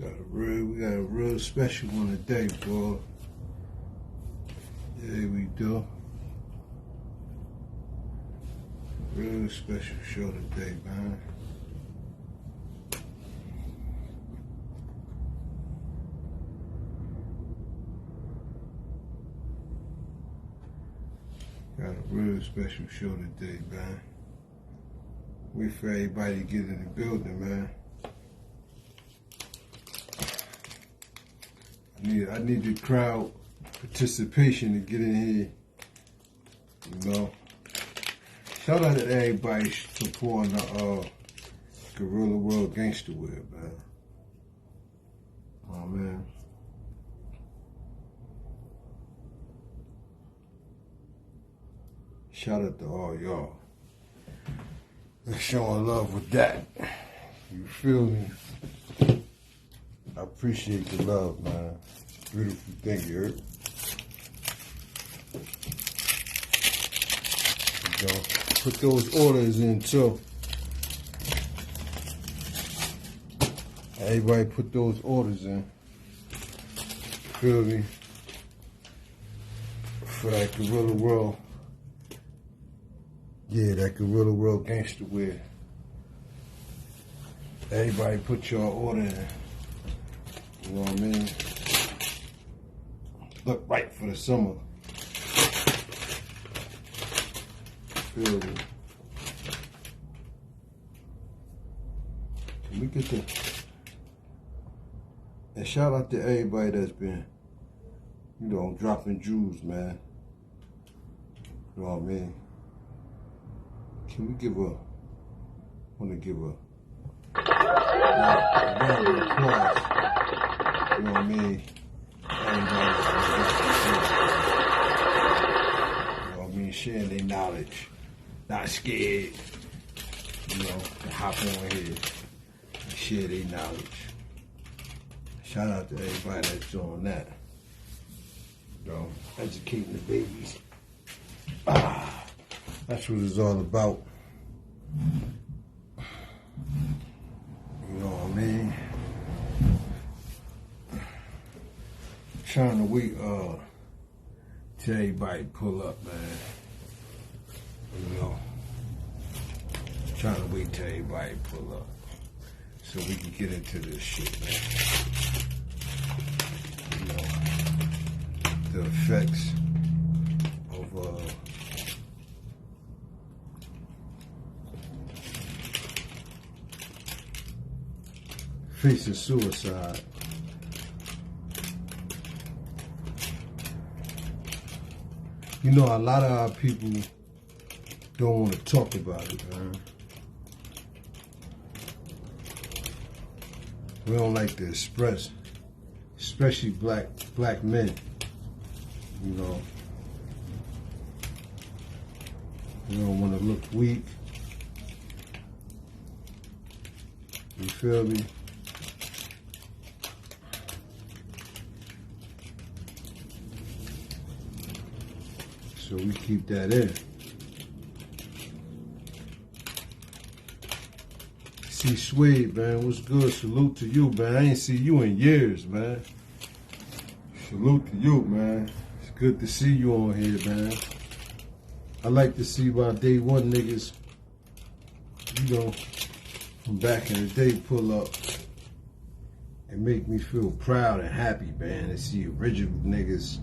We got a real special one today, boy. There we do. Real special show today, man. Got a real special show today, man. Wait for everybody to get in the building, man. I need the crowd participation to get in here. You know. Shout out to everybody supporting the Gorilla World Gangster Wear, man. Oh man. Shout out to all y'all. They're showing love with that. You feel me? I appreciate the love, man. Beautiful thing, you heard? You know, put those orders in too. Everybody put those orders in. Feel me? For that Gorilla World. Yeah, that Gorilla World Gangster Wear. Everybody put your order in. You know what I mean? Look right for the summer. Feel me? Can we get the... And shout out to everybody that's been, you know, dropping jewels, man. You know what I mean? Can we give a... Want to give a round of applause. You know what I mean? Everybody, you know what I mean? Sharing their knowledge. Not scared, you know, to hop on here and share their knowledge. Shout out to everybody that's doing that. You know, educating the babies. That's what it's all about. You know what I mean? Trying to wait till everybody pull up, man. You know, trying to wait till everybody pull up so we can get into this shit, man. You know, the effects of facing suicide. You know, a lot of our people don't want to talk about it, man. We don't like to express, especially black men. You know, we don't want to look weak. You feel me? So we keep that in. See Swede, man, what's good? Salute to you, man. I ain't see you in years, man. Salute to you, man. It's good to see you on here, man. I like to see my day one niggas, you know, from back in the day pull up and make me feel proud and happy, man, to see original niggas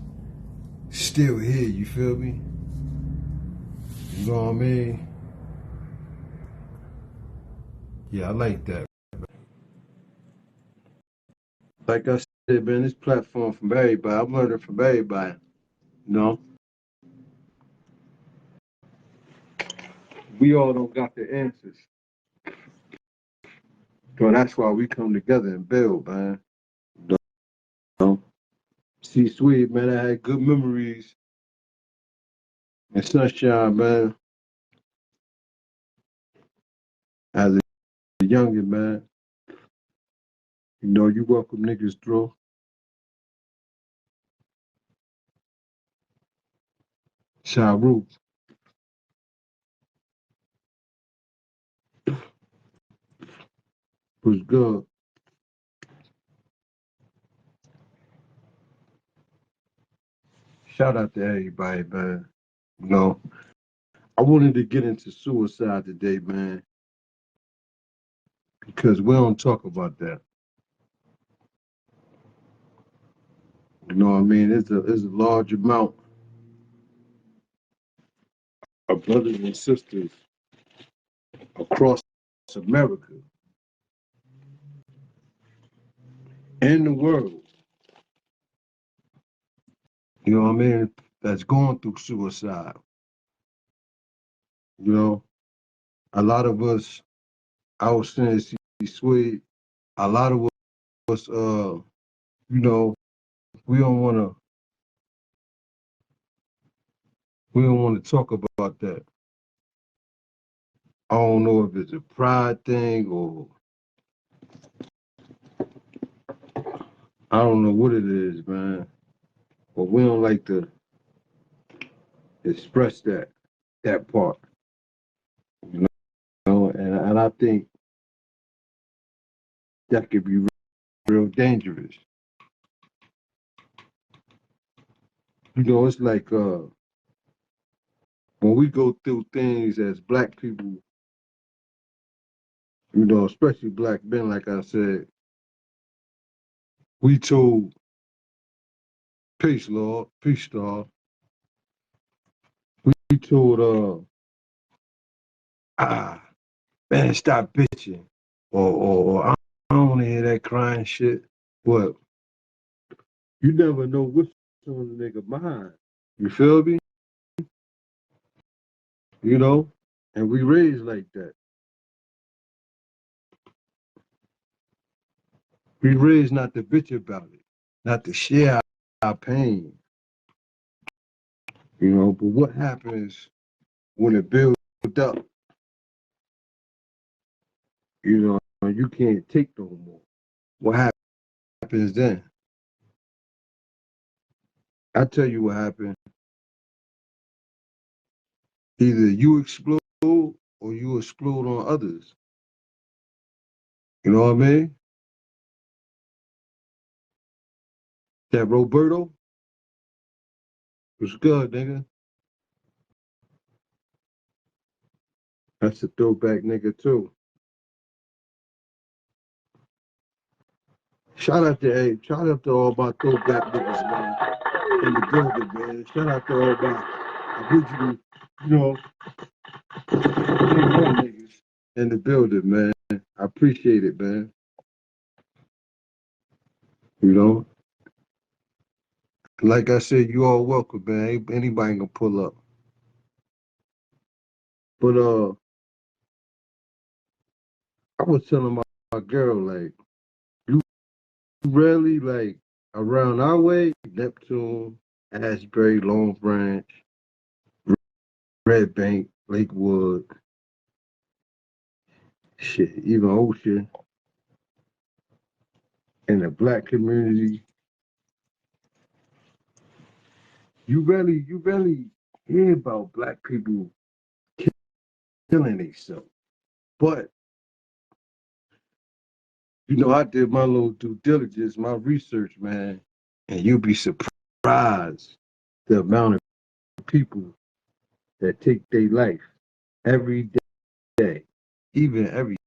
still here, you feel me? You know what I mean? Yeah, I like that. Like I said, man, this platform from everybody. I'm learning from everybody. You know? We all don't got the answers. So that's why we come together and build, man. You know? See, Sweet, man, I had good memories and sunshine, man. As a youngin', man. You know, you welcome niggas through. Shahrukh. Was good. Shout out to everybody, man. You know, I wanted to get into suicide today, man, because we don't talk about that. You know what I mean? It's a large amount of brothers and sisters across America and the world. You know what I mean? That's going through suicide. You know, a lot of us, I was saying, see, Swede, a lot of us, you know, we don't want to, we don't want to talk about that. I don't know if it's a pride thing or I don't know what it is, man. But we don't like to express that part, you know. And I think that could be real dangerous. You know, it's like when we go through things as black people, you know, especially black men, like I said, we told peace, Lord, peace, Lord. We told man, stop bitching, or I don't want to hear that crying shit. But you never know what's on the nigga mind. You feel me? You know, and we raised like that. We raised not to bitch about it, not to share our pain. You know, but what happens when it builds up? You know, you can't take no more. What happens then? I tell you what happened. Either you explode or you explode on others. You know what I mean? That Roberto was good, nigga. That's a throwback nigga too. Shout out to all my throwback niggas, man, in the building, man. Shout out to all my original, you know, niggas in the building, man. I appreciate it, man. You know, like I said, you all welcome, man. Anybody can pull up. But I was telling my girl, like, you really like around our way, Neptune, Asbury, Long Branch, Red Bank, Lakewood, shit, even Ocean, in the black community, you really hear about black people killing themselves. But you know, I did my little due diligence, my research, man, and you'd be surprised the amount of people that take their life every day, even every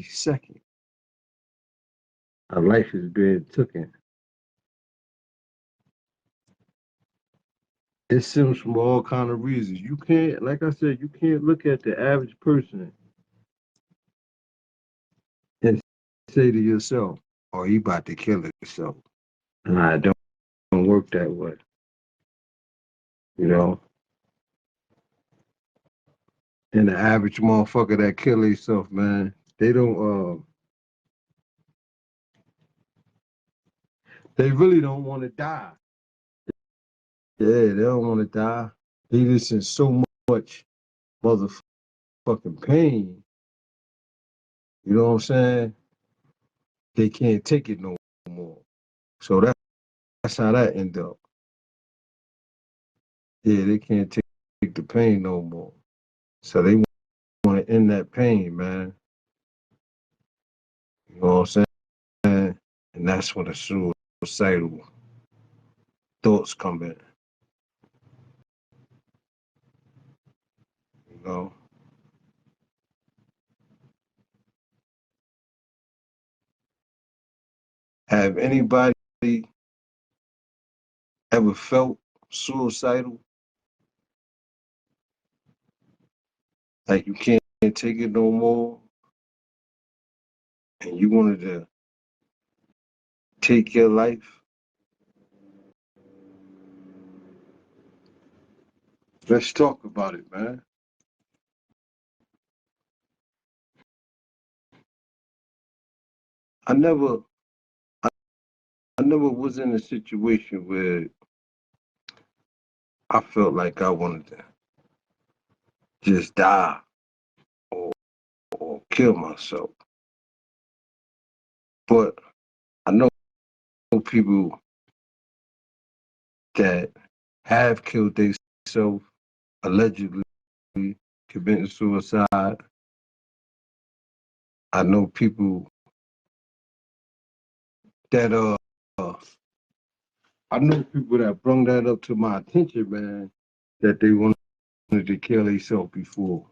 second. Our life is being taken. It stems from all kind of reasons. You can't, like I said, you can't look at the average person and say to yourself, "Oh, he about to kill himself." Nah, it don't work that way. You know, and the average motherfucker that kill himself, man, they don't. They really don't want to die. Yeah, they don't want to die. They just in so much motherfucking pain. You know what I'm saying? They can't take it no more. So that's how that end up. Yeah, they can't take the pain no more. So they want to end that pain, man. You know what I'm saying? And that's when the suicidal thoughts come in. know, have anybody ever felt suicidal? Like you can't take it no more and you wanted to take your life? Let's talk about it, man. I never I never was in a situation where I felt like I wanted to just die or, or kill myself. But I know people that have killed themselves, allegedly committing suicide. I know people that I know people that brought that up to my attention, man, that they wanted to kill themselves before.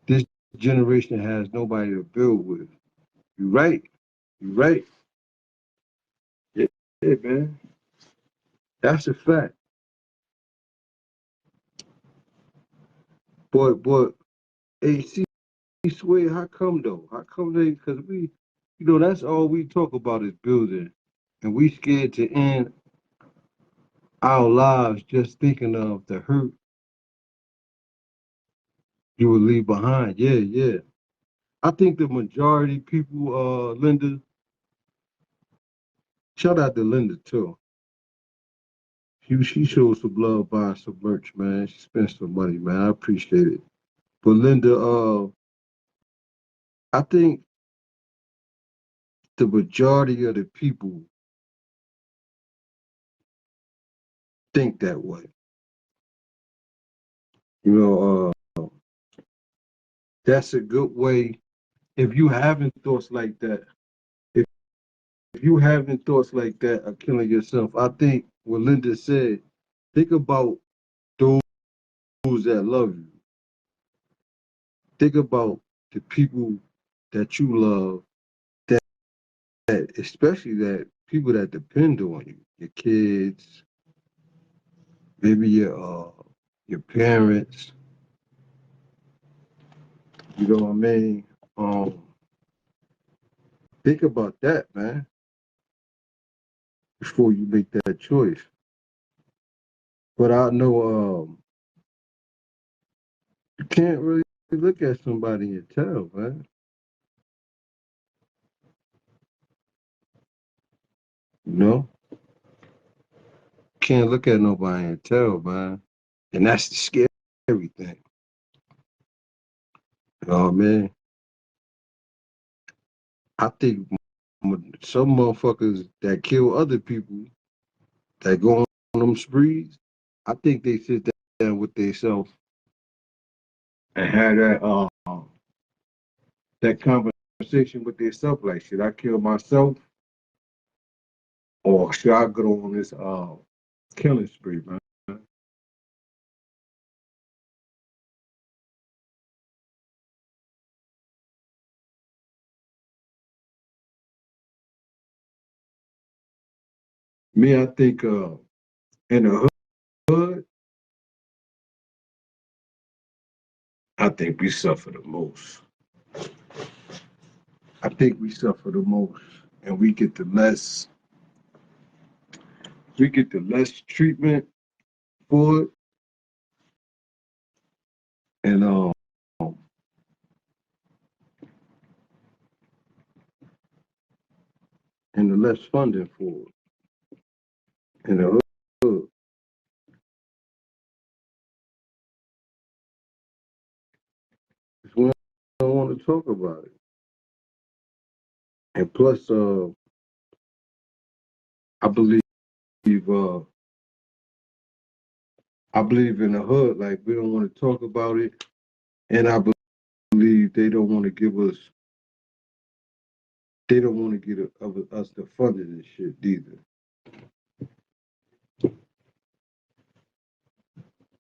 This generation has nobody to build with. You right. You right. Yeah, yeah, man. That's a fact. But hey, see, Sway, how come though? How come they? Because we, that's all we talk about is building, and we scared to end our lives just thinking of the hurt you would leave behind. Yeah, yeah. I think the majority people, Linda, shout out to Linda too. She showed some love buying some merch, man. She spent some money, man. I appreciate it. But Linda, I think the majority of the people think that way. You know, that's a good way. If you having thoughts like that, if you having thoughts like that of killing yourself, I think what Linda said, think about those that love you. Think about the people that you love, that especially that people that depend on you, your kids, maybe your parents. You know what I mean? Um, think about that, man, before you make that choice. But I know you can't really look at somebody and tell, man. You know, can't look at nobody and tell, man. And that's the scary thing. You know what I mean? I think some motherfuckers that kill other people that go on them sprees, I think they sit down with themselves and have that conversation with themselves. Like, should I kill myself or should I go on this killing spree, man? Me, I think in the hood, I think we suffer the most. I think we suffer the most, and we get the less treatment for it, and the less funding for it. In the hood, we don't want to talk about it. And plus, I believe uh, I believe in the hood, like we don't want to talk about it, and I believe they don't want to give us, they don't want to get us the funding and shit either.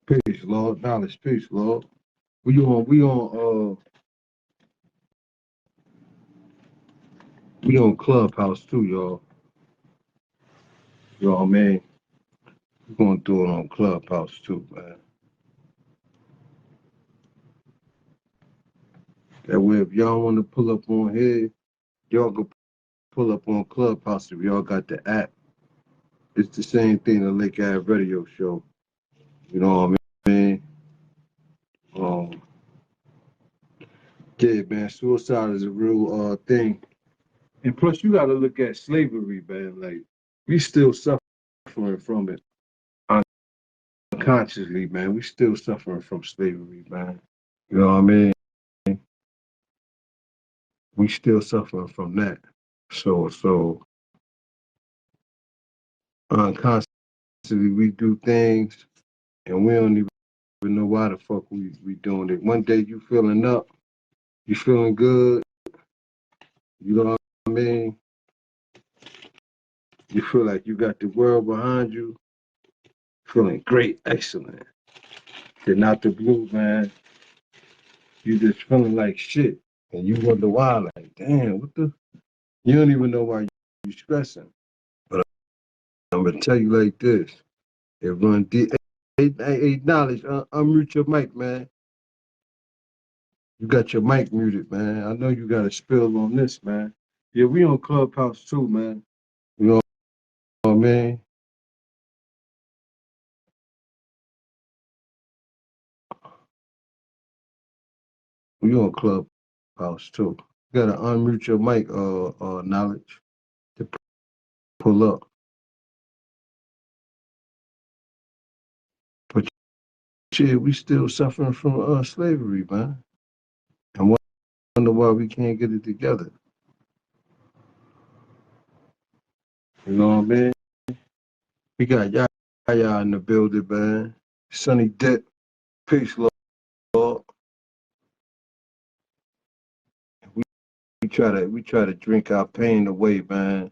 Peace, Lord. Knowledge, peace, Lord. We on Clubhouse too, y'all. Y'all, man. We're gonna do it on Clubhouse too, man. That way, if y'all want to pull up on here, y'all can pull up on Clubhouse if y'all got the app. It's the same thing the Lake Ave Radio Show. You know what I mean? Um, yeah, man. Suicide is a real thing, and plus, you got to look at slavery, man. Like we still suffering from it unconsciously, man. We still suffering from slavery, man. You know what I mean? We still suffering from that. So unconsciously we do things and we don't even know why the fuck we doing it. One day you feeling up, you feeling good, you know what I mean? You feel like you got the world behind you, feeling great, excellent. Then out the blue, man, you just feeling like shit. And you wonder why, like, damn, what the? You don't even know why you stressing. But I'm gonna tell you like this. It run deep. Hey, knowledge, unmute your mic, man. You got your mic muted, man. I know you got a spill on this, man. Yeah, we on Clubhouse too, man. You know what I mean? We on Clubhouse too. You gotta unmute your mic, knowledge, to pull up. But shit, we still suffering from slavery, man. And wonder why we can't get it together. You know what I mean? We got Yaya in the building, man. Sonny Dip, peace, Lord. We try to drink our pain away, man.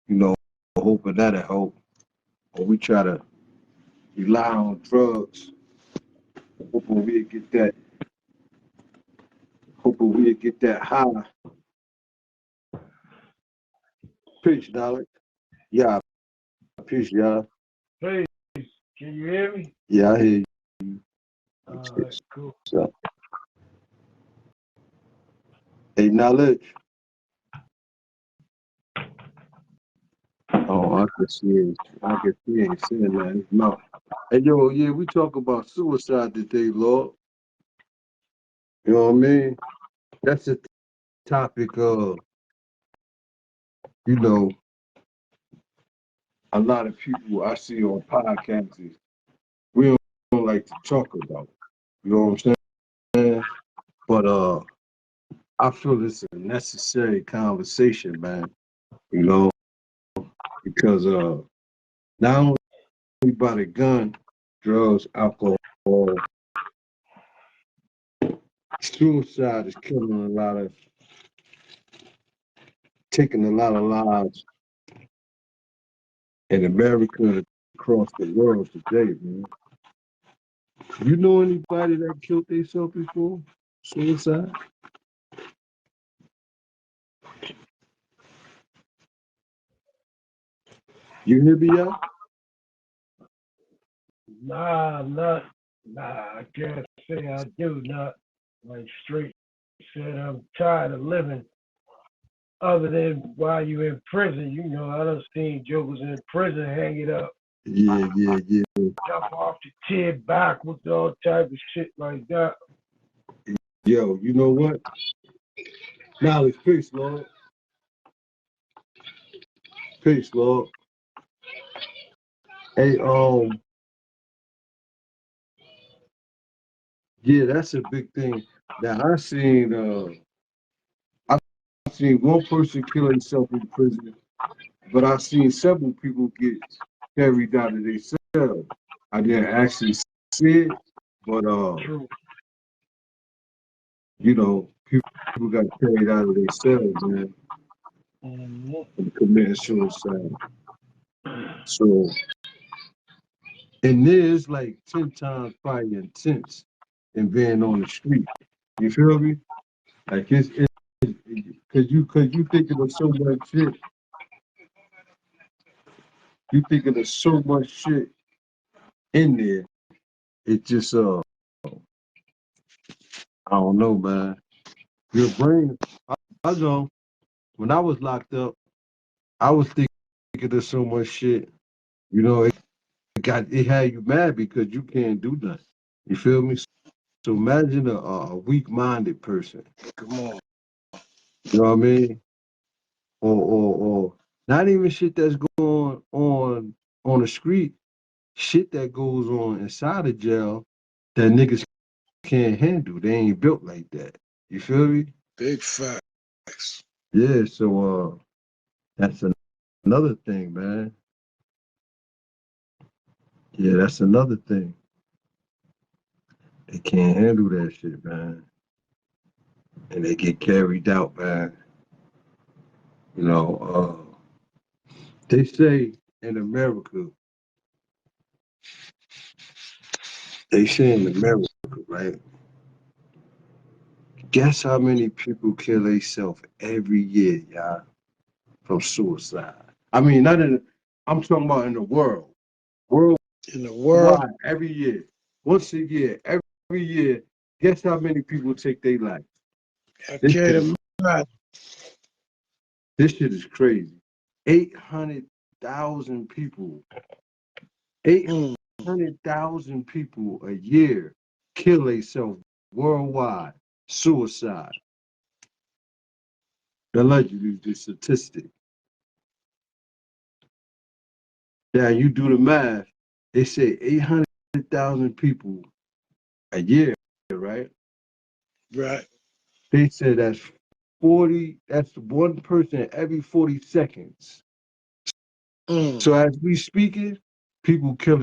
You know, hoping that'll help. Or we try to rely on drugs, hoping we'll get that high. Peace, knowledge. Yeah, peace, y'all. Hey, can you hear me? Yeah, I hear you. All right, cool. So, hey, knowledge. Oh, I can see it. I can see it saying that in his mouth. Hey, yo, yeah, we talk about suicide today, Lord. You know what I mean? That's a topic of, you know, a lot of people I see on podcasts, we don't like to talk about. You know what I'm saying? But I feel it's a necessary conversation, man. You know, because not only by the gun, drugs, alcohol, suicide is taking a lot of lives in America and across the world today, man. You know anybody that killed themselves before? Suicide? You hear me, y'all? Nah, I can't say I do. Not like straight said I'm tired of living. Other than while you in prison, you know, I done seen jokers in prison hang it up, Yeah. jump off the chair backwards, all type of shit like that. Yo, you know what? Knowledge, peace, Lord. Peace, Lord. Hey, yeah, that's a big thing. Now I seen one person kill himself in prison, but I've seen several people get carried out of their cell. I didn't actually see it, but True. you know, people got carried out of their cells, man, Mm-hmm. and committing suicide. So, and there's like 10 times probably intense. than being on the street. You feel me? Like it's cause you thinking of so much shit. You thinking of so much shit in there. It just I don't know, man. Your brain. I know when I was locked up, I was thinking of so much shit. You know, it had you mad because you can't do nothing. You feel me? So imagine a weak-minded person. Come on. You know what I mean? Or not even shit that's going on the street. Shit that goes on inside the jail that niggas can't handle. They ain't built like that. You feel me? Big facts. Yeah. So that's another thing, man. Yeah, that's another thing. They can't handle that shit, man. And they get carried out, man. You know, they say in America, Mhm. right? Guess how many people kill themselves every year, y'all, from suicide? I mean, not in, I'm talking about in the world. In the world, Worldwide, every year. Once a year, every year. Guess how many people take their life? I This shit is, can't imagine. this shit is crazy. 800,000 people, eight Mm. 100,000 people a year kill themselves worldwide. Suicide. Allegedly, the statistic. Now you do the math. They say 800,000 people a year, right? Right. They said that's 40. That's one person every 40 seconds. Mm. So as we speaking, people killing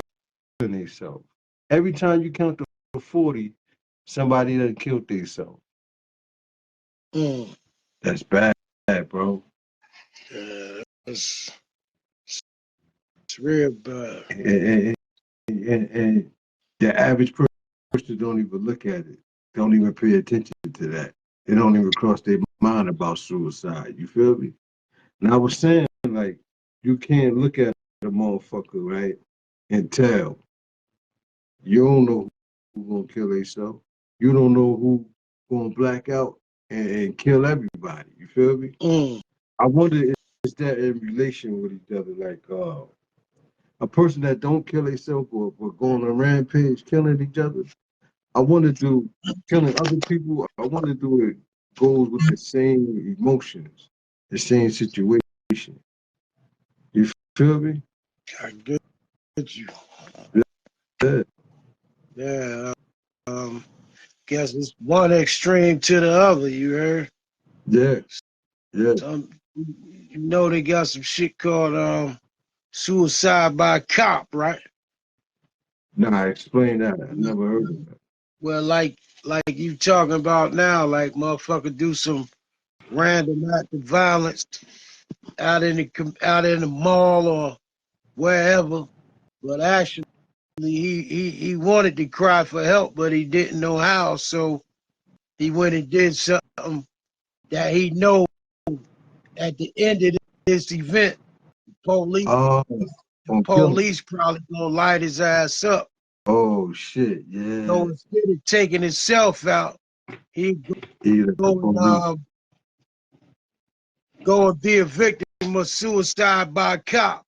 themselves. Every time you count to 40, somebody done killed themselves. Mm. That's bad, bro. Yeah, it's real bad. And the average person don't even look at it. Don't even pay attention to that. They don't even cross their mind about suicide. You feel me? And I was saying, like, you can't look at a motherfucker, right, and tell. You don't know who gonna kill themselves. You don't know who gonna black out and kill everybody. You feel me? Mm. I wonder is that in relation with each other? Like a person that don't kill themselves or go on a rampage killing each other. I want to do killing other people. I want to do it goes with the same emotions, the same situation. You feel me? I get you. Yeah, Yeah. Um, guess it's one extreme to the other, you heard? yeah, yeah. Some they got some shit called suicide by cop, right? Nah, explain that. I never heard of that. Well, like you talking about now, like motherfucker do some random act of violence out in the mall or wherever, but actually he wanted to cry for help, but he didn't know how, so he went and did something that he know at the end of this event, police Oh, the on killing. police probably gonna light his ass up. Oh shit, yeah. So instead of taking himself out, he Either the go and police. go and be a victim of suicide by a cop.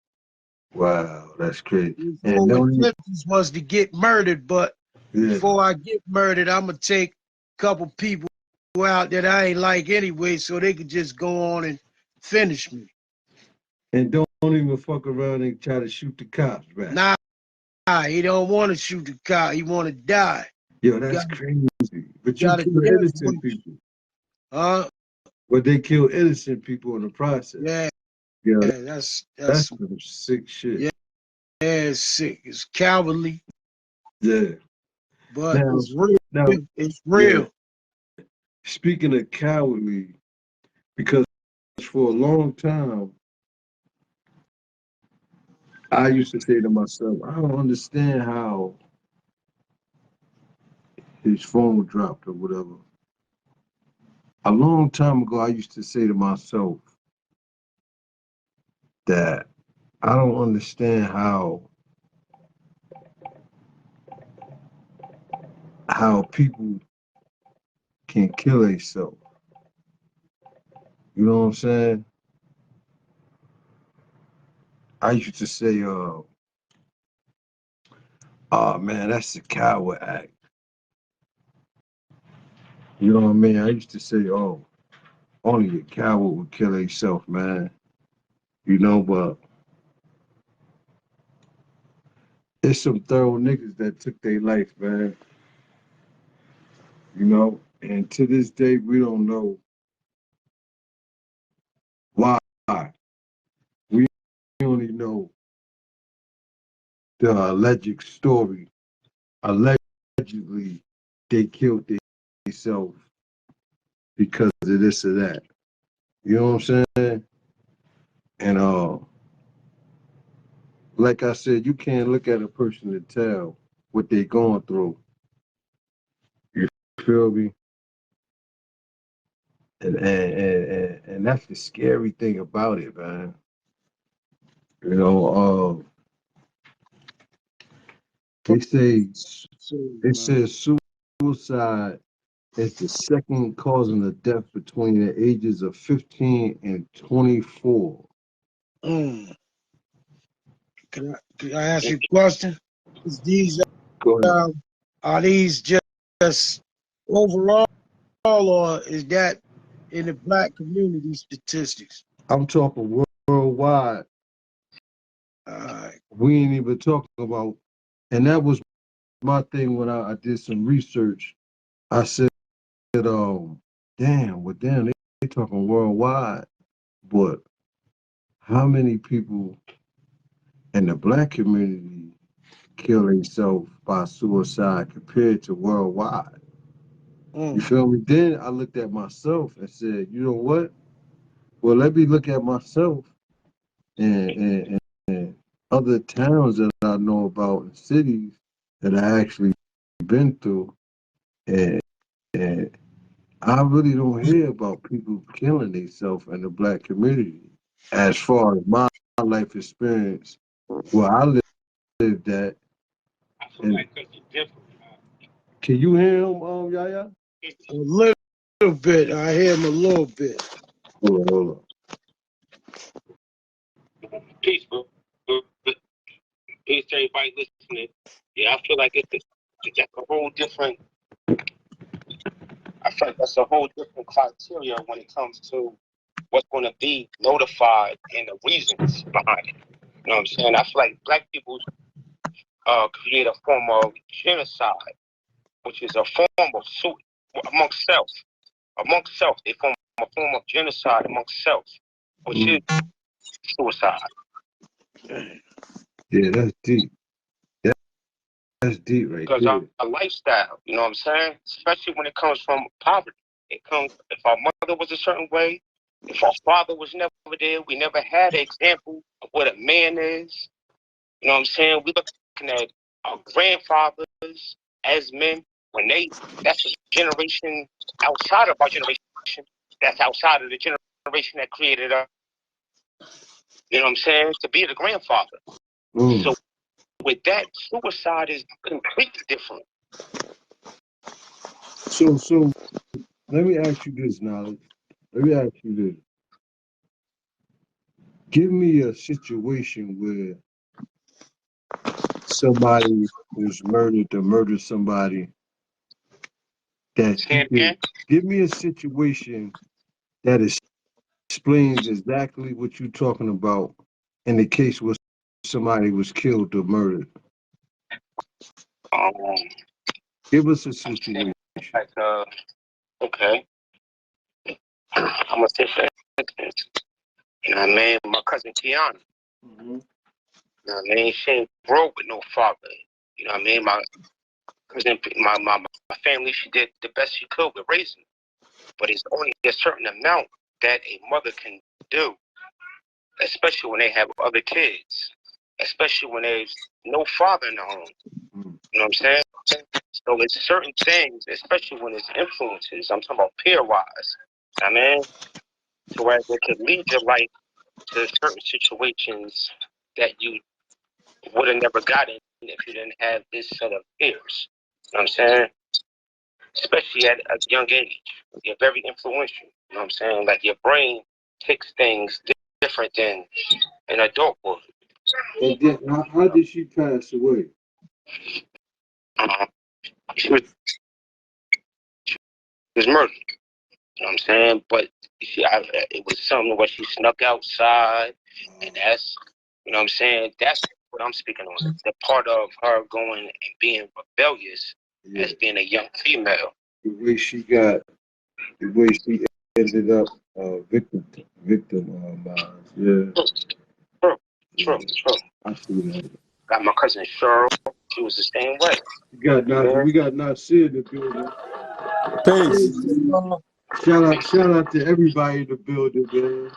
Wow, that's crazy. His And whole don't you, intentions was to get murdered, but yeah. before I get murdered, I'm gonna take a couple people out that I ain't like anyway, so they could just go on and finish me. And don't even fuck around and try to shoot the cops back. Nah, he don't want to shoot the cop. He want to die. Yo, You that's got, crazy. But you got a kill death innocent wish, people. huh? But they kill innocent people in the process. Yeah, Yo, that's that's some sick shit. yeah, it's sick. It's cowardly, Yeah. but Now, it's real. now, It's yeah. real. Speaking of cowardly, because for a long time, I used to say to myself, I don't understand how his phone dropped or whatever. A long time ago, I used to say to myself that I don't understand how people can kill themselves. You know what I'm saying? I used to say, oh man, that's a coward act. You know what I mean? I used to say, oh, only a coward would kill himself, man. You know, but it's some thorough niggas that took their life, man. You know, and to this day, we don't know why. We only know the alleged story. Allegedly, they killed themselves because of this or that. You know what I'm saying? And like I said, you can't look at a person and tell what they're going through. You feel me? And that's the scary thing about it, man. You know, they say it says suicide is the second causing of death between the ages of 15 and 24. Mm. Can I ask you a question? Is these Go ahead. are these just overall, or is that in the black community statistics? I'm talking worldwide. We ain't even talking about, and that was my thing when I did some research. I said, damn, they talking worldwide, but how many people in the black community kill themselves by suicide compared to worldwide? You feel me? Then I looked at myself and said, you know what? Well, let me look at myself and other towns that I know about and cities that I actually been through, and, and I really don't hear about people killing themselves in the black community. As far as my life experience, where I lived at, and can you hear him, Yaya? A little bit. I hear him a little bit. Hold on. Peace, bro. Peace to everybody listening. Yeah, I feel like that's a whole different. I feel like that's a whole different criteria when it comes to what's going to be notified and the reasons behind it. You know what I'm saying? I feel like black people create a form of genocide, which is a form of amongst self. Amongst self, they form a form of genocide amongst self, which is suicide. Yeah, that's deep. That's deep right because there. Our lifestyle, you know what I'm saying? Especially when it comes from poverty. It comes, if our mother was a certain way, if our father was never there, we never had an example of what a man is. You know what I'm saying? We looking at our grandfathers as men that's a generation outside of our generation. That's outside of the generation that created us. You know what I'm saying? To be the grandfather. So with that, suicide is completely different. So let me ask you this, Knowledge. Let me ask you this. Give me a situation where somebody was murdered or murdered somebody that give me a situation that explains exactly what you're talking about in the case where somebody was killed or murdered. Give us a situation. Like, okay. I'm gonna say for instance, you know what I mean? My cousin Tiana. You know what I mean? She ain't broke with no father. You know what I mean? My cousin, my family, she did the best she could with raising. But it's only a certain amount that a mother can do, especially when they have other kids, especially when there's no father in the home. You know what I'm saying? So it's certain things, especially when it's influences, I'm talking about peer-wise, I mean, to where it could lead your life to certain situations that you would have never gotten if you didn't have this set of peers. You know what I'm saying? Especially at a young age. You're very influential. You know what I'm saying? Like your brain takes things different than an adult would. And then, how did she pass away? She was murdered. You know what I'm saying? But it was something where she snuck outside, and that's, you know what I'm saying? That's what I'm speaking on. The part of her going and being rebellious as being a young female. The way she ended up victimized. Yeah. True. I see that. Got my cousin Cheryl. She was the same way. We got Nasir in the building. Peace. Shout out to everybody in the building, man.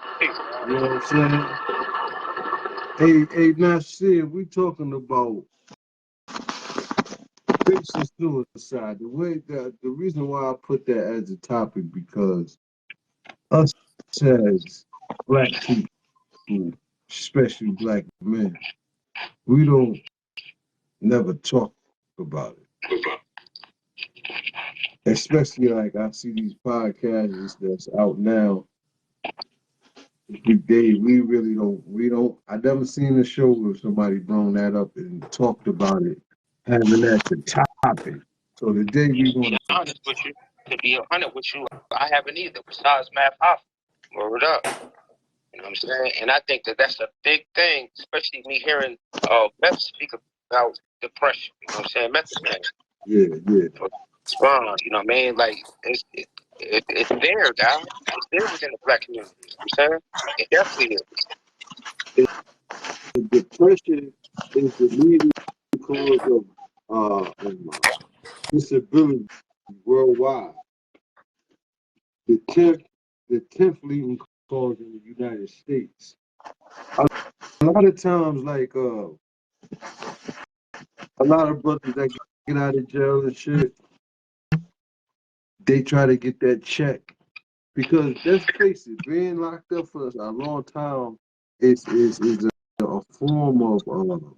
You know what I'm saying? Hey, Nasir, we talking about fixing suicide. The reason why I put that as a topic because us as black people, especially black men, we don't never talk about it. Especially like I see these podcasts that's out now. We really don't. I never seen a show where somebody blown that up and talked about it, having that the topic. So today we want to be honest with you, I haven't either. Besides Matt Hoffman, word up. You know what I'm saying? And I think that that's a big thing, especially me hearing Beth speak about depression. You know what I'm saying? Method man. Yeah. It's fun. You know what I mean? Like it's there, guys. It's there within the black community. You know what I'm saying? It definitely is. Depression is the leading cause of disability worldwide. The 10th leading cause in the United States. A lot of times, like a lot of brothers that get out of jail and shit, they try to get that check because let's face it, being locked up for a long time is a form of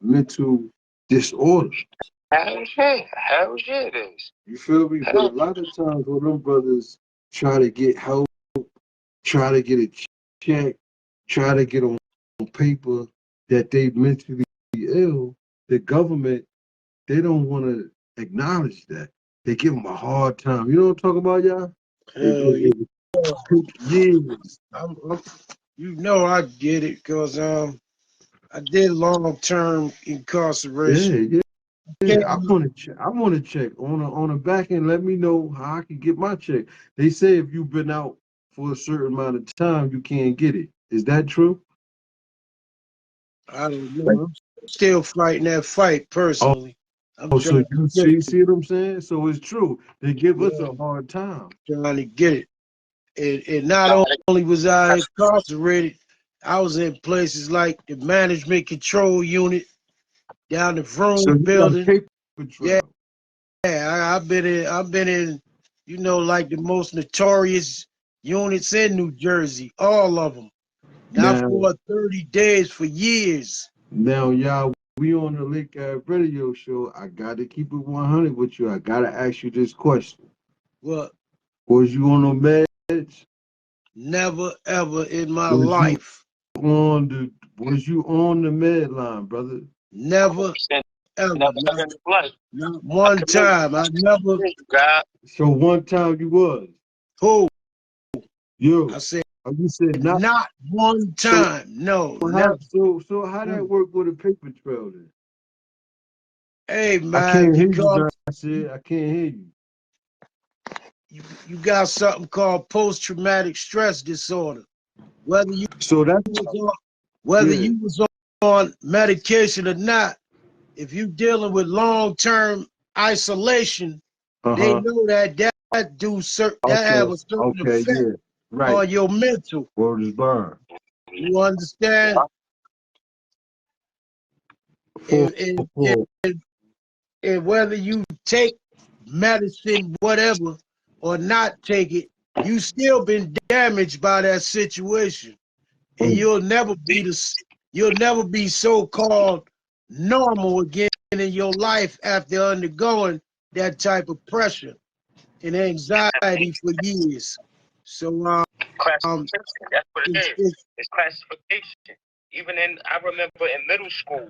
mental disorder. Hell yeah, it is. You feel me? But a lot of times when them brothers try to get help, try to get a check, try to get on paper that they mentally ill, the government, they don't want to acknowledge that. They give them a hard time. You know what I'm talking about, y'all? Hell yeah. Years. You know I get it because I did long-term incarceration. Yeah. I want to check on the back end. Let me know how I can get my check. They say if you've been out for a certain amount of time, you can't get it. Is that true? I don't know. I'm still fighting that fight personally. So you see what I'm saying? So it's true. They give us a hard time. Trying to get it. And not only was I incarcerated, I was in places like the management control unit down the Vroom building. Yeah, I've been in, like the most notorious units in New Jersey, all of them. Not for 30 days, for years. Now, y'all, we on the Lake Ave Radio Show. I gotta keep it 100 with you. I gotta ask you this question. What? Was you on the meds? Never ever in my life. Was you on the med line, brother? Never ever. Not one time. I never. So one time you was. Who? You. I said. You said not one time. No. So how that work with a paper trail then? Hey man, I can't hear you. I can't hear you. You got something called post-traumatic stress disorder. Whether you was on medication or not, if you dealing with long-term isolation, they know that have a certain effect on your mental. Word is burned. You understand? and whether you take medicine, whatever, or not take it, you still been damaged by that situation, and you'll never be so-called normal again in your life after undergoing that type of pressure and anxiety for years. So Classification. That's what it is. it's It's classification. Even I remember in middle school,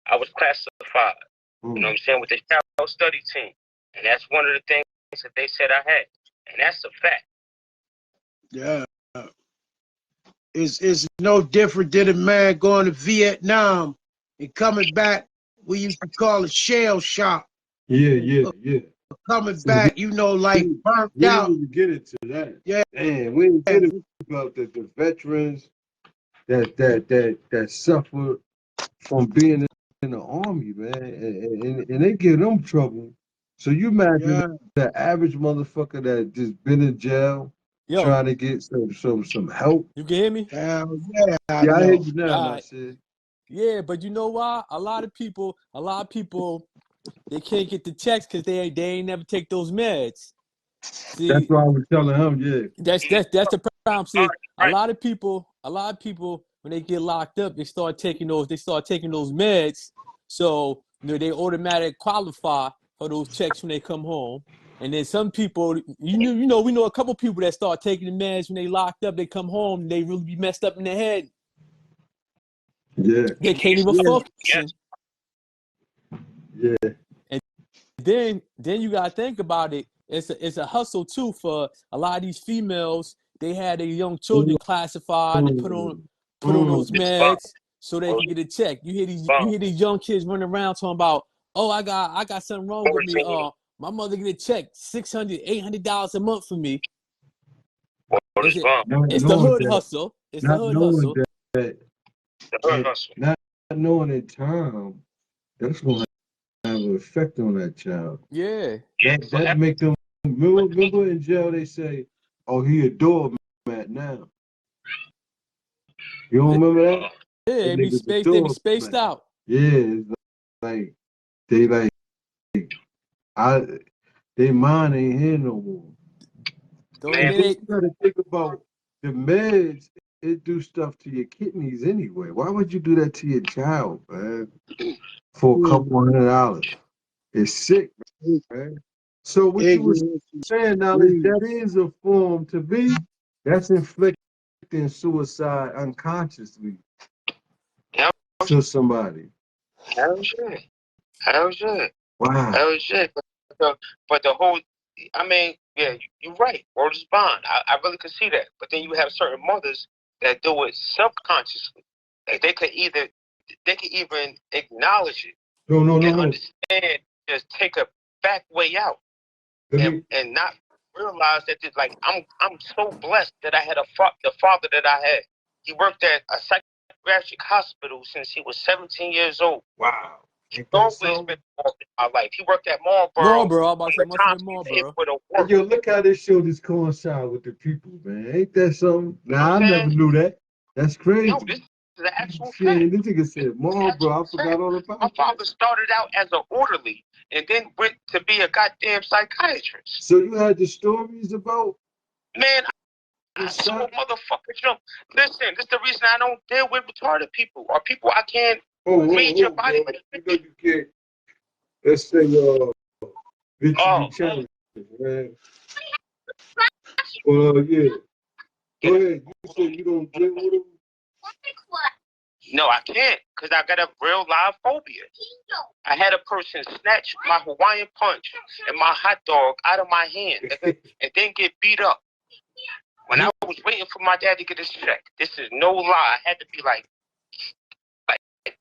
I was classified. You know what I'm saying, with the child study team, and that's one of the things that they said I had, and that's a fact. yeah. It's no different than a man going to Vietnam and coming back. We used to call it shell shock. Yeah. Coming So back, like burnt we out. didn't even get into that. Yeah. Man, we didn't get about the veterans that suffer from being in the army, man, and they give them trouble. So you imagine the average motherfucker that just been in jail trying to get some help. You can hear me? Hell I hear you now, my shit. Yeah, but you know why? A lot of people, they can't get the checks because they ain't never take those meds. See, that's why I was telling him, yeah. That's the problem. See, a lot of people, when they get locked up, they start taking those meds. So they automatically qualify for those checks when they come home. And then some people, we know a couple people that start taking the meds when they locked up. They come home, they really be messed up in the head. Yeah. They can't even function. Yeah. And then you gotta think about it. It's a hustle too for a lot of these females. They had their young children classified and put on those meds so they can get a check. You hear these young kids running around talking about, oh, I got something wrong with me. My mother get a check $600, $800 a month for me. It's the hood hustle. It's the hood hustle. Not knowing in time, that's gonna have an effect on that child. Yeah. That make them remember in jail they say, oh, he a doormat now. You don't remember that? Yeah, they be spaced out. Yeah, it's like they mind ain't here no more. You gotta think about the meds. It do stuff to your kidneys anyway. Why would you do that to your child, man? For a couple $100. It's sick, man. So what you were saying now is that is a form to be. That's inflicting suicide unconsciously to somebody. Hell shit. Wow. Hell shit. But the whole, I mean, yeah, you're right. Word is bond. I really could see that. But then you have certain mothers that do it subconsciously. Like they could even acknowledge it. No. Understand, just take a back way out. And not realize that it's like I'm so blessed that I had the father that I had. He worked at a psychiatric hospital since he was 17 years old. Wow. He's always been involved in my life. He worked at Marlboro. Yo, look how they show this coincide with the people, man. Ain't that something? Nah, I never knew that. That's crazy. No, this is the actual fact. This nigga said Marlboro. I forgot all about it. My father started out as an orderly and then went to be a goddamn psychiatrist. So you had the stories about? Man, I saw motherfucker jump. Listen, this is the reason I don't deal with retarded people or people I can't read your body. You know you can't. Let's say Richie Challenge, man. Well, yeah. Go ahead. You say you don't deal with them? No, I can't, because I got a real live phobia. I had a person snatch my Hawaiian punch and my hot dog out of my hand and then get beat up. When I was waiting for my dad to get his check, this is no lie. I had to be like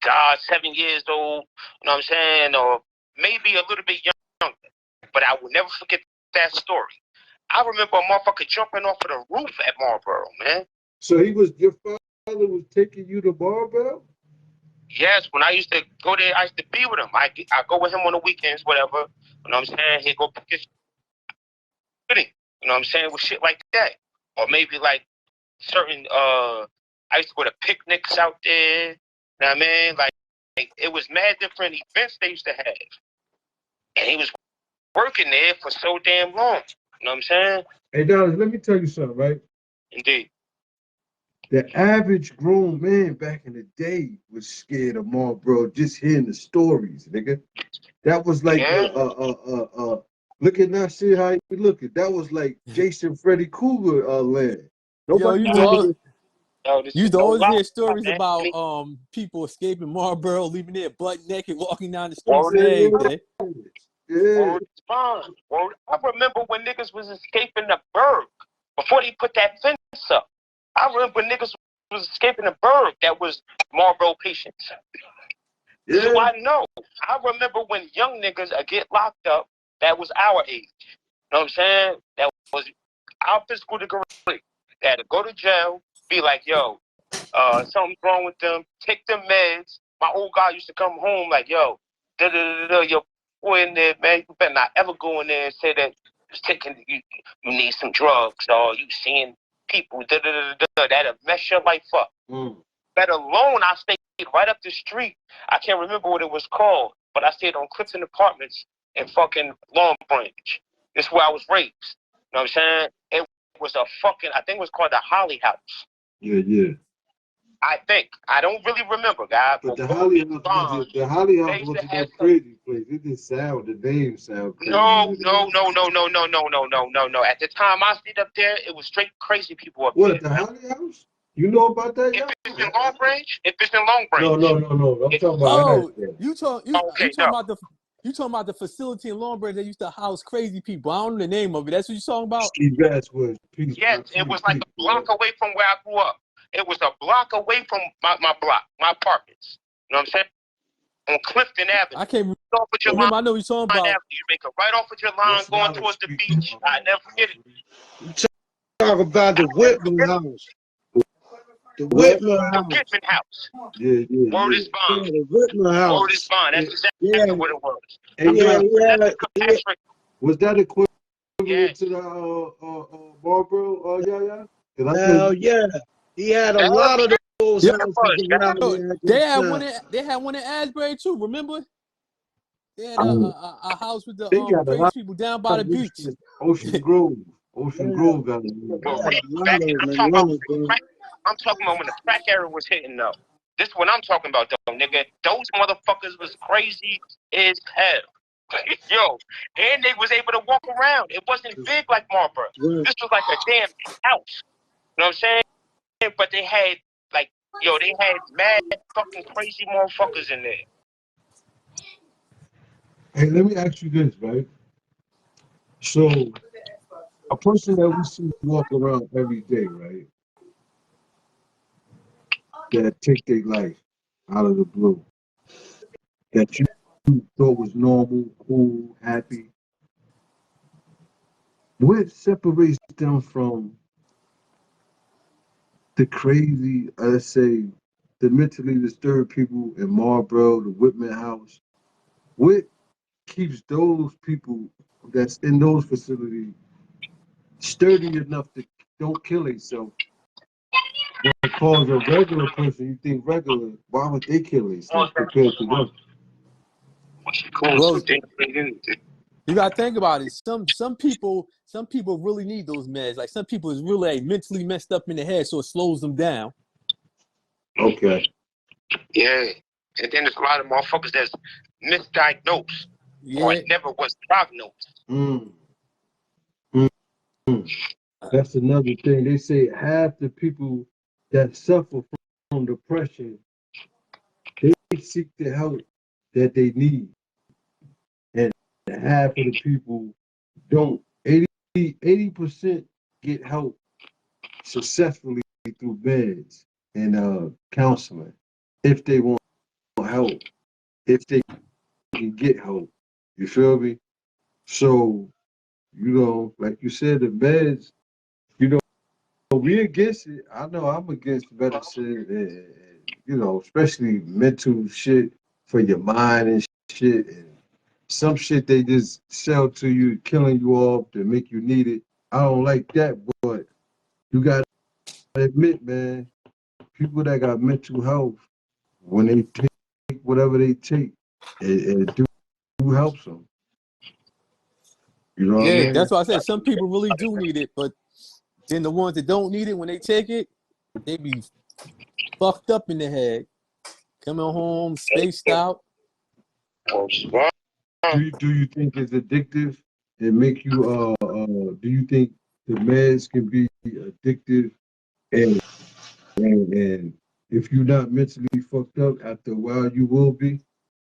God, 7 years old, you know what I'm saying, or maybe a little bit younger. But I will never forget that story. I remember a motherfucker jumping off of the roof at Marlboro, man. So your father was taking you to Marlboro? Yes, when I used to go there, I used to be with him. I go with him on the weekends, whatever. You know what I'm saying? He'd go pick his with him. You know what I'm saying? With shit like that. Or maybe like certain I used to go to picnics out there. You know what I mean? Like it was mad different events they used to have. And he was working there for so damn long. You know what I'm saying? Hey, Dallas, let me tell you something, right? Indeed. The average grown man back in the day was scared of Marlboro just hearing the stories, nigga. That was like Yeah. look at now, see how you looking. That was like Jason Freddy Cougar land. Yo, Nobody you really used to No always lie, hear stories man. about people escaping Marlboro, leaving there butt naked, walking down the streets Word and is everything. yeah. Word is fine. Word. I remember when niggas was escaping the burg before they put that fence up. I remember when niggas was escaping the burg that was Marlboro patients. Yeah. So I know. I remember when young niggas get locked up that was our age. You know what I'm saying? That was our physical degree. They had to go to jail, be like, yo, something's wrong with them, take them meds. My old guy used to come home like, yo, your boy in there, man, you better not ever go in there and say that you need some drugs or you seeing people, that'll mess your life up. Let alone I stayed right up the street. I can't remember what it was called, but I stayed on Clifton Apartments in fucking Long Branch. This is where I was raised. You know what I'm saying? It was a fucking, I think it was called the Holly House. Yeah. I think. I don't really remember, guy. But the Holly House was a little crazy place. It just the name sound crazy. No. At the time I stayed up there, it was straight crazy people up there. What, the Holly House? You know about that? If it's in Long Branch? If it's in Long Branch. No. I'm talking about you talking about the facility in Long Branch that used to house crazy people. I don't know the name of it. That's what you're talking about? Steve Basswood. Yes, it was like a block away from where I grew up. It was a block away from my block, my apartments. You know what I'm saying? On Clifton Avenue. I can't off of remember. I know what you're talking about. Avenue. You make a right off of your line going towards the beach. I never forget it. You talk about the Whitman House. The Whitman The House. Whitman House. Yeah. Word is bond. Yeah, the Whitman House. Word is bond. That's exactly what it was. Yeah. Was that equivalent to the Marlboro? Hell yeah. He had a lot of those houses around there at They that had one in Asbury too, remember? They had Oh. a house with the They got a crazy lot people down by the beach. Ocean Grove. Grove got it. Well, I'm talking about when the crack era was hitting though. This is what I'm talking about though, nigga. Those motherfuckers was crazy as hell. Yo, and they was able to walk around. It wasn't big like Marlboro. This was like a damn house. You know what I'm saying? But they had they had mad fucking crazy motherfuckers in there. Hey, let me ask you this, right? So, a person that we see walk around every day, right? That take their life out of the blue, that you thought was normal, cool, happy. What separates them from the crazy, let's say, the mentally disturbed people in Marlboro, the Whitman House? What keeps those people that's in those facilities sturdy enough to don't kill themselves? What cause a regular person, you think regular, why would they kill themselves compared to them? Well, you gotta think about it. Some people really need those meds. Like some people is really mentally messed up in the head, so it slows them down. Okay. Yeah. And then there's a lot of motherfuckers that's misdiagnosed or it never was diagnosed. That's another thing. They say half the people that suffer from depression, they seek the help that they need. And half of the people don't. 80% get help successfully through meds and counseling if they want help, if they can get help. You feel me? So, like you said, the meds, we against it. I know I'm against medicine and especially mental shit for your mind and shit. And some shit they just sell to you, killing you off to make you need it. I don't like that, but you gotta admit, man, people that got mental health, when they take whatever they take, it do helps them. You know what I Yeah, mean? that's why I said some people really do need it, but then the ones that don't need it, when they take it, they be fucked up in the head, coming home spaced out. Do you think it's addictive? It make you do you think the meds can be addictive and and if you're not mentally fucked up after a while you will be?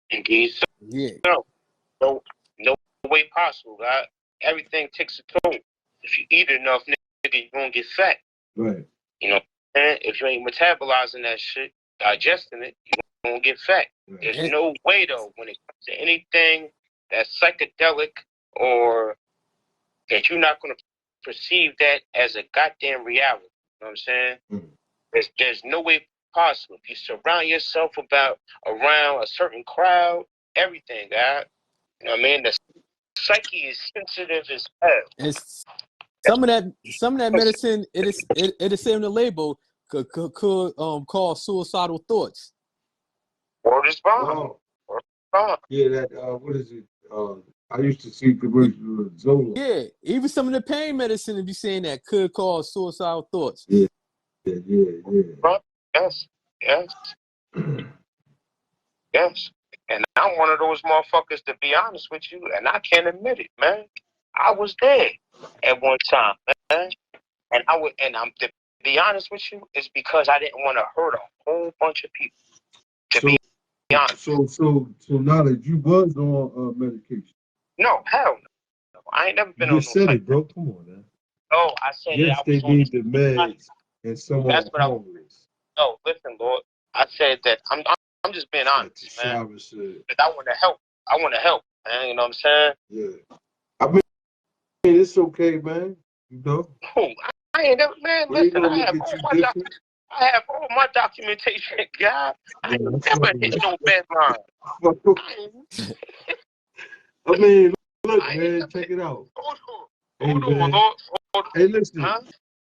Indeed, Yeah, so no way possible. God. Everything takes a toll. If you eat enough, nigga, you're gonna get fat. Right. You know, and if you ain't metabolizing that shit, digesting it, you're gonna get fat. Right. There's no way though when it comes to anything that's psychedelic or that you're not gonna perceive that as a goddamn reality. You know what I'm saying? Mm-hmm. There's no way possible. If you surround yourself around a certain crowd, everything, God. You know what I mean? The psyche is sensitive as hell. it's some of that medicine. It is saying on the label could cause suicidal thoughts. Word is bond. Oh, Word is bond. yeah, that what is it? I used to see commercials with Zola. Yeah, even some of the pain medicine, if you saying that, could cause suicidal thoughts. Yeah. Yes, yes, yes. And I'm one of those motherfuckers, to be honest with you, and I can't admit it, man. I was there at one time, man. And I'm to be honest with you, it's because I didn't want to hurt a whole bunch of people. To be honest. So knowledge, you was on medication. No, hell no. I ain't never been You on just no said psych. it, bro. Come on, man. No, I said Yes, that I was they on need the meds and some That's are what I homeless. No, listen, Lord. I said that I'm just being honest, man. Because I want to help. I want to help, man. You know what I'm saying? Yeah. I mean, it's okay, man. You know? I ain't never, man, They listen, gonna I look have at all you my different. I have all my documentation, God. I Yeah, ain't never hit no bedline. I mean, look, man, check it out. Hold Hey, on, man. Lord. Hey, listen. Huh?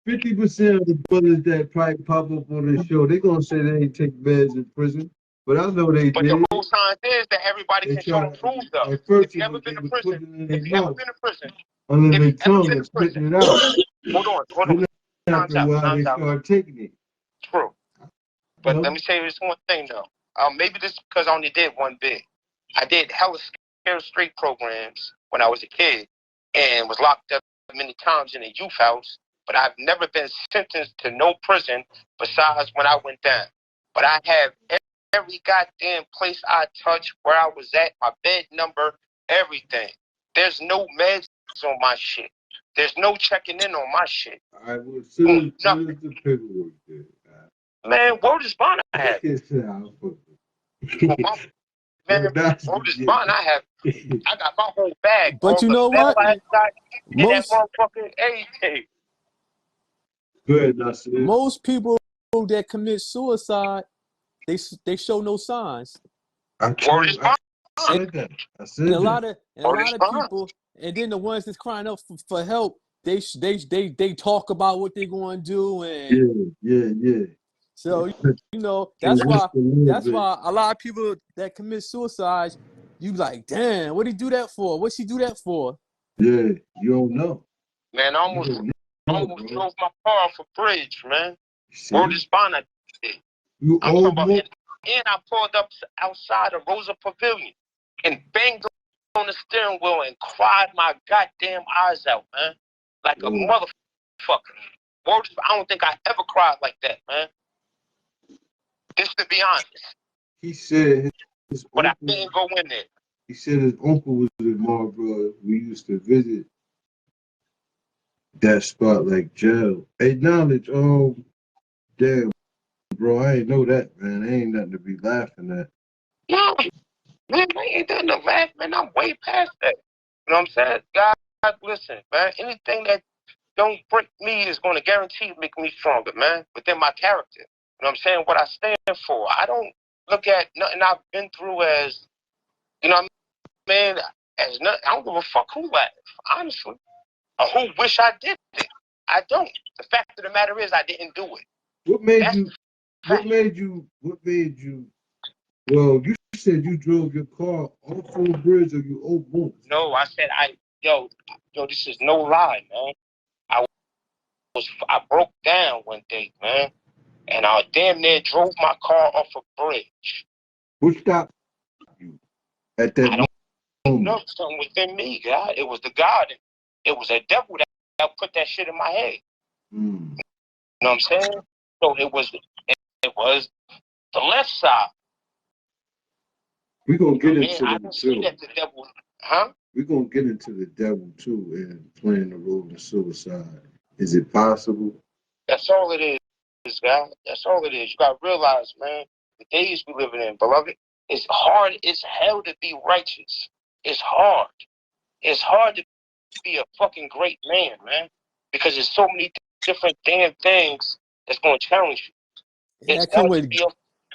50% of the brothers that probably pop up on this show, they gonna say they ain't take meds in prison, but I know they But did. the whole science is that everybody They can show and prove, though. at first If you ever been they to was prison, putting it in their if you ever mouth, been to prison, under if their you ever tongue been and to prison, spitting it out. hold on. Then after a while, they start taking it. True. But let me say this one thing, though. Maybe this is because I only did one bit. I did hella scared straight programs when I was a kid and was locked up many times in a youth house, but I've never been sentenced to no prison besides when I went down. But I have every goddamn place I touched, where I was at, my bed number, everything. There's no meds on my shit. There's no checking in on my shit. I will send the paperwork there. Man, word is bond I have. Man, word is bond I have. I got my whole bag. But you know what? Most people that commit suicide, they show no signs. I said that. And a lot of people, and then the ones that's crying out for help, they talk about what they're going to do, and yeah. So you know that's why a lot of people that commit suicide, you like, damn, what did he do that for? What's he do that for? Yeah, you don't know. Man, I almost drove my car off a bridge, man. Word is bond I did. I'm talking about, and I pulled up outside of Rosa Pavilion and banged on the steering wheel and cried my goddamn eyes out, man. Like a motherfucker. Word, I don't think I ever cried like that, man. Just to be honest. He said but I didn't go in there. He said his uncle was in Marlboro. We used to visit that spot like jail. Hey, knowledge, damn, bro, I ain't know that, man. Ain't nothing to be laughing at. No, man, I ain't nothing to laugh, man. I'm way past that. You know what I'm saying? God, listen, man, anything that don't break me is going to guarantee make me stronger, man, within my character. You know what I'm saying? What I stand for. I don't look at nothing I've been through as, you know what I mean, as nothing. I don't give a fuck who laugh, honestly. Or who wish I did it. I don't. The fact of the matter is I didn't do it. What made you, well, you said you drove your car off the bridge or you opened. No, I said, Yo, this is no lie, man. I broke down one day, man, and I damn near drove my car off a bridge. Who stopped you at that I don't moment? know, something within me, God. It was the God. It was a devil that put that shit in my head. Mm. You know what I'm saying? So it was the left side. We're gonna get into I the didn't see devil. that the devil, huh? We're gonna get into the devil too and playing the role of suicide. Is it possible? That's all it is, God. That's all it is. You gotta realize, man, the days we living in, beloved, it's hard as hell to be righteous. It's hard. It's hard to be a fucking great man, because there's so many different damn things that's gonna challenge you. And It's that come hard to with be a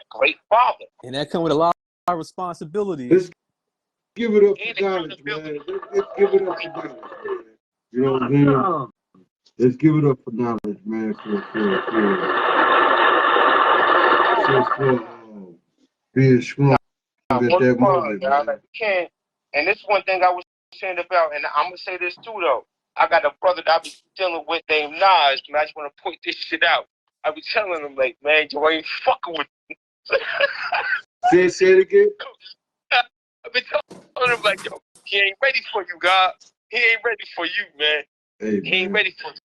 great father. a lot of responsibilities. Let's give it up for knowledge, man. Let's give it up for knowledge, man. You know what I'm saying? Let's give it up for knowledge, man. For being strong at that moment, man. Like, you can't. And this is one thing I was saying about, and I'm gonna say this too, though. I got a brother that I be dealing with named Nas, man. I just want to point this shit out. I be telling him, like, man, you ain't fucking with me. Say it again. I been telling him, like, yo, he ain't ready for you, God. He ain't ready for you, man. Hey, He ain't ready for you.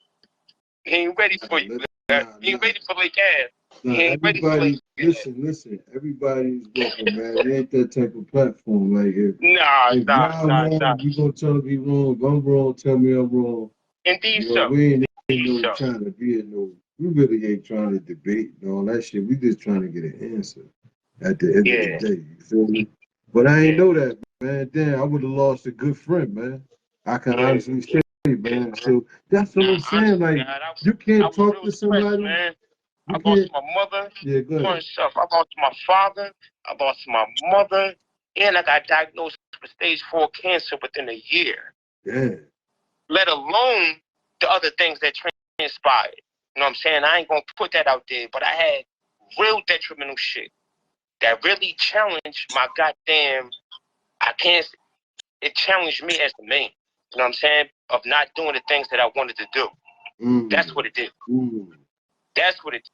He ain't ready for you, man. He ain't ready for Lake Ave. He ain't ready for Lake Ave. Listen. Everybody's welcome, man. It ain't that type of platform. Like if Nah. you gonna tell me wrong. If I'm wrong, tell me I'm wrong. Indeed, You know, so. we ain't trying to be in no. We really ain't trying to debate and all that shit. We just trying to get an answer at the end of the day. You feel me? But I ain't know that, man. Damn, I would have lost a good friend, man. I can honestly say, man. So that's what I'm saying. Like, you can't talk to somebody. Man. I lost my mother. Yeah, go ahead. Stuff. I lost my father. I lost my mother. And I got diagnosed with stage 4 cancer within a year. Yeah. Let alone the other things that transpired. You know what I'm saying? I ain't going to put that out there, but I had real detrimental shit that really challenged my goddamn, it challenged me as the man. You know what I'm saying? Of not doing the things that I wanted to do. That's what it did. That's what it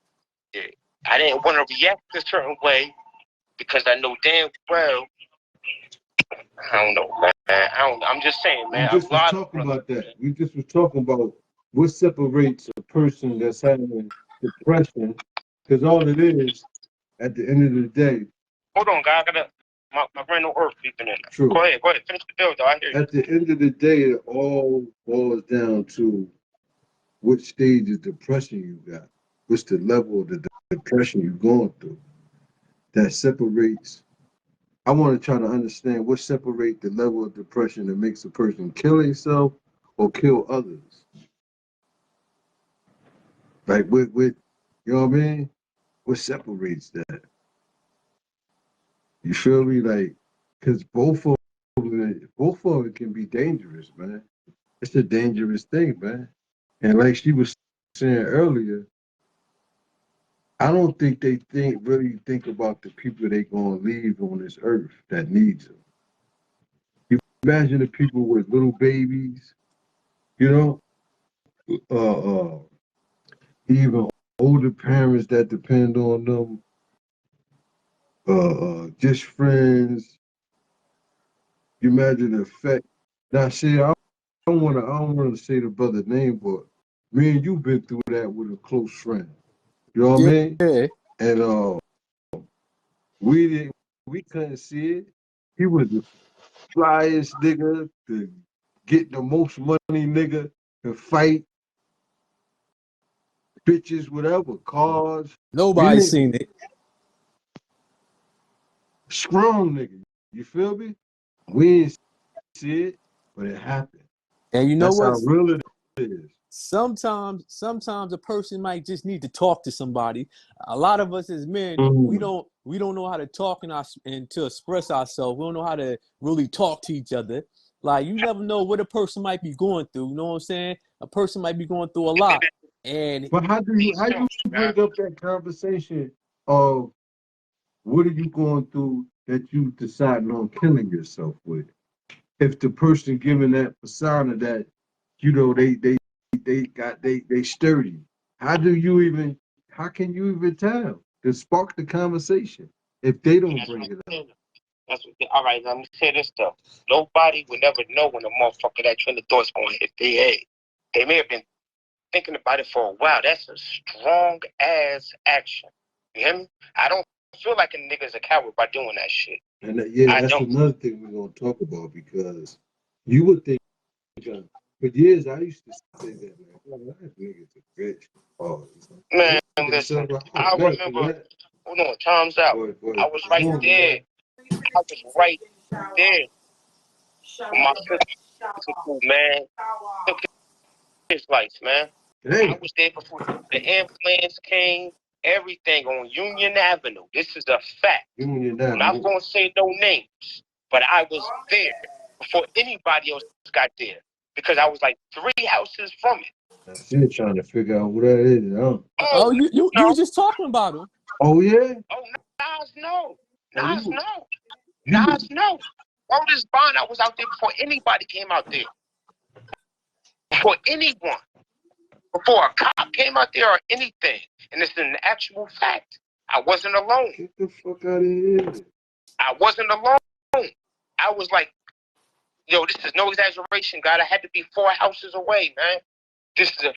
did. I didn't want to react a certain way because I know damn well, I don't know, man. I'm just saying, man. We just was talking about that. We just was talking about what separates a person that's having depression, because all it is, at the end of the day. Hold on, guy. I got my brand new earth beeping in. True. Go ahead. Finish the bill, though. I hear you. At the end of the day, it all boils down to what stage of depression you got. What's the level of the depression you're going through? That separates. I want to try to understand what separates the level of depression that makes a person kill himself or kill others. Like with you know what I mean? What separates that? You feel me? Like, because both of them can be dangerous, man. It's a dangerous thing, man. And like she was saying earlier, I don't think they really think about the people they gonna leave on this earth that needs them. You imagine the people with little babies, you know, even older parents that depend on them, just friends. You imagine the effect. Now, see, I don't want to say the brother's name, but me and you've been through that with a close friend. You know what I mean? Yeah. And we couldn't see it. He was the flyest nigga, to get the most money nigga, to fight bitches, whatever, cars. Nobody's seen it. Strong nigga. You feel me? We didn't see it, but it happened. And you know what? That's how real it is. Sometimes a person might just need to talk to somebody. A lot of us as men, we don't know how to talk and to express ourselves. We don't know how to really talk to each other. Like, you never know what a person might be going through. You know what I'm saying? A person might be going through a lot. But how you bring up that conversation of what are you going through that you deciding on killing yourself with? If the person giving that persona that you know, they sturdy. How can you even tell to spark the conversation if they don't That's bring what it up? That's what. All right, let me say this though. Nobody would never know when a motherfucker that train of thought's gonna hit their head. They may have been thinking about it for a while. That's a strong ass action. You hear me? I don't feel like a nigga's a coward by doing that shit. And yeah, I that's don't. another thing we're gonna talk about because you would think for years I used to say that, man, that nigga's a bitch. Oh, Man, they listen. said, well, I remember. Hold on, time's out. I was right there. I was right there when my sister, man, took his life, man. Hey, I was there before the ambulance came. Everything on Union Avenue. This is a fact. Union I'm not going to say no names, but I was there before anybody else got there because I was like 3 houses from it. I'm still trying to figure out what that is. Huh? Oh, you no. were just talking about him. Oh yeah. Oh, Nas, no. Nas, Oh, no. Nas, no. Otis Bond, I was out there before anybody came out there. Before anyone. Before a cop came out there or anything. And it's an actual fact. I wasn't alone. Get the fuck out of here. I wasn't alone. I was like, yo, this is no exaggeration, God. I had to be 4 houses away, man. This is a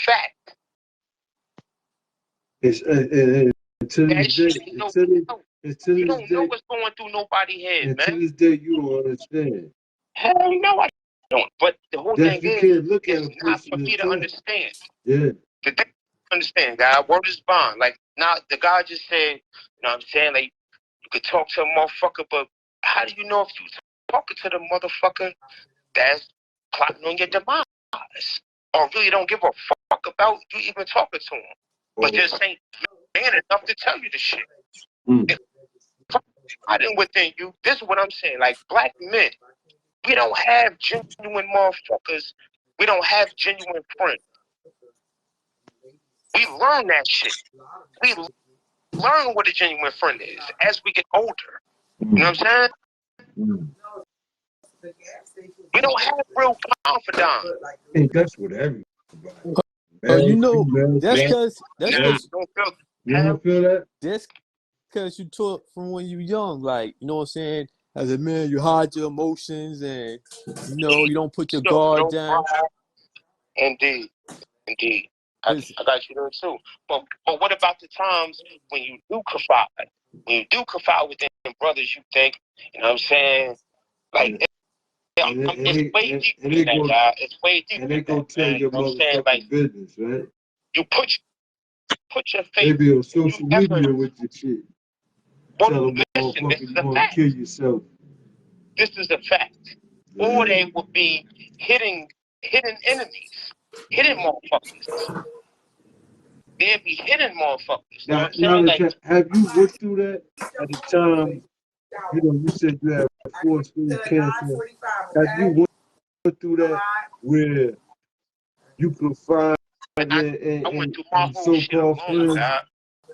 fact. It's until this day. You don't know what's going through nobody's head, man. Until this day, you don't understand. Hell no, I don't. But the whole thing is not for me to understand. Yeah. The thing to understand, God, word is bond. Like, now, the guy just said, you know what I'm saying? Like, you could talk to a motherfucker, but how do you know if you talking to the motherfucker that's plotting on your demise? Or really don't give a fuck about you even talking to him? But just ain't man enough to tell you the shit. If fighting within you, this is what I'm saying. Like, black men, we don't have genuine motherfuckers. We don't have genuine friends. We learn that shit. We learn what a genuine friend is as we get older. You know what I'm saying? We don't have real confidants. Hey, that's what everybody. You know, that's because you don't feel that? That's because you taught from when you young, like, you know what I'm saying? As a man, you hide your emotions and, you know, you don't put your guard down. Indeed. I got you there too. But what about the times when you do confide? When you do confide with them brothers, you think, you know what I'm saying? Like, it's way deeper than that, guy. It's way deeper than that. And they go tell your motherfucking business, right? You put your faith. They be on social media with your shit. Well, tell them, listen, this is a you fact. Kill yourself. This is a fact. Yeah. Or they would be hidden enemies, hidden motherfuckers. They'd be hidden motherfuckers. You know what I'm saying? Have you went through that at the time? You know, you said you had 4 schools canceled. Have you went through that where you could find I went through my whole shit alone, God.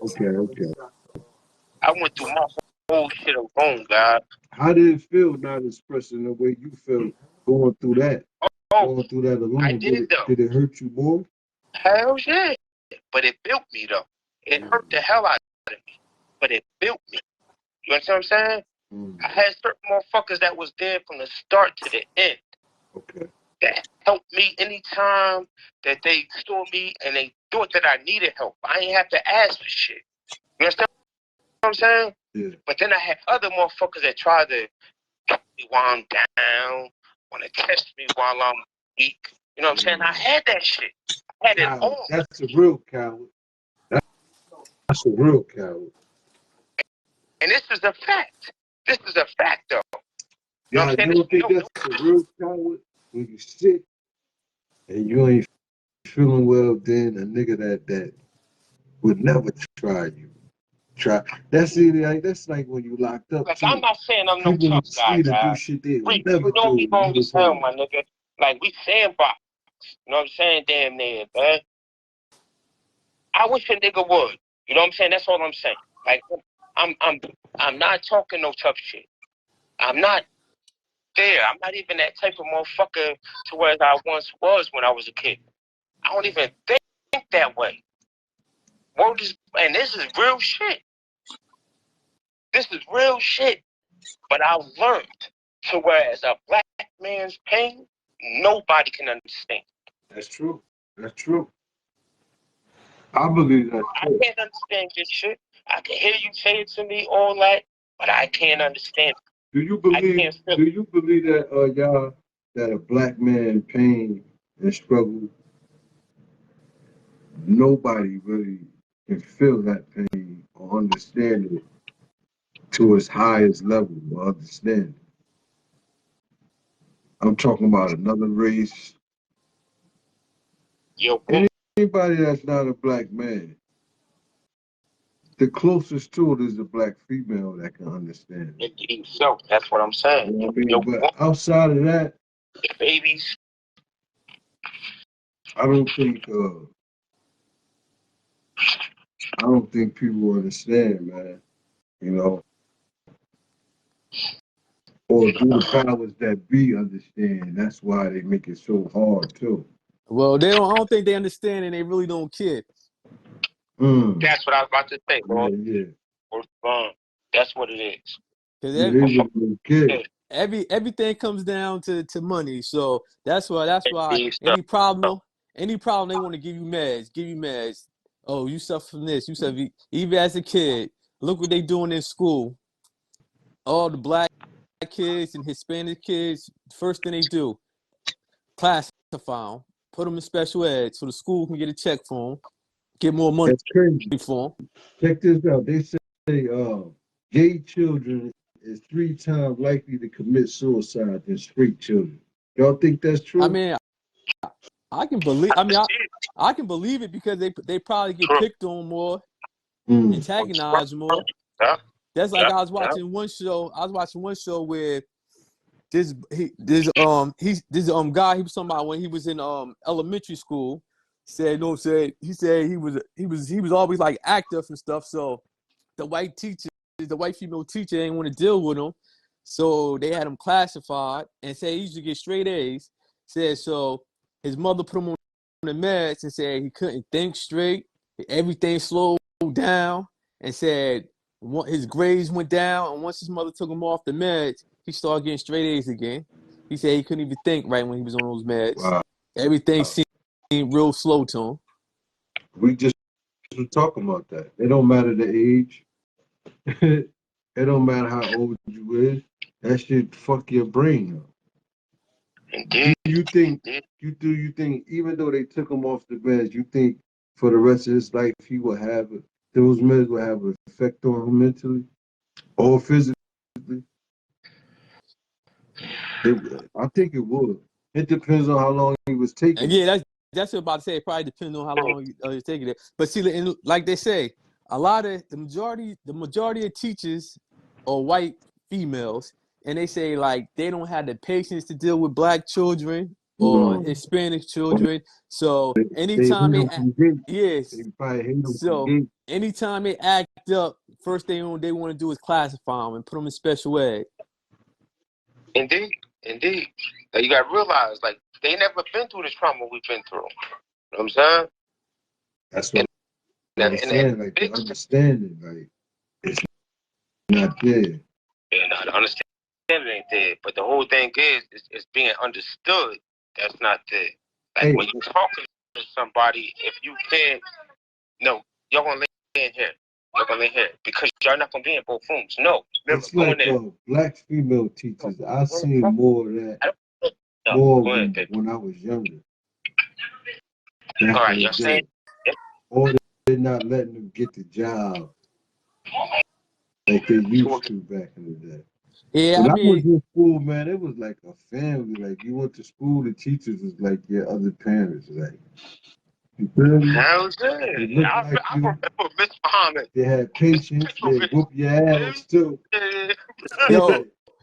Okay. I went through my whole shit alone, God. How did it feel not expressing the way you felt going through that? Going through that alone. I did it hurt you more? Hell yeah. But it built me, though. It hurt the hell out of me. But it built me. You understand what I'm saying? I had certain motherfuckers that was there from the start to the end. Okay. That helped me anytime that they saw me and they thought that I needed help. I ain't have to ask for shit. You understand what I'm saying? Yeah. But then I had other motherfuckers that tried to keep me while I'm down, want to test me while I'm weak. You know what I'm saying? I had that shit. I had it all. That's a real coward. That's a real coward. And this is a fact. This is a fact, though. You know what I'm saying? You don't think that's a real coward when you sick and you ain't feeling well? Then a nigga that would never try you. That's like when you locked up. Like, I'm not saying I'm no tough guy, do shit they would never you know do. me home as hell, my nigga. Like, we sandbox. You know what I'm saying? Damn near, man. I wish a nigga would. You know what I'm saying? That's all I'm saying. Like, I'm not talking no tough shit. I'm not there. I'm not even that type of motherfucker to where I once was when I was a kid. I don't even think that way. And this is real shit. This is real shit. But I learned to where as a black man's pain, nobody can understand. That's true. That's true. I believe that's I true. can't understand this shit. I can hear you say it to me, all that, but I can't understand it. Do you believe that y'all, that a black man in pain and struggle, nobody really can feel that pain or understand it to its highest level of understanding? I'm talking about another race. Yo, Anybody that's not a black man, the closest to it is a black female that can understand it. indeed, so that's what I'm saying. You know what I mean? But outside of that, Babies, I don't think people understand, man. You know, or do the powers that be understand? That's why they make it so hard too. Well, I don't think they understand, and they really don't care. that's what I was about to say, bro. Yeah. That's what it is. Because everything comes down to money. So that's why any problem they want to give you meds. Oh, you suffer from this. You suffer. Even as a kid, look what they doing in school. All the black kids and Hispanic kids, first thing they do, classify them, put them in special ed so the school can get a check for them, get more money for them. Check this out. They say gay children is 3 times likely to commit suicide than straight children. Y'all think that's true? I mean, I can believe. I can believe it because they probably get picked on more, antagonized more. That's like I was watching one show. I was watching one show where this guy he was talking about when he was in elementary school. He said he was always like active and stuff. So the white female teacher didn't want to deal with him. So they had him classified and said he used to get straight A's. Said so his mother put him on the meds and said he couldn't think straight. Everything slowed down and said his grades went down. And once his mother took him off the meds, he started getting straight A's again. He said he couldn't even think right when he was on those meds. Wow. Everything seemed real slow to him. We just were talking about that. It don't matter the age. It don't matter how old you is. That shit fuck your brain up. Indeed. You think even though they took him off the meds, you think for the rest of his life those meds will have an effect on him mentally or physically? I think it would. It depends on how long he was taking. And yeah, that's what I'm about to say. It probably depends on how long you're taking it. But see, like they say, the majority of teachers are white females, and they say like they don't have the patience to deal with black children or Hispanic children. So anytime they act up, first thing they want to do is classify them and put them in special ed. Indeed. Now you gotta realize, like, they never been through the trauma we've been through. You know what I'm saying? That's what I'm saying. Like the understanding, like it's not there. Yeah, no, the understanding ain't there. But the whole thing is, it's being understood. That's not there. Like when you're talking to somebody, if you can't, no, y'all gonna lay in here. Y'all gonna lay here because y'all not gonna be in both rooms. No, never. It's like black female teachers. I seen more of that. When I was younger. All right, you're saying? Or they're not letting them get the job like they used to back in the day. Yeah, when I was in school, man, it was like a family. Like you went to school, the teachers was like your other parents. Like you feel me? How's that? I remember Miss Muhammad. They had patience. They whoop your ass too.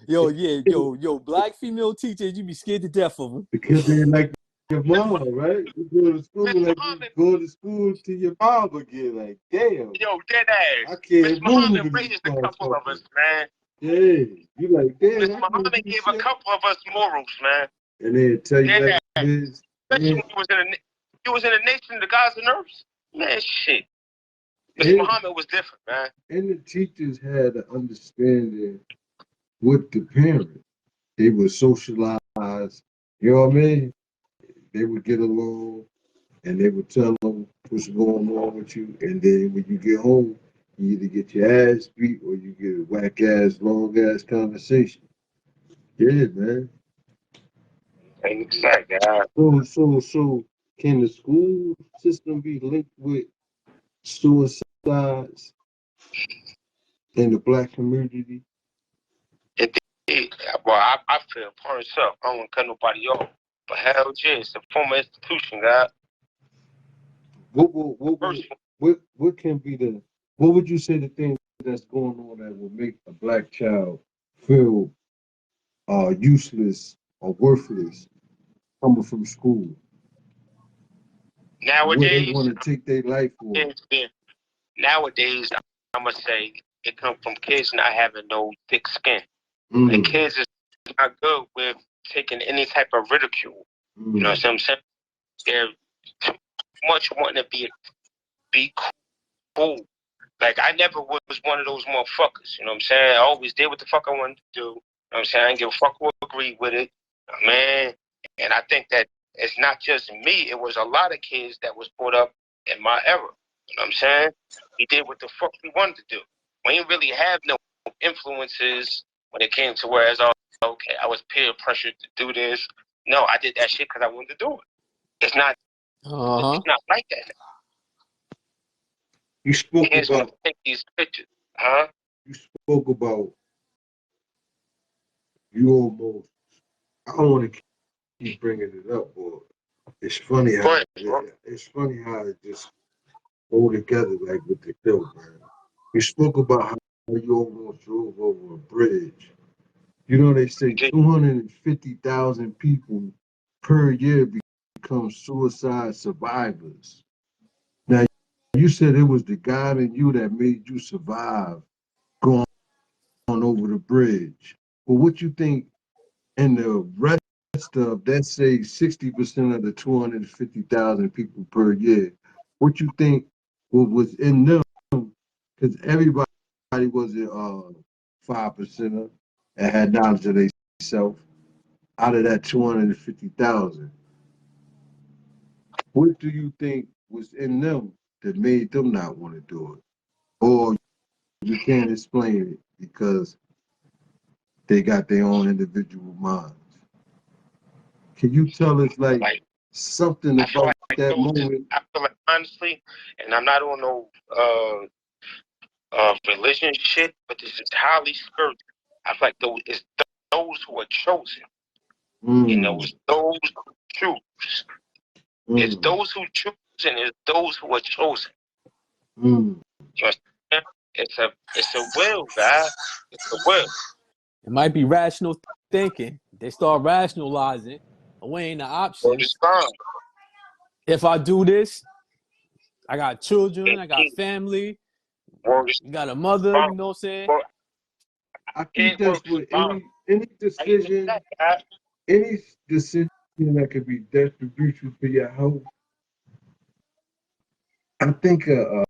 Yo, black female teachers, you be scared to death of them. Because they're like your mom, right? You go to school like you go to school to your mom again. Like, damn. Yo, dead ass. I can't Miss Muhammad raised a couple of us, man. Yeah, you like, Miss damn, I can Muhammad do gave a shit. couple of us morals, man. And they tell you Dead like ass. it is. Especially And, when you was in a nation of the gods and earths. Man, shit. Miss and, Muhammad was different, man. and the teachers had an understanding with the parents. They would socialize. You know what I mean? They would get along and they would tell them what's going on with you. And then when you get home, you either get your ass beat or you get a whack ass, long ass conversation. Yeah, man. Exactly. So can the school system be linked with suicides in the black community? Indeed. Well, I feel for myself. I don't want to cut nobody off. But hell yeah, it's a former institution, God. What can be what would you say the thing that's going on that will make a black child feel useless or worthless coming from school? Where they Nowadays, want to take their life for? nowadays, I'm going to say it comes from kids not having no thick skin. The Mm, kids is not good with taking any type of ridicule. You know what I'm saying? They're too much wanting to be cool. Like, I never was one of those motherfuckers. You know what I'm saying? I always did what the fuck I wanted to do. You know what I'm saying? I didn't give a fuck who agreed with it. Man. And I think that it's not just me. It was a lot of kids that was brought up in my era. You know what I'm saying? We did what the fuck we wanted to do. We didn't really have no influences when it came to whereas, okay, I was peer pressured to do this. No, I did that shit because I wanted to do it. It's not like that. You spoke Kids want to take these pictures. Huh? You spoke about you almost. I don't want to keep bringing it up, but it's funny how it just go together like with the film, man. You spoke about how you almost drove over a bridge. You know they say 250,000 people per year become suicide survivors. Now you said it was the God in you that made you survive going over the bridge. But what you think in the rest of that say 60% of the 250,000 people per year, what you think was in them? Because everybody wasn't 5% and had knowledge of themselves out of that 250,000. What do you think was in them that made them not want to do it? Or you can't explain it because they got their own individual minds. Can you tell us like something about that moment? I feel like honestly, and I'm not on no religion shit, but this is highly spiritual. I feel like it's those who are chosen. You know, it's those who choose. It's those who choose and it's those who are chosen. You understand? It's a will, God. It's a will. It might be rational thinking. They start rationalizing, weighing the options. If I do this, I got children, I got family, you got a mother, you know what I'm saying? I think that's what any decision that could be detrimental to your health. I think a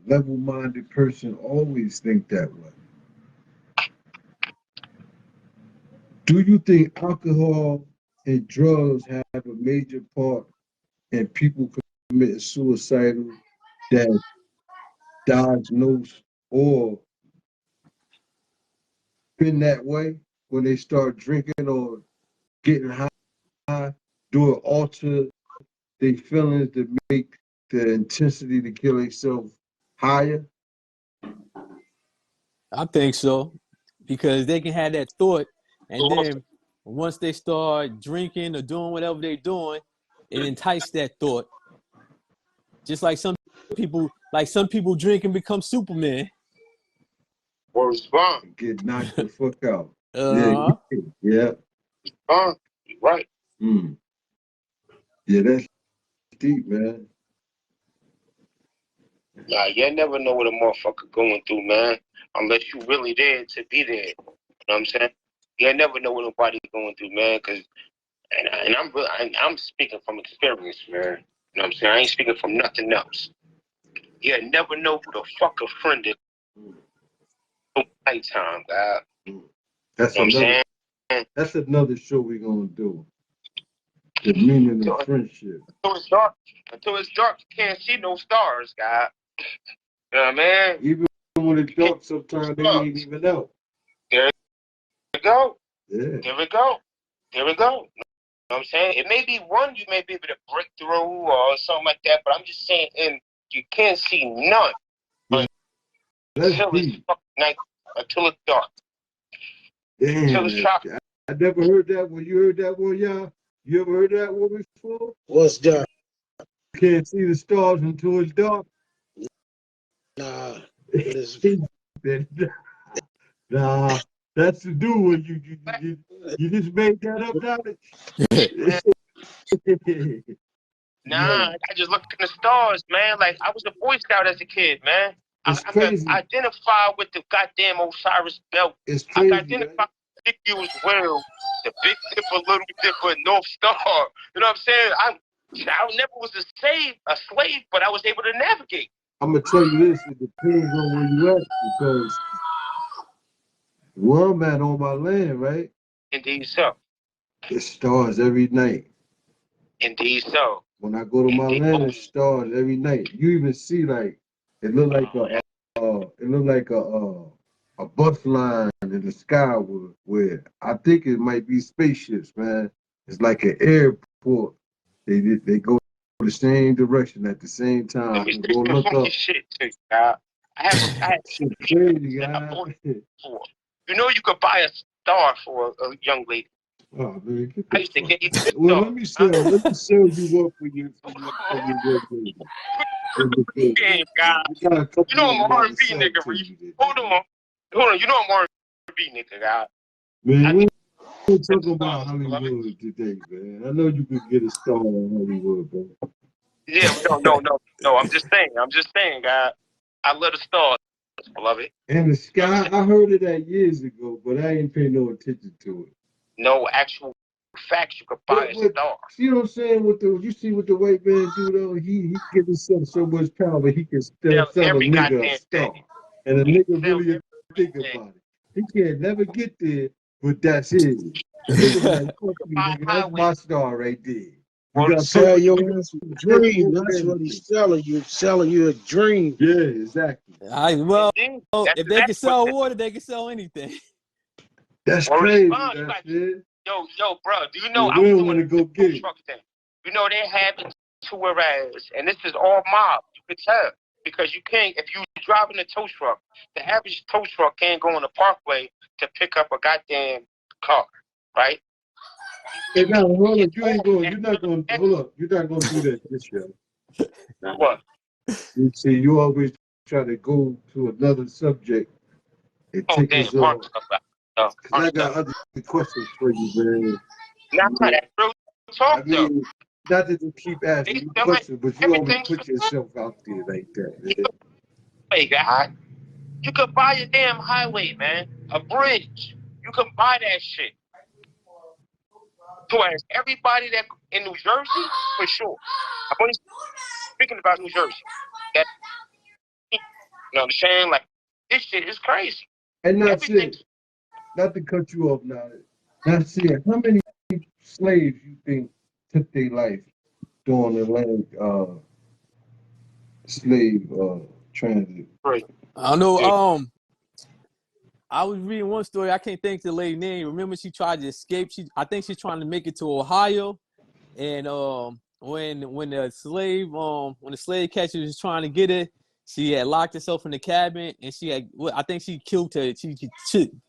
level-minded person always think that way. Do you think alcohol and drugs have a major part in people committing suicidal that diagnosed or been that way when they start drinking or getting high, do it alter their feelings to make the intensity to kill themselves higher? I think so. Because they can have that thought, and then once they start drinking or doing whatever they're doing, it entices that thought. Just like some people drink and become Superman. Get knocked the fuck out. Uh-huh. Yeah. Right. Yeah, that's deep, man. Nah, you never know what a motherfucker going through, man. Unless you really there to be there. You know what I'm saying? You never know what nobody going through, man. And I'm speaking from experience, man. You know what I'm saying? I ain't speaking from nothing else. You never know who the fuck a friend is. Nighttime, God. That's You know what I'm another. saying? That's another show we're gonna do. The meaning of friendship. Until it's dark, you can't see no stars, God. You know what I mean? Even when it's dark, sometimes they ain't even out. There we go. Yeah. There we go. There we go. You know what I'm saying? It may be one you may be able to break through or something like that, but I'm just saying, and you can't see none until it's fucking night, until it's dark. Damn. Until it's chocolate. I never heard that one. You heard that one, y'all? You ever heard that one before? What's that? You can't see the stars until it's dark. Nah. Nah, that's the new one. You just made that up, Dominic. Nah, I just look at the stars, man. Like, I was a Boy Scout as a kid, man. I can identify with the goddamn Osiris Belt. It's crazy. I can identify with Big U's Well, the Big Dipper, Little Dipper, North Star. You know what I'm saying? I never was a slave, but I was able to navigate. I'm gonna tell you this: it depends on where you at, because where I'm at on my land, right? Indeed so. It stars every night. Indeed so. When I go to my land, it stars every night. You even see like it look like a bus line in the sky where I think it might be spaceships, man. It's like an airport. They go the same direction at the same time. Let me Go look up. Shit too, I had shit crazy, guy. You know you could buy a star for a young lady. Oh man, I used to get you this well, star. let me sell you up for your baby. Damn, God. You know I'm an R&B nigga, Reese. Hold on. You know I'm an R&B nigga, God. Man, we're talking about Hollywood today, man. I know you could get a star in Hollywood, bro. Yeah, no. I'm just saying, God. I love the stars, beloved. And the sky, I heard of that years ago, but I ain't pay no attention to it. No actual facts, you could buy a star. See what I'm saying? You see what the white man do though? He gives himself so much power that he can still sell a nigga a star. And a nigga really think about it. He can't never get there, but that's it. Like, fuck you, nigga. That's my star right there. You gotta sell your dream. That's what he's selling you. Selling you a dream. Yeah, exactly. If they can sell water, they can sell anything. That's crazy. That's it. Yo, bro, do you know I don't want to go get it. You know they have it to whereas, and this is all mob. You could tell because you can't. If you driving a tow truck, the average tow truck can't go on the parkway to pick up a goddamn car, right? Hey, now hold up. You're not going to do that this year. What? You see, you always try to go to another subject and take us off. I got other questions for you, man. Not that real talk, though. Not that you keep asking you questions, but you always put yourself out there like that, man. Hey, God. You could buy a damn highway, man. A bridge. You can buy that shit. So as everybody that in New Jersey, for sure. I'm only speaking about New Jersey. You know what I'm saying? Like, this shit is crazy. And not to cut you off now. Not saying how many slaves you think took their life during the Atlantic slave transit? Right. I don't know. I was reading one story. I can't think of the lady's name. Remember, she tried to escape. I think she's trying to make it to Ohio, and when the slave catcher was trying to get her, she had locked herself in the cabin, and I think she killed her. She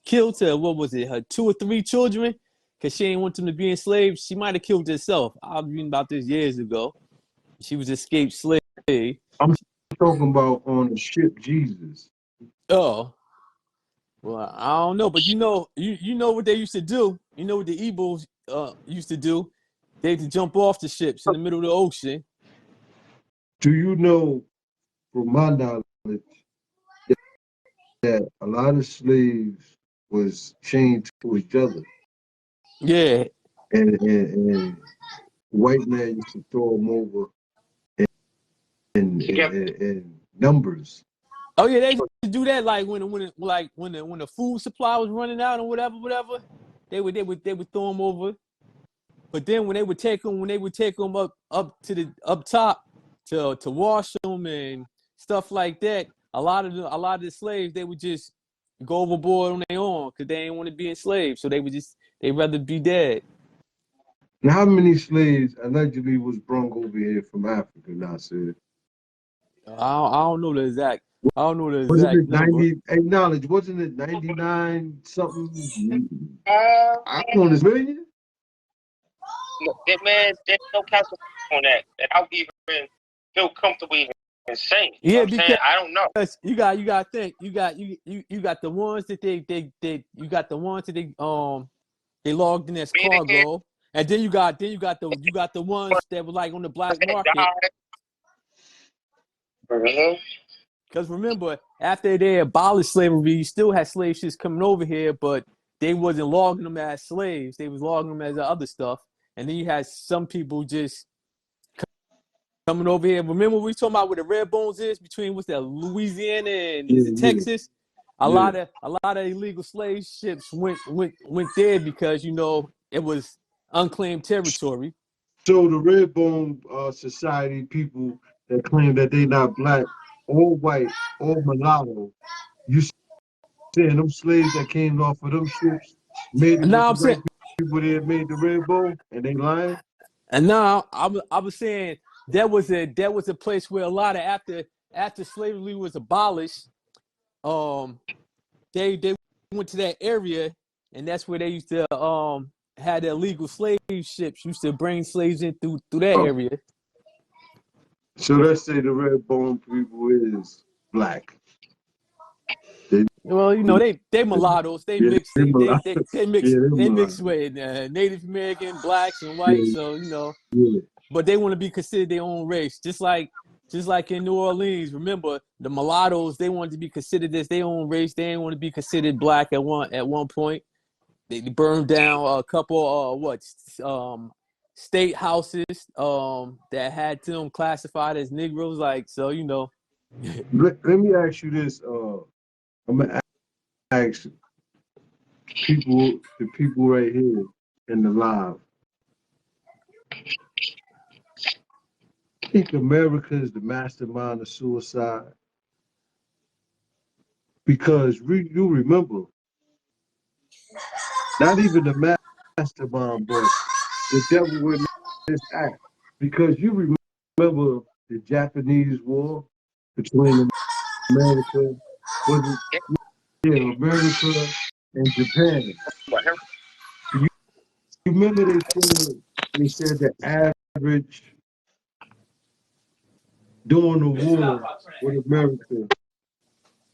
killed her. What was it? Her 2 or 3 children, because she didn't want them to be enslaved. She might have killed herself. I was reading about this years ago. She was escaped slave. I'm talking about on the ship Jesus. Oh. Well, I don't know, but you know what they used to do. You know what the Igbos used to do? They used to jump off the ships in the middle of the ocean. Do you know from my knowledge, that a lot of slaves was chained to each other, Yeah. and white man used to throw them over in numbers. Oh yeah, they used to do that like when the food supply was running out or whatever. They would throw them over. But then when they would take them up to the up top to wash them and stuff like that, a lot of the slaves, they would just go overboard on their own because they didn't want to be enslaved. So they'd rather be dead. Now, how many slaves allegedly was brung over here from Africa, Nasir? I don't know the exact. I don't know the Wasn't exact it number. 90? Acknowledge, wasn't it 99 something? I don't know, this million? Man, there's no calculation on that. And I would even feel comfortable even saying. You know Yeah, what I'm saying? because I don't know. you got to think you got the ones that they logged in as cargo, and then you got the ones that were like on the black market. Because remember, after they abolished slavery, you still had slave ships coming over here, but they wasn't logging them as slaves. They was logging them as other stuff. And then you had some people just coming over here. Remember we talking about where the red bones is between what's that, Louisiana and is it Texas? A lot of illegal slave ships went there because it was unclaimed territory. So the Red Bone Society people that claim that they not black or white or mulatto, you saying them slaves that came off of them ships made it with the white people that made the Red Bone, and they lying? And now I was saying there was a place where a lot of after slavery was abolished, they went to that area, and that's where they used to had their illegal slave ships used to bring slaves in through that area. So let's say the Red Bone people is black. Well, they mulattoes. They mix with Native American, blacks, and whites. So but they want to be considered their own race, just like in New Orleans. Remember, the mulattoes, they wanted to be considered as their own race. They didn't want to be considered black at one point. They burned down a couple state houses that had them classified as Negroes. Like, so Let me ask you this. I'm gonna ask the people right here in the live. I think America is the mastermind of suicide because you remember, not even the mastermind, but the devil would this act, because you remember the Japanese war between America, America and Japan. You remember they said the average during the war with America,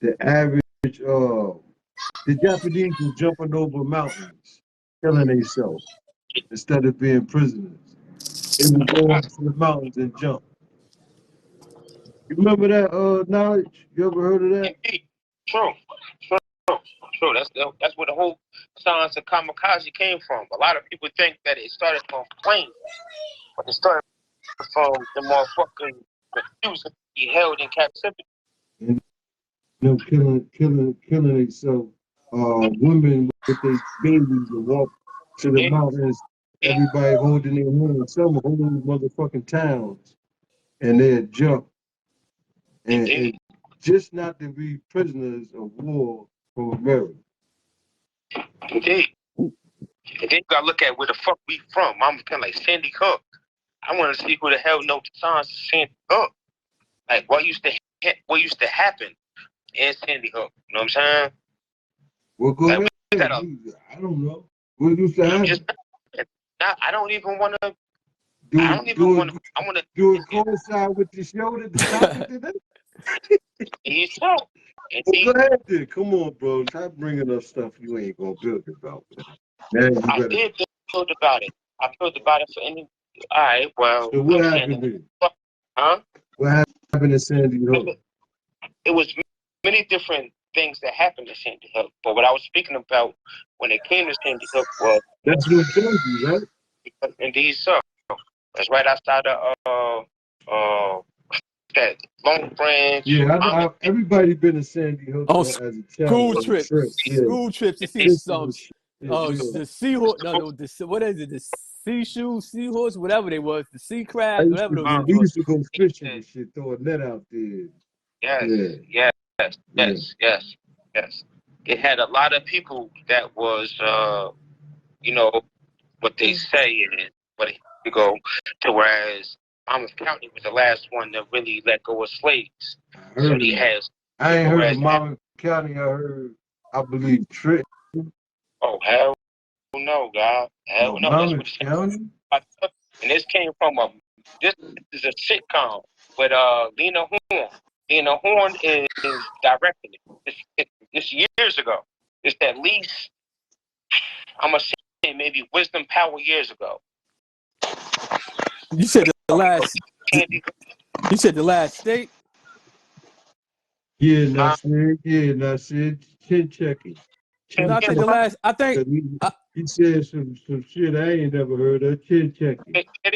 the average the Japanese were jumping over mountains, killing themselves instead of being prisoners. They would go up to the mountains and jump. You remember that knowledge? You ever heard of that? True. That's where the whole science of kamikaze came from. A lot of people think that it started from planes, but it started from the motherfucking refusing to be held in captivity. And killing themselves. Women with their babies and walk to the mountains. Everybody holding their hands. Some holding motherfucking towns, and they'd jump. And just not to be prisoners of war from America. Indeed. And then you gotta look at where the fuck we from. I'm kind of like Sandy Hook. I want to see who the hell knows the signs of Sandy Hook. Like what used to happen in Sandy Hook. You know what I'm saying? Well, go ahead. I don't know. What used to happen? I don't even want to. I want to do it coincide with the show that the topic today. Well, go ahead then. Come on, bro. Stop bringing up stuff you ain't gonna build about. I did build about it. I built about it for any. All right. Well. So what happened then? Huh? What happened in Sandy Hook? it was many different things that happened at Sandy Hook. But what I was speaking about when it came to Sandy Hook was That's New Jersey, right? indeed so. That's right outside of that Long Branch. Yeah, everybody been to Sandy Hook On as a child. school on a trips, trip. Yeah. school trips to see some. The seahorse, what is it? The seahorse, whatever they was, the sea crab, whatever those We things was. used to go fishing and shit, throw a net out there. Yes. It had a lot of people that was, what they say is, but you go to whereas Monmouth County was the last one that really let go of slaves. So he has. I ain't heard of Monmouth County. I believe Trick. Oh hell no, God, hell no. Monmouth County. And this came from this is a sitcom with Lena Horne. Lena Horne is directing it. It's years ago. It's at least, I'm gonna say maybe Wisdom Power years ago. You said the last. You said the last state. Yeah, that's it. Yeah, that's it. Chin checking. No, I think the last. I think he said some shit I ain't never heard of. Chin checking. Say it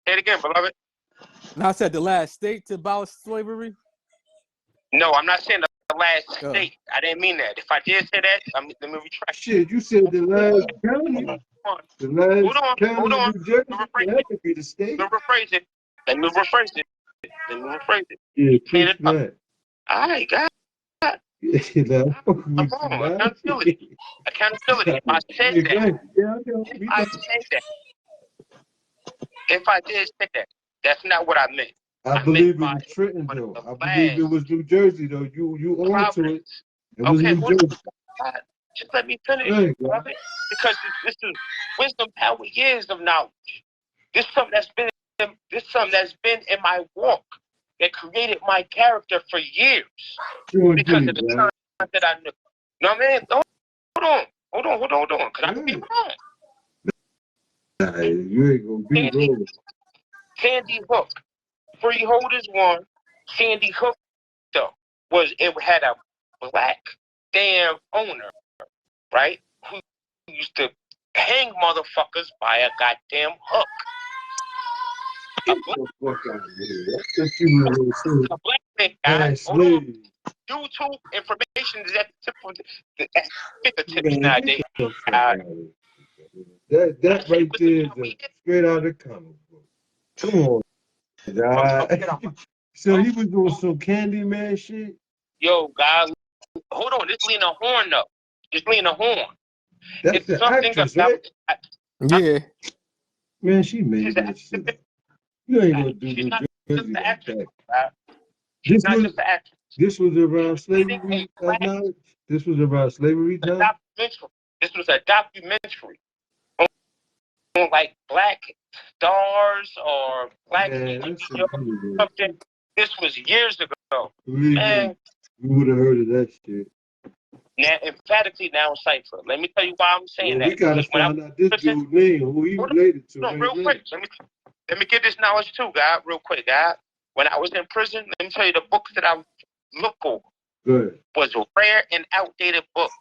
again, beloved. No, I said the last state to abolish slavery. No, I'm not saying the last state. I didn't mean that. If I did say that, let me retract. Shit, you said the last county. The last county. Hold on. New Jersey. That could be the state. Let me rephrase it. Yeah, preach that. All right, God. Accountability. If I said that, if I did say that, that's not what I meant. I believe it was Trenton, though. I believe it was New Jersey, though. You own to it. It was New Jersey. Just let me finish, brother. Because this is wisdom, power, years of knowledge. This is something that's been in my walk that created my character for years. Because of the terms that I knew. No, man, hold on. Because I could be wrong. You ain't gonna be wrong. Sandy Hook. Freeholders won. Sandy Hook, though, it had a black damn owner, right? Who used to hang motherfuckers by a goddamn hook. A black man, guys, hold on. Due to information is at the tip of the fingertips nowadays. That right there is straight out of the comic book. Come on, guy. So he was doing some Candyman shit? Yo, guys, hold on. This Lena Horne, though. It's Lena Horne. That's the actress, right? Yeah. Man, she made that shit. You ain't gonna do New Jersey like that. This was around slavery knowledge? This was around slavery time? This was a documentary on like black stars or black something. This was years ago. Man, you would have heard of that shit. Now, emphatically now Cypher. Let me tell you why I'm saying that. We gotta find out this dude's name, who he related to. No, real quick. Let me get this knowledge too, God. Real quick, God. When I was in prison, let me tell you the books that I looked over. Good. Was rare and outdated books.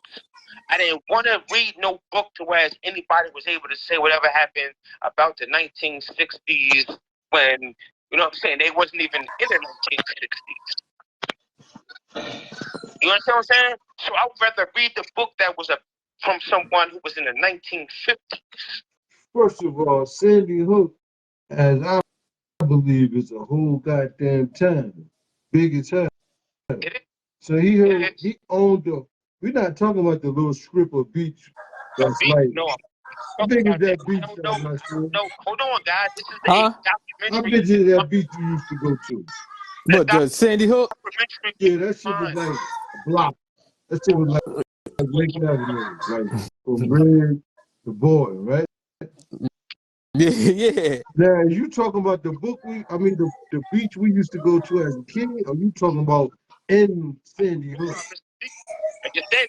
I didn't want to read no book to where anybody was able to say whatever happened about the 1960s when, you know what I'm saying, they wasn't even in the 1960s. You understand what I'm saying? So I would rather read the book that was from someone who was in the 1950s. First of all, Sandy Hook, as I believe, is a whole goddamn town. Big as hell. So he owned the. We're not talking about the little strip of beach that's like. No, how big is that beach? No, hold on, guys. This is the documentary. How big is that beach you used to go to? What, the Sandy Hook? Yeah, that shit was like a block. That shit was like Lake Avenue, like from Red to Boy, right? Yeah. Now, you talking about the book the beach we used to go to as a kid, or you talking about in Sandy Hook? I just said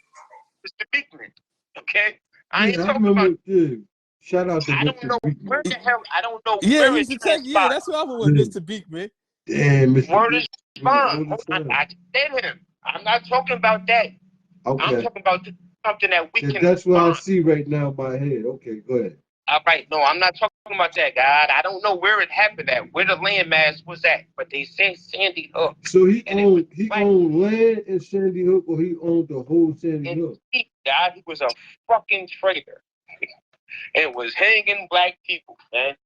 Mr. Beekman, okay? I ain't I talking remember, about. Shout out to I don't know where the hell. I don't know. Yeah, where he used to take. Yeah, that's what I was with Mr. Beekman. Damn, Mr. Word is fine. What Hold is on. that? I did him. I'm not talking about that. I'm Okay. talking about something that we can That's what I find. see right now in my head. Okay, go ahead. All right, no, I'm not talking about that, God. I don't know where it happened at, where the landmass was at, but they said Sandy Hook. So he And it was owned land in Sandy Hook, or he owned the whole Sandy and Hook? God, he was a fucking traitor. And was hanging black people, man.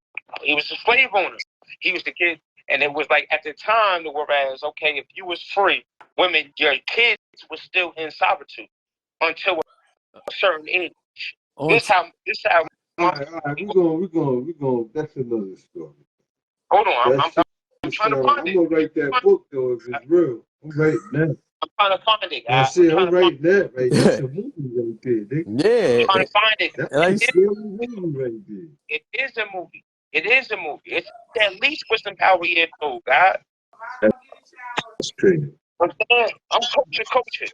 He was a slave owner. He was the kid, and it was like at the time, the whereas okay, if you was free, women, your kids were still in servitude until a certain age. This how. All right. We're going. That's another story. Hold on, That's I'm trying to story. find I'm it. gonna write that book though if it's real. I'm writing that. I'm trying to find it, I guys. said I'm writing that right. That's a movie right there. Yeah, Trying to find it. That's like, a scary movie right there. It is a movie. It is a movie. It's at least with some power years old, God. That's crazy. I'm saying, I'm coaching.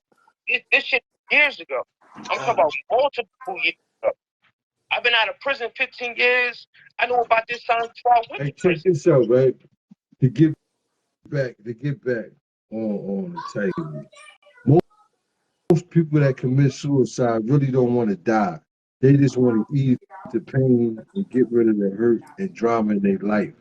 This shit years ago. I'm talking about multiple years ago. I've been out of prison 15 years. I know about this time before I went Hey, to check prison. this out, right? To get back on the table. Most people that commit suicide really don't want to die. They just want to ease the pain and get rid of the hurt and drama in their life.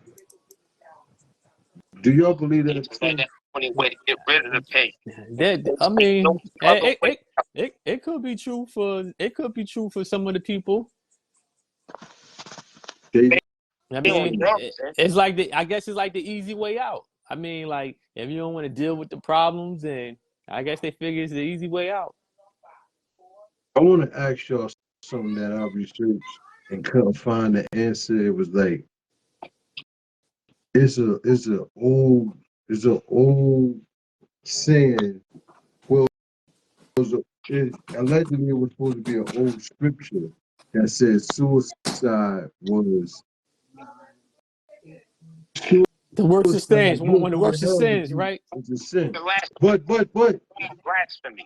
Do y'all believe He that's said true? that's the only way to get rid of the pain. that. I There's mean, no other way. it could be true for some of the people. They I They on mean, drugs, man. it's like I guess it's like the easy way out. I mean, like if you don't want to deal with the problems, and I guess they figure it's the easy way out. I want to ask y'all something that I researched and couldn't find the answer. It was like it's a old saying. Well, allegedly it was supposed to be an old scripture that says suicide was The worst of suicide. sins, You'll one of the go to worst of hell sins, right? it's a sin. The last But blasphemy.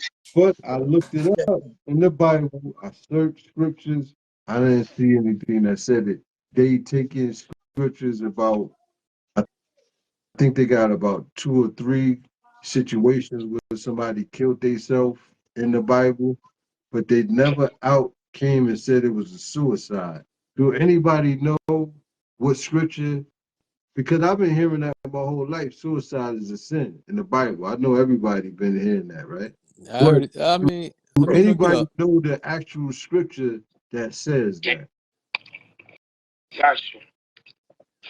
I looked it up in the Bible. I searched scriptures. I didn't see anything that said it. They take in scriptures about. I think they got about 2 or 3 situations where somebody killed themselves in the Bible, but they never out came and said it was a suicide. Do anybody know what scripture? Because I've been hearing that my whole life. Suicide is a sin in the Bible. I know everybody been hearing that, right? I But heard it. I mean, do let me look it anybody up. know the actual scripture that says Yeah, that? got you.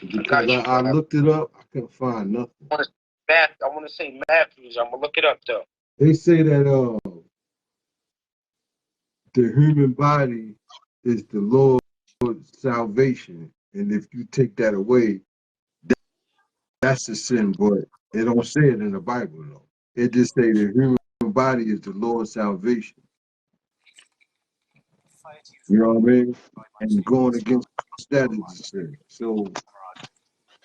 I Because got you, I bro. looked it up, I couldn't find nothing. I want to say Matthews. I'm gonna look it up though. They say that the human body is the Lord's salvation, and if you take that away, that's a sin. But it don't say it in the Bible though. It just say the human body is the Lord's salvation. You know what I mean? And going against that is a sin. So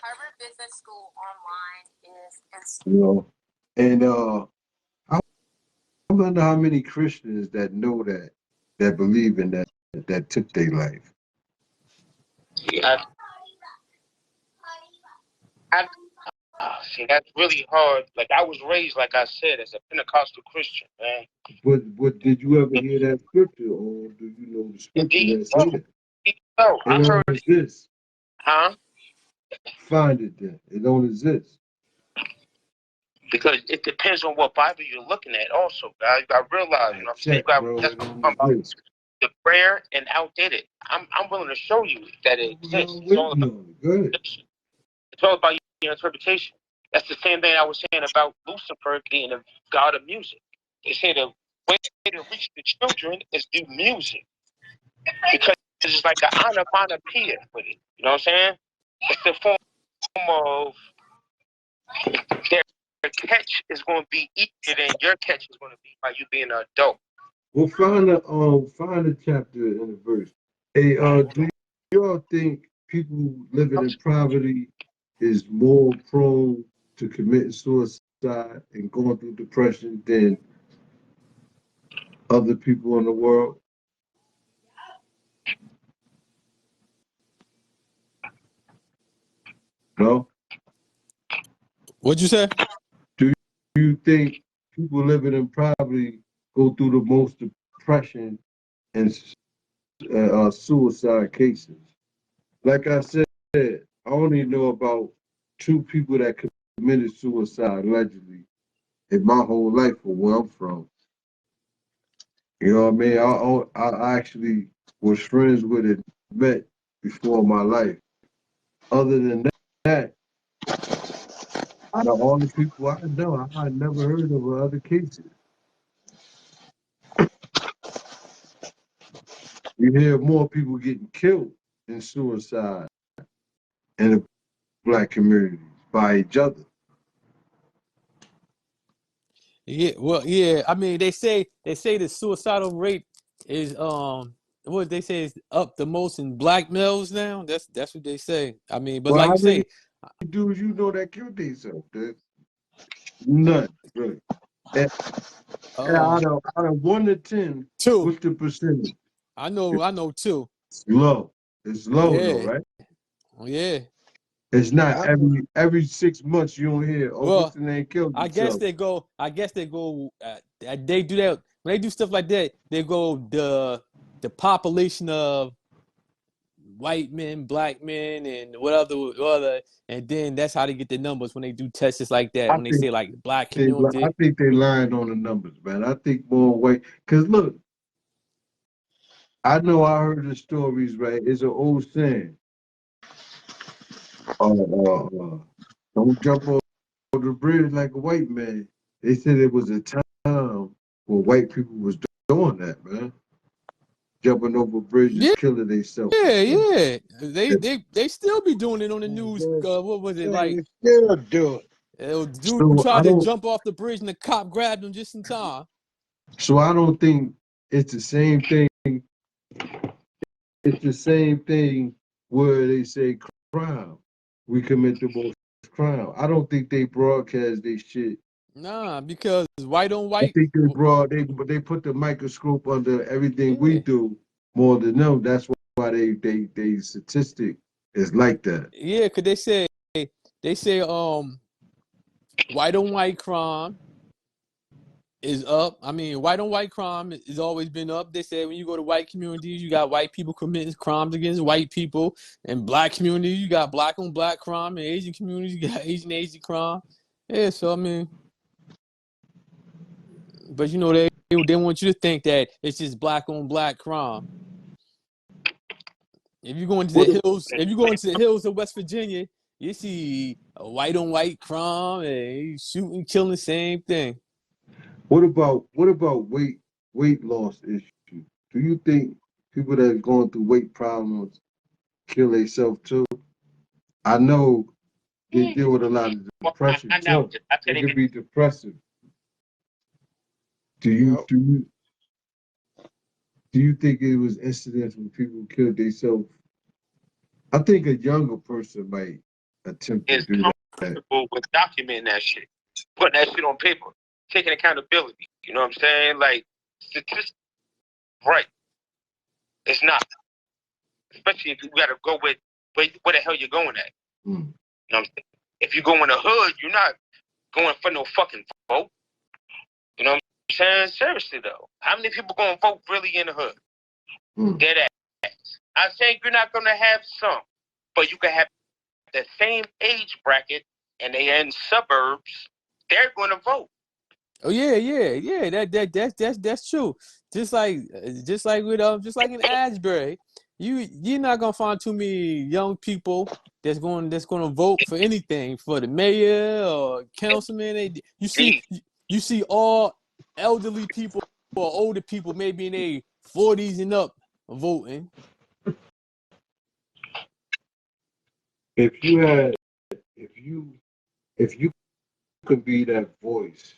Harvard Business School online is you know, and I wonder how many Christians that know that believe in that took their life. Yeah, see, that's really hard. Like I was raised, like I said, as a Pentecostal Christian, man. But did you ever hear that scripture, or do you know the scripture Indeed, that says it? no, It I don't heard it. exist. Huh? Find it then. It don't exist. Because it depends on what Bible you're looking at. Also, guys, you got to realize. You know what I'm saying? Check, You got bro. that's It what I'm don't talking about. exist. The prayer and outdated. I'm willing to show you that it exists. I'm It's all waiting about on it. Go ahead. it's all about your interpretation. That's the same thing I was saying about Lucifer being a god of music. They say the way to reach the children is through music because it's like an onomatopoeia with it. You know what I'm saying? It's the form of their catch is going to be easier than your catch is going to be by you being an adult. Well, find a chapter and a verse. Hey, do y'all think people living in poverty is more prone to committing suicide and going through depression than other people in the world? No. What'd you say? Do think people living in poverty go through the most depression and suicide cases? Like I said, I only know about 2 people that committed suicide allegedly in my whole life from where I'm from. You know what I mean? I actually was friends with and met before my life. Other than that, out of all the people I know, I never heard of other cases. You hear more people getting killed in suicide in the black communities by each other. Yeah, well, yeah. I mean, they say the suicidal rate is what they say is up the most in black males now. That's what they say. I mean, but Well, like how you many say, dudes you know that killed themselves? None, really. And um, out of 1 to 10, two. what's the percentage? I know two. It's low. It's low though, Yeah, right? yeah. It's not I know. every 6 months you don't hear, oh, what's Well, the name killed I guess himself. they go. I guess they go. They do that when they do stuff like that. They go the population of white men, black men, and what other, and then that's how they get the numbers when they do tests like that. I When they think say like black I community, think they lying on the numbers, man. I think more white. Cause look, I know I heard the stories, right? It's an old saying. Don't jump over the bridge like a white man. They said it was a time when white people was doing that, man. Jumping over bridges, yeah, killing themselves and yeah, stuff. yeah. They Yeah. they they still be doing it on the news. They What was it like? still do it. Dude So tried to jump off the bridge and the cop grabbed him just in time. I don't think it's the same thing. It's the same thing where they say crime. We commit the most crime. I don't think they broadcast this shit. Nah, because white on I white. think they put the microscope under everything we Yeah, do more than them. That's why they statistic is like that. yeah. Cause they say white on white crime is up. I mean, white on white crime has always been up. They say when you go to white communities, you got white people committing crimes against white people, and black communities, you got black on black crime, and Asian communities, you got Asian crime. Yeah, so I mean, but you know they want you to think that it's just black on black crime. If you go into the What hills, if you go into the hills of West Virginia, you see a white on white crime and shooting, killing, same thing. what about weight loss issue? Do you think people that are going through weight problems kill themselves too? I know they deal with a lot of Well, depression I know. too. I tell It you, could be depressive. Do you Yep. do you do you think it was incidents when people killed themselves? I think a younger person might attempt to is do that. comfortable with documenting that shit, putting that shit on paper, taking accountability. You know what I'm saying? Like, statistics, right? It's not, especially if you got to go with where the hell you're going at. Mm. You know what I'm saying? If you go in the hood, you're not going for no fucking vote. You know what I'm saying? Seriously though, how many people gonna vote really in the hood? Mm. Dead ass. I think you're not gonna have some, but you can have the same age bracket and they in suburbs. They're gonna vote. Oh yeah. That's true. Just like with just like in Asbury, you're not gonna find too many young people that's gonna vote for anything for the mayor or councilman. You see all elderly people or older people maybe in their 40s and up voting. If you had, if you, if you could be that voice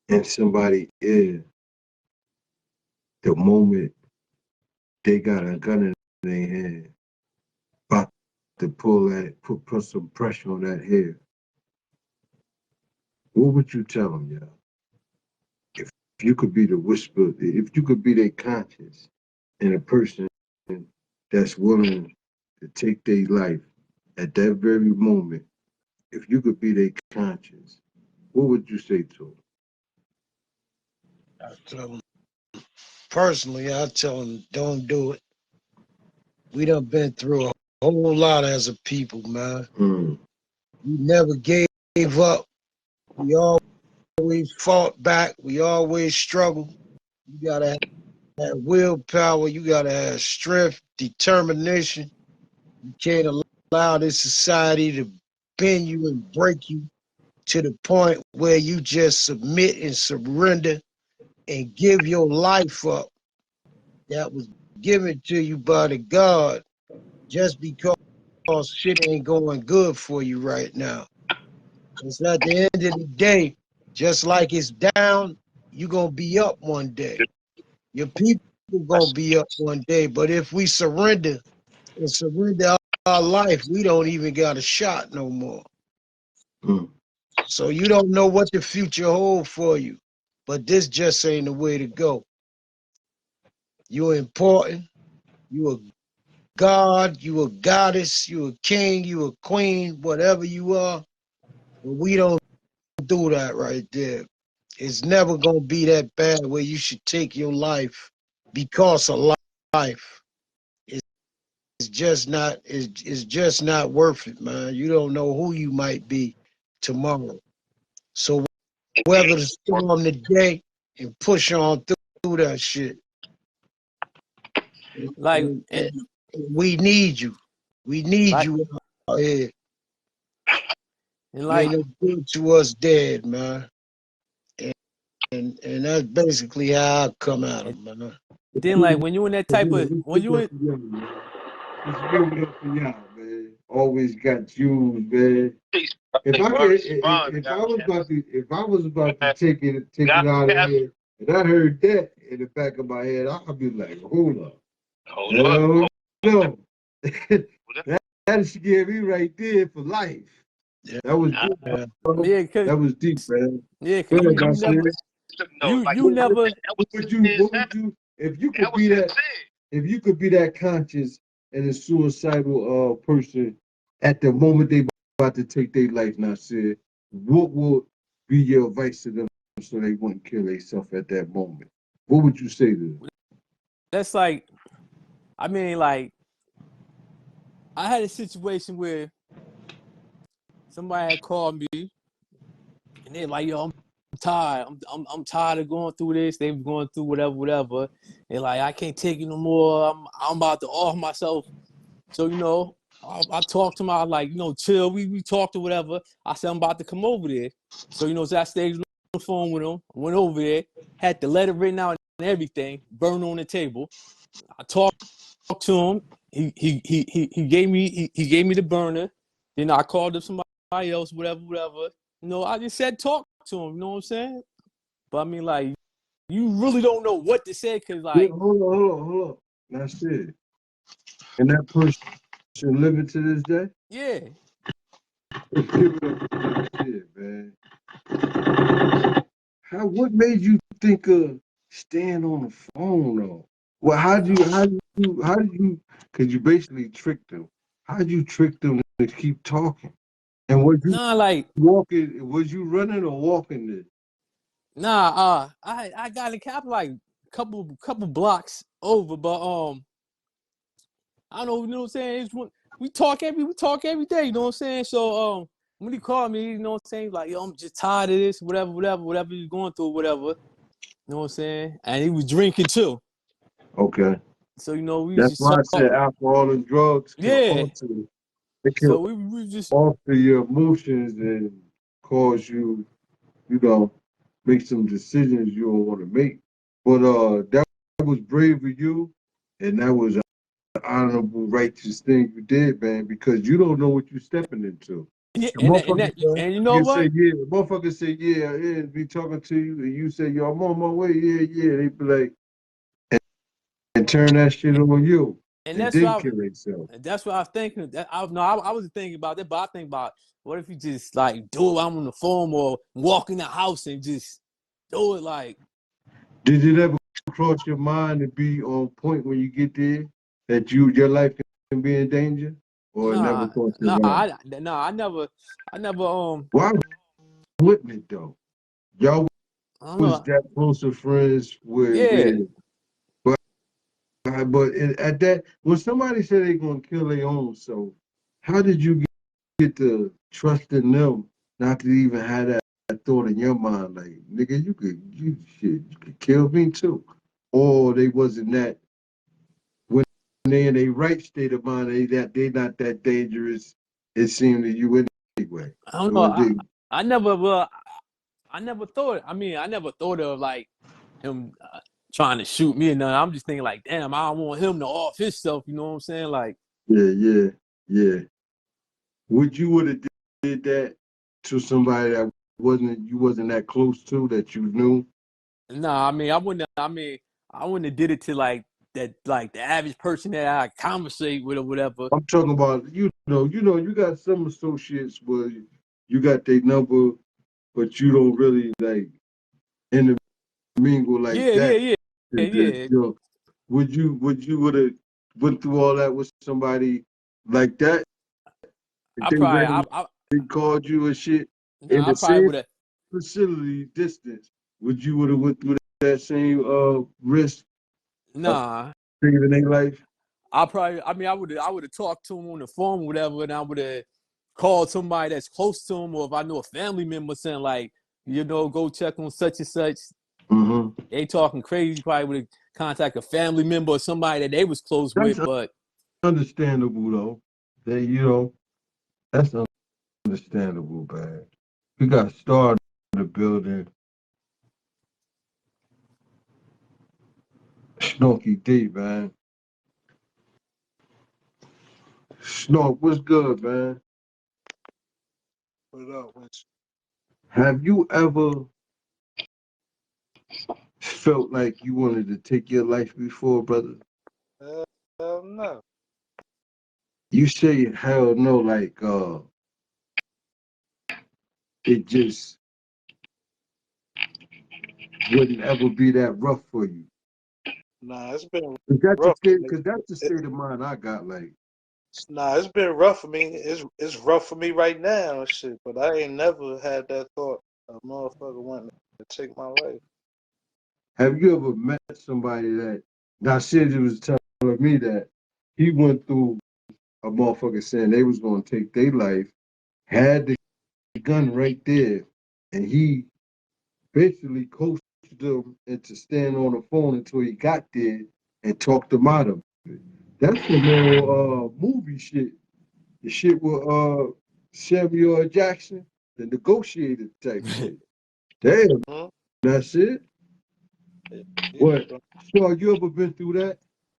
in somebody's ear, the moment they got a gun in their hand, about to put some pressure on that head, what would you tell them, y'all? If you could be the whisper, if you could be their conscience and a person that's willing to take their life at that very moment, if you could be their conscience, what would you say to him? I tell them, personally, I tell them, don't do it. We done been through a whole lot as a people, man. Mm. We never gave up. We always fought back. We always struggled. You gotta have willpower. You gotta have strength, determination. You can't allow this society to bend you and break you to the point where you just submit and surrender and give your life up that was given to you by the God just because shit ain't going good for you right now. It's at the end of the day, just like it's down, you're going to be up one day. Your people going to be up one day. But if we surrender and surrender our life, we don't even got a shot no more. Mm. So you don't know what the future holds for you. But this just ain't the way to go. You're important. You a God. You a goddess. You a king. You a queen. Whatever you are. But we don't do that right there. It's never gonna be that bad where you should take your life because of life. It's just not. It's just not worth it, man. You don't know who you might be tomorrow. So weather the storm today and push on through that shit. Like, And we need you. We need like, you out here. and You like, ain't no good to us dead, man. And that's basically how I come at and them, man. then like when you in that type of, when you in, Let's give it up for y'all, man. Always got Jews, man. If I could, if I was about to take it out of here, and I heard that in the back of my head, I'd be like, hold up. No, no. that scared me right there for life. Yeah. That was deep, bro. yeah, cause, That was deep, man. yeah, Go cause ahead, you Nasir. never, you never, What would you, if you could be that, if you could be that conscious and a suicidal person at the moment they about to take their life, Nasir, what would be your advice to them so they wouldn't kill themselves at that moment? What would you say to them? that's like, I mean, like, I had a situation where somebody had called me and they're like, yo, I'm tired. I'm tired of going through this. They were going through whatever. And like, I can't take it no more. I'm about to off myself. So, you know, I talked to him. I was like, you know, chill. We talked or whatever. I said, I'm about to come over there. So, you know, so I stayed on the phone with him. Went over there. Had the letter written out and everything. Burned on the table. I talked to him. He gave me the burner. Then I called up somebody else, whatever. You know, I just said talk to him. You know what I'm saying? But I mean, like, you really don't know what to say because, Yeah, like, hold on. That's it. And that person living to this day? yeah. Let's give it up for Nasir, man. What made you think of staying on the phone though? Well, how did you, because you basically tricked them. How did you trick them to keep talking? And was you Nah, like, walking, was you running or walking this? I got in cap like couple blocks over, but I don't know, you know what I'm saying? We talk every day, you know what I'm saying? So when he called me, you know what I'm saying, like, yo, I'm just tired of this, whatever he's going through, whatever. You know what I'm saying? And he was drinking too. Okay. So, you know, we That's just why I talk. said alcohol and drugs can Yeah. alter, So we just your emotions and cause you, you know, make some decisions you don't want to make. But that was brave of you, and that was an honorable, righteous thing you did, man, because you don't know what you're stepping into. yeah, The and motherfucker and you know can say, what? yeah, the motherfucker say, yeah, be talking to you, and you say, yo, I'm on my way, yeah. They be like, and turn that shit on you, And and that's then what kill themselves. I was thinking. I wasn't thinking about that, but I think about what if you just like do it I'm on the phone or walk in the house and just do it like. Did it ever cross your mind to be on point when you get there that your life can be in danger, or it never crossed your mind? I never Why wouldn't it though? Y'all I don't was know. that close of friends with, Yeah, but at that, when somebody said they gonna kill their own self, how did you get the trust in them not to even have that thought in your mind? Like, nigga, you could kill me too. Or they wasn't that when they in a right state of mind, they not that dangerous, it seemed to you anyway. I don't know. Or they I never, well, I never thought. I mean, I never thought of like him trying to shoot me and nothing. I'm just thinking like, damn, I don't want him to off himself. You know what I'm saying? Like, yeah. Would you would have did that to somebody that wasn't that close to that you knew? nah. I mean, I wouldn't. I mean, I wouldn't have did it to like that, like the average person that I conversate with or whatever. I'm talking about you got some associates where you got their number, but you don't really like intermingle like Yeah, yeah, that. yeah, yeah, yeah. Would you would have went through all that with somebody like that? If I they probably, randomly I called you and shit in nah, I the probably same would have. facility distance, would you would have went through that same risk of Nah, saving their life? I probably. I mean, I would have talked to him on the phone, or whatever, and I would have called somebody that's close to him, or if I know a family member saying like, go check on such and such. Mm-hmm. They talking crazy. Probably would have contacted a family member or somebody that they was close That's with. But understandable though. That that's understandable, man. We got started in the building. Snorky D, man. Snork, what's good, man? What up, Winston? Have you ever felt like you wanted to take your life before, brother? Hell no. You say hell no, like it just wouldn't ever be that rough for you. Nah, it's been Cause that's the rough for state. me. Cause that's the state of mind I got. Like, It's been rough for me. It's rough for me right now and shit. But I ain't never had that thought of motherfucker wanting to take my life. have you ever met somebody that? Now, Sid was telling me that he went through a motherfucker saying they was gonna take their life, had the gun right there, and he basically coached them into staying on the phone until he got there and talked them out of it. That's the little movie shit. The shit with Samuel L. Jackson, the negotiator type shit. Damn, Hmm? that's it. Yeah, What? So you ever been through that?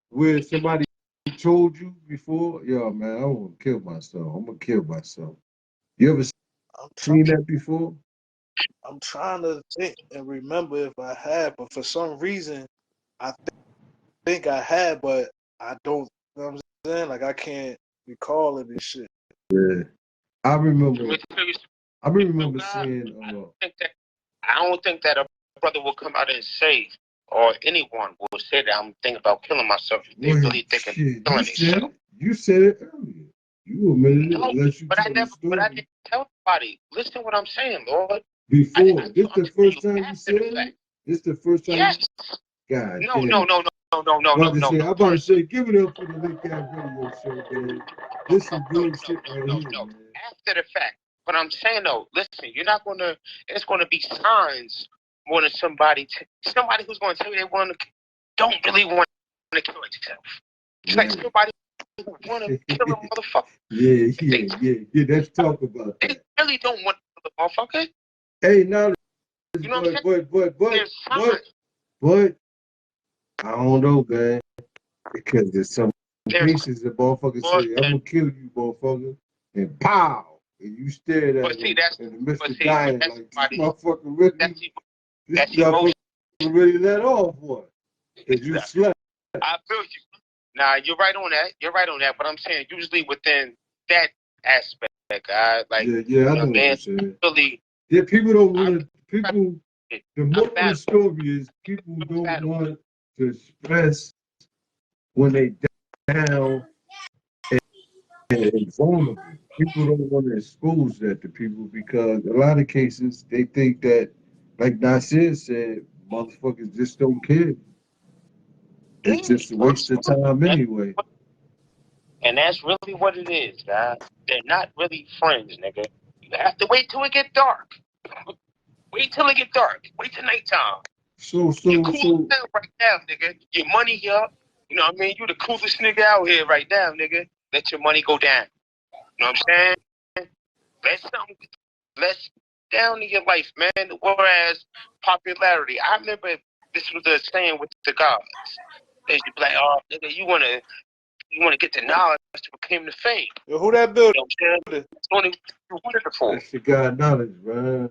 Where somebody told you before, yo, man, I want to kill myself. I'm gonna kill myself. You ever I'm trying. seen that before? I'm trying to think and remember if I had, but for some reason I think I had, but I don't. You know what I'm saying? Like I can't recall it and shit. Yeah. I Let remember me tell you I something, though, remember God. saying I don't think that a brother will come out and say, or anyone will say that I'm thinking about killing myself if they well really thinking shit, about killing themselves. you said it earlier. You admitted it No, unless you but I tell the never, but I story. didn't tell nobody. Listen to what I'm saying, Lord. Before. I'm This the telling you first time you after said the it? fact. This the first time you Yes. God No, damn no, it. no, no, no, no, no, no, About to no, say, no, I'm about to person. say, give it up for the Link Out Radio Show, man. No, This no, is no, good no, shit no, right no, here, no. man. After the fact. But I'm saying though, listen, you're not gonna. It's gonna be signs more than somebody who's gonna tell you they want to don't really want to kill themselves. It's like Right. somebody who want to kill a motherfucker. Yeah. Let's talk about They that. really don't want to kill the motherfucker. Hey, now, You know what I'm saying? but, There's signs. but, I don't know, man. Because there's some There's cases the motherfucker but say, I'm gonna kill you, motherfucker, and pow, and you stared at see him that's in the midst but of see but dying that's like this somebody motherfucker really, that's this that's motherfucker emotion. really let off what? Because you slept. I feel you. Nah, you're right on that. You're right on that. But I'm saying usually within that aspect, like Yeah, I a know what man you're saying. really Yeah, people don't I want to. People, the I moral of the battle. story is people don't Battle. want to express when they down and vulnerable. people don't want to expose that to people because a lot of cases they think that, like Nasir said, motherfuckers just don't care. It's just a waste of time anyway. And that's really what it is, guys. They're not really friends, nigga. You have to wait till it get dark. Wait till it get dark. Wait till nighttime. So You're cool right now, nigga. Your money up. You know what I mean? You the coolest nigga out here right now, nigga. Let your money go down. You know what I'm saying? Let something less down in your life, man. Whereas popularity, I remember this was the saying with the gods. They used to be like, oh, nigga, you wanna get the knowledge to become the fame. Yo, who that building? You know what I'm saying? That's only you wanted it for. that's the God knowledge, man.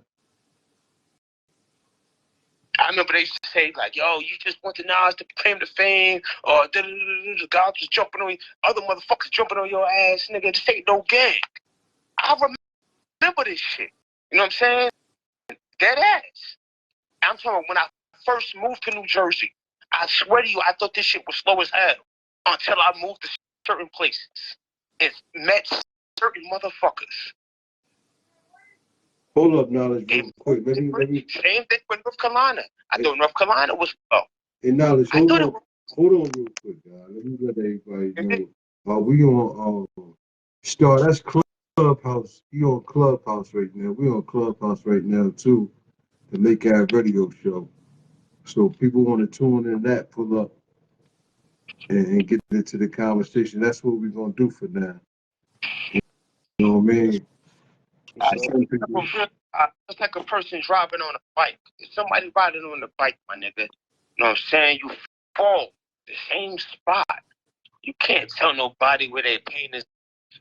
I remember they used to say, like, yo, you just want the knowledge to claim the fame, or the gods was jumping on you, other motherfuckers jumping on your ass, nigga, this ain't no game. I remember this shit. You know what I'm saying? Dead ass. I'm talking about when I first moved to New Jersey, I swear to you, I thought this shit was slow as hell until I moved to certain places and met certain motherfuckers. Hold up, knowledge, real quick. Let me. Same thing with North Carolina. I thought North Carolina was slow. Hey, knowledge, I hold thought on, it was. hold on, real quick, guys. Let me let everybody know. We on Star. That's Clubhouse. You on Clubhouse right now. We on Clubhouse right now too. The Lake Ave Radio Show. So people want to tune in that, pull up, and get into the conversation. That's what we're gonna do for now. You know what I mean? It's like a person driving on a bike. If somebody riding on the bike, my nigga, you know what I'm saying? You fall the same spot. You can't tell nobody where their pain is.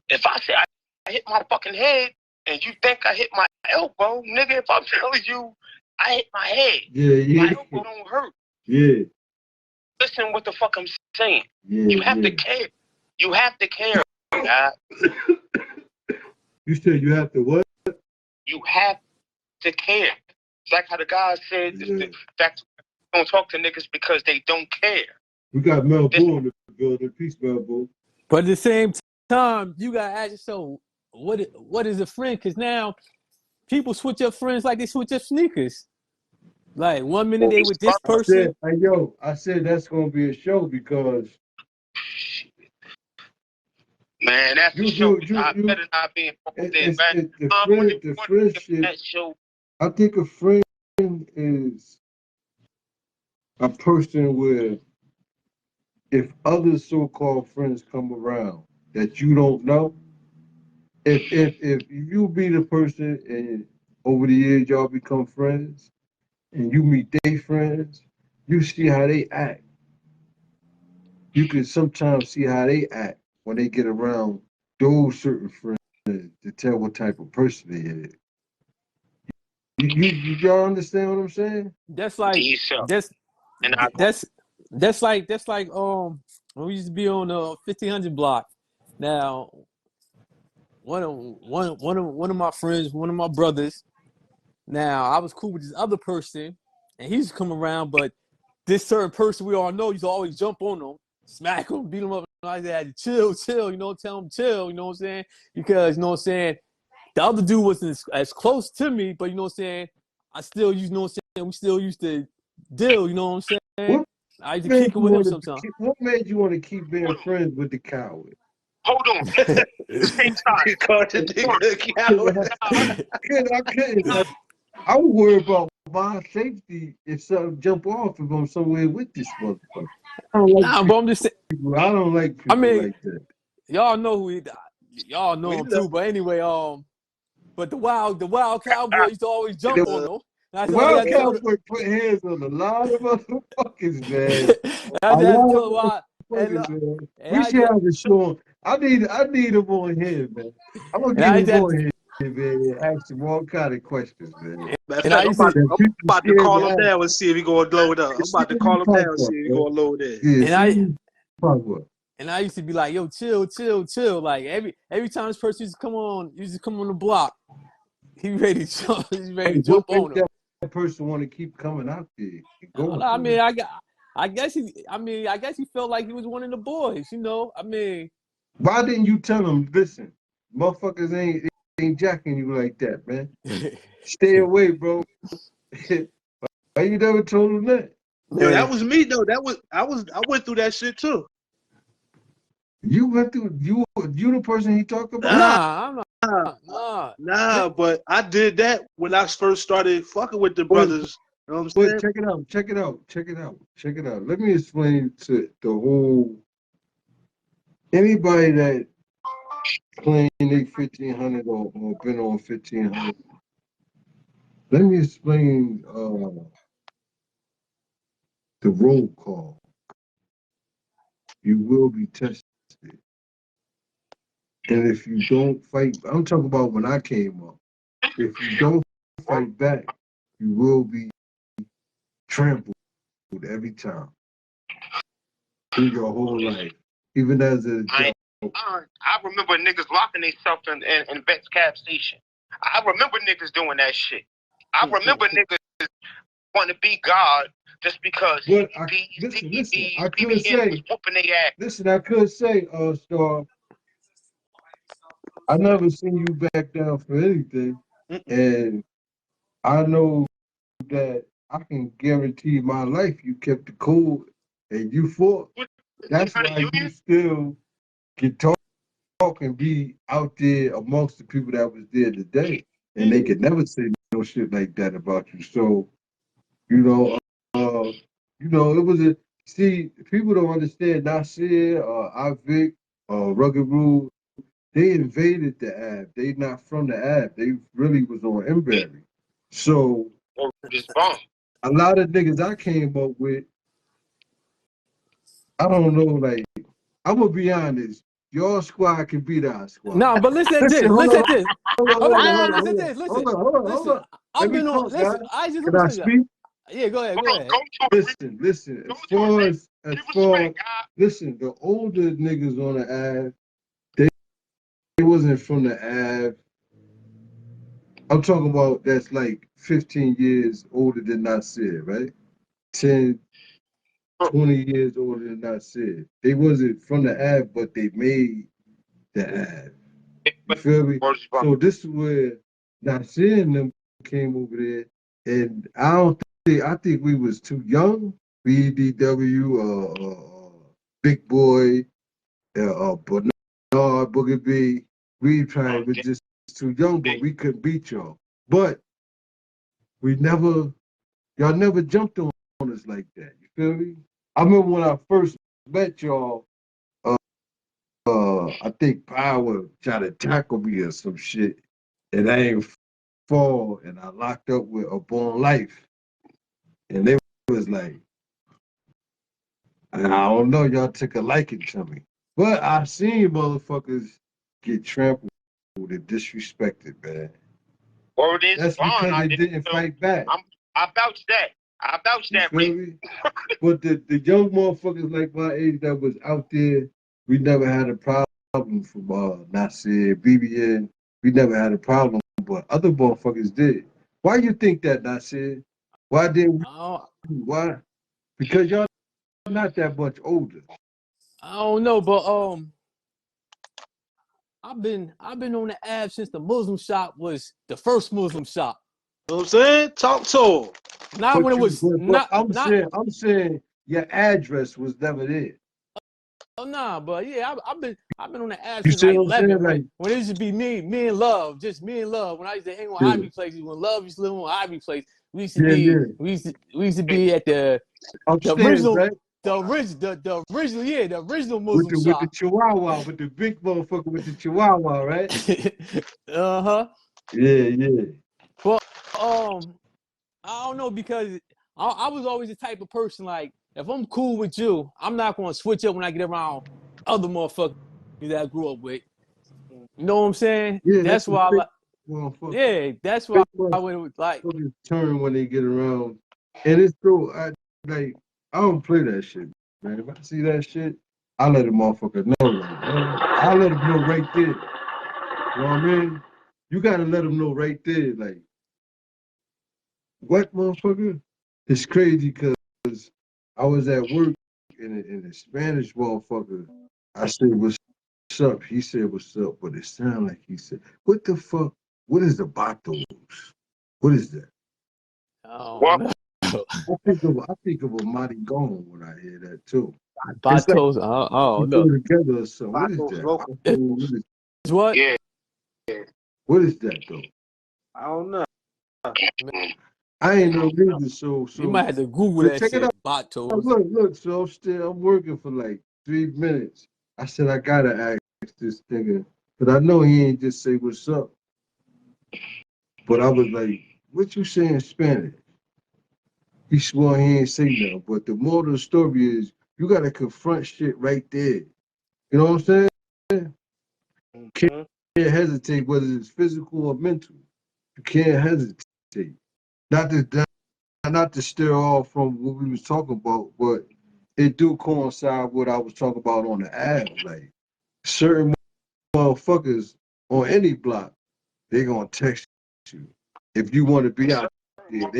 If I say I hit my fucking head and you think I hit my elbow, nigga, if I'm telling you I hit my head, my elbow don't hurt. Yeah. Listen what the fuck I'm saying. Yeah, you have to care. You have to care, God. You said you have to what? You have to care. It's like how the guy said, the fact don't talk to niggas because they don't care. We got Mel Bull in the building. Peace, Mel Bull. But at the same time, you gotta ask yourself, what is a friend? Because now people switch up friends like they switch up sneakers. Like 1 minute they with this person. I said that's gonna be a show because man, that's a show. I better not be involved in, man. The friendship. That show. I think a friend is a person where if other so-called friends come around that you don't know, if you be the person and over the years y'all become friends and you meet their friends, you see how they act. You can sometimes see how they act when they get around those certain friends to tell what type of person they is. Y'all understand what I'm saying? That's like that's like when we used to be on the 1500 block. Now one of my friends, one of my brothers. Now I was cool with this other person, and he used to come around, but this certain person we all know used to always jump on them, smack them, beat them up like that. Chill, you know, tell them chill, you know what I'm saying? Because you know what I'm saying, the other dude wasn't as close to me, but you know what I'm saying, I still used, you know what I'm saying, we still used to deal, you know what I'm saying? I used to kick it with him sometimes. What made you want to keep being friends with the coward? Hold on. Same time. You called the nigga a coward. I would worry about my safety if something jump off if I'm somewhere with this motherfucker. But I'm just saying. I don't like people like that. Y'all know who y'all know him too. But anyway, but the wild cowboy used to always jump on them. The wild cowboy put hands on a lot of motherfuckers, man. We should have a show. I need him on here, man. I'm gonna get him on here, man, and ask him all kind of questions, man. I'm about to call him down and see if he gonna load up. I'm about to call him down and see if he gonna load in. And I used to be like, yo, chill. Like every time this person used to come on the block, he ready to jump on him. That person want to keep coming out there. I mean, I guess he felt like he was one of the boys, you know. I mean, why didn't you tell him, listen, Motherfuckers ain't jacking you like that, man. Stay away, bro. Why you never told him that? Yo, that Man, was me though. I went through that shit too. You went through you the person he talked about? nah, I'm Nah, not. nah, but I did that when I first started fucking with the But, brothers. You know what I'm but saying? check it out. Let me explain to the whole anybody that claim they 1500 or been on 1500. Let me explain the roll call. You will be tested. And if you don't fight, I'm talking about when I came up. If you don't fight back, you will be trampled every time through your whole life, even as a adult. I remember niggas locking themselves in Bet's Cab Station. I remember niggas doing that shit. I remember niggas want to be God just because But listen, I could say, whooping their ass. listen, I could say, Star, I never seen you back down for anything, and I know that I can guarantee my life you kept the cool and you fought. That's why you still can talk and be out there amongst the people that was there today, and they could never say no shit like that about you. So, you know, it was a see. People don't understand. Nasir, Avik, Rugged Rule, they invaded the Ab. They not from the Ab. They really was on Emberry. So a lot of niggas I came up with, I don't know, like, I'm gonna be honest, your squad can beat our squad. Nah, but listen at this. Hold Listen on, at this. Listen at this. Listen. hold on. Listen. Let I've me been on. talk, Listen. guys. I just Can let I me tell you. speak? Yeah, go ahead. Go ahead. Listen. Listen, the older niggas on the Ave, they wasn't from the Ave. I'm talking about that's like 15 years older than Nasir, right? 10, 20 years older than Nasir. They wasn't from the Ave, but they made the Ave. You feel me? So this is where Nasir and them came over there, and I think we was too young. BDW, Big Boy, Bernard, Boogie B. We tried was just too young, but we couldn't beat y'all. But y'all never jumped on us like that. You feel me? I remember when I first met y'all, I think Power tried to tackle me or some shit, and I ain't fall, and I locked up with a Born Life, and they was like, I don't know, y'all took a liking to me, but I seen motherfuckers get trampled and disrespected, man. That's because they didn't fight back. I vouch that. Me? But the young motherfuckers like my age that was out there, we never had a problem from Nasir, BBN. We never had a problem, but other motherfuckers did. Why you think that, Nasir? Why didn't we? Why? Because y'all not that much older. I don't know, but I've been on the app since the Muslim shop was the first Muslim shop. You know what I'm saying? Talk to him. Not when it was not. I'm saying your address was never there. Oh nah, but yeah, I've been on the app You since see like what I'm saying? 11 Like, when it used to be me and Love, just me and Love. When I used to hang on yeah, Ivy places, when Love used to live on Ivy place, we used to yeah. be at the Upstairs, original right? the original With Muslim the shop. Chihuahua, with the big motherfucker with the Chihuahua, right? Uh-huh. Yeah. But I don't know because I was always the type of person like if I'm cool with you, I'm not gonna switch up when I get around other motherfuckers that I grew up with. You know what I'm saying? Yeah, that's That's a why I big like. motherfucker. Yeah, that's why Big I would like. motherfuckers turn when they get around. And it's true. I don't play that shit, man. If I see that shit, I let a motherfucker know. Like, man, I let him know right there. You know what I mean? You gotta let him know right there. Like, what, motherfucker? It's crazy because I was at work and a Spanish motherfucker. I said, what's up? He said, what's up? But it sounded like he said, what the fuck? What is the Batos? What is that? Oh no. I think of a Mighty Gone when I hear that too. It's like Batos. Oh you no. go together or something. What is Vatos that? local. It's what? Yeah. What is that though? I don't know. I ain't know neither. So You might have to Google but that check it shit. out. Batos. Look. So I'm working for like 3 minutes. I said I gotta ask this nigga, but I know he ain't just say what's up. But I was like, what you say in Spanish? He swore he ain't say nothing. But the moral of the story is you gotta confront shit right there. You know what I'm saying? Mm-hmm. Can't hesitate whether it's physical or mental. You can't hesitate. Not to steer off from what we was talking about, but it do coincide with what I was talking about on the app. Like certain motherfuckers on any block, they gonna text you if you want to be out there.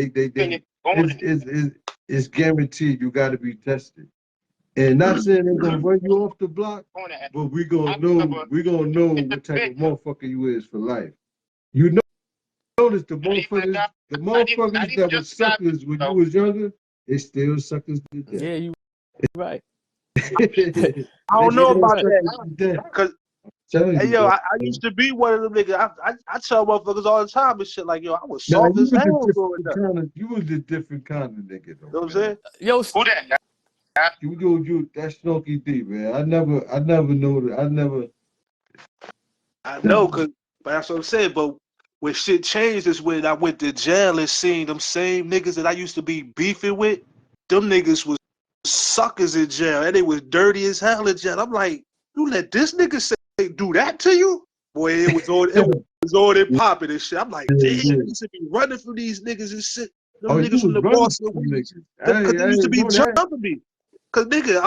It's guaranteed you got to be tested. And not saying they're gonna run you off the block, but we gonna know what type of motherfucker you is for life. You notice the motherfuckers that were suckers when you was younger, they still suckers today. Yeah, you right. I don't know about that. Cause Telling hey you, yo, bro. I used to be one of them niggas. I tell motherfuckers all the time and shit like yo, I was Now, soft as hell growing up. you was a different kind of nigga though. You know what I'm Man. saying? Yo, Who that? You that's Snooky D, man. I never knew that. I know, but that's what I'm saying. But when shit changed is when I went to jail and seen them same niggas that I used to be beefing with. Them niggas was suckers in jail, and they was dirty as hell in jail. I'm like, you let this nigga say do that to you? Boy, it was all that popping and shit. I'm like, damn, I used to be running from these niggas and shit. Them Oh, niggas you from was the running Boston, from niggas. because they used to be know that. jumping me. Cause nigga,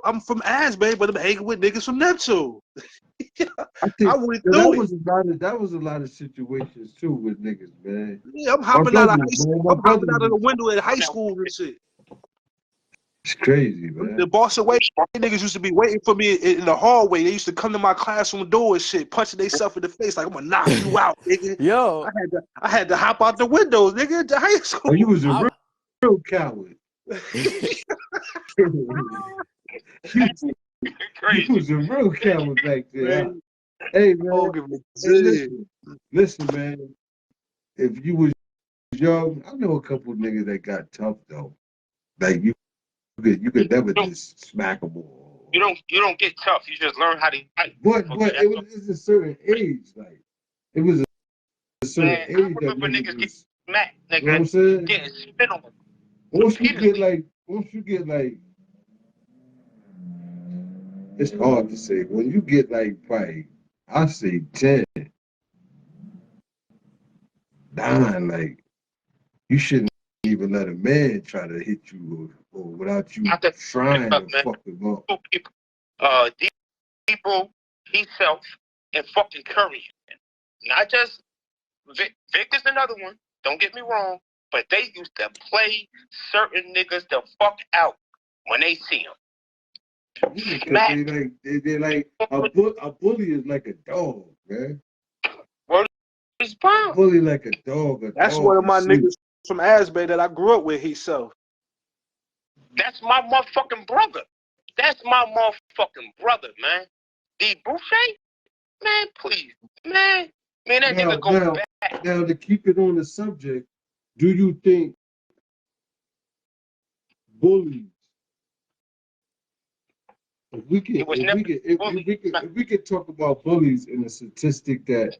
I'm from Asbury, but I'm hanging with niggas from Neptune. I think I went that through it. was a lot of situations too with niggas, man. Yeah, I'm hopping out of high school. My I'm hopping brother out of the was- window at high school and shit. It's crazy, man. The Boston Way niggas used to be waiting for me in the hallway. They used to come to my classroom door and shit, punching themselves in the face like I'm gonna knock you out, nigga. yo, I had to hop out the windows, nigga, to high school. Oh, you was a I- real coward. You was a real coward back there. Huh? Hey, man. Listen, man. If you was young, I know a couple of niggas that got tough though. Like you could never just smack them all. You don't get tough. You just learn how to fight. But it's a certain age. Like it was a certain age I that remember niggas niggas was, get smacked, you know what I'm nigga, saying? getting spit on. Once you get like, it's hard to say. When you get like probably, I say 10, 9, like you shouldn't even let a man try to hit you or without you trying to fuck him up. People, himself, and fucking Curry. Not just Vic. Vic is another one. Don't get me wrong, but they used to play certain niggas the fuck out when they see them. They like a bully is like a dog, man. A bully like a dog. That's one of my niggas from Asbury that I grew up with himself. That's my motherfucking brother. That's my motherfucking brother, man. D. Boucher? Man, please. Man, that nigga go back. Now, to keep it on the subject, do you think bullies, if we could talk about bullies in a statistic that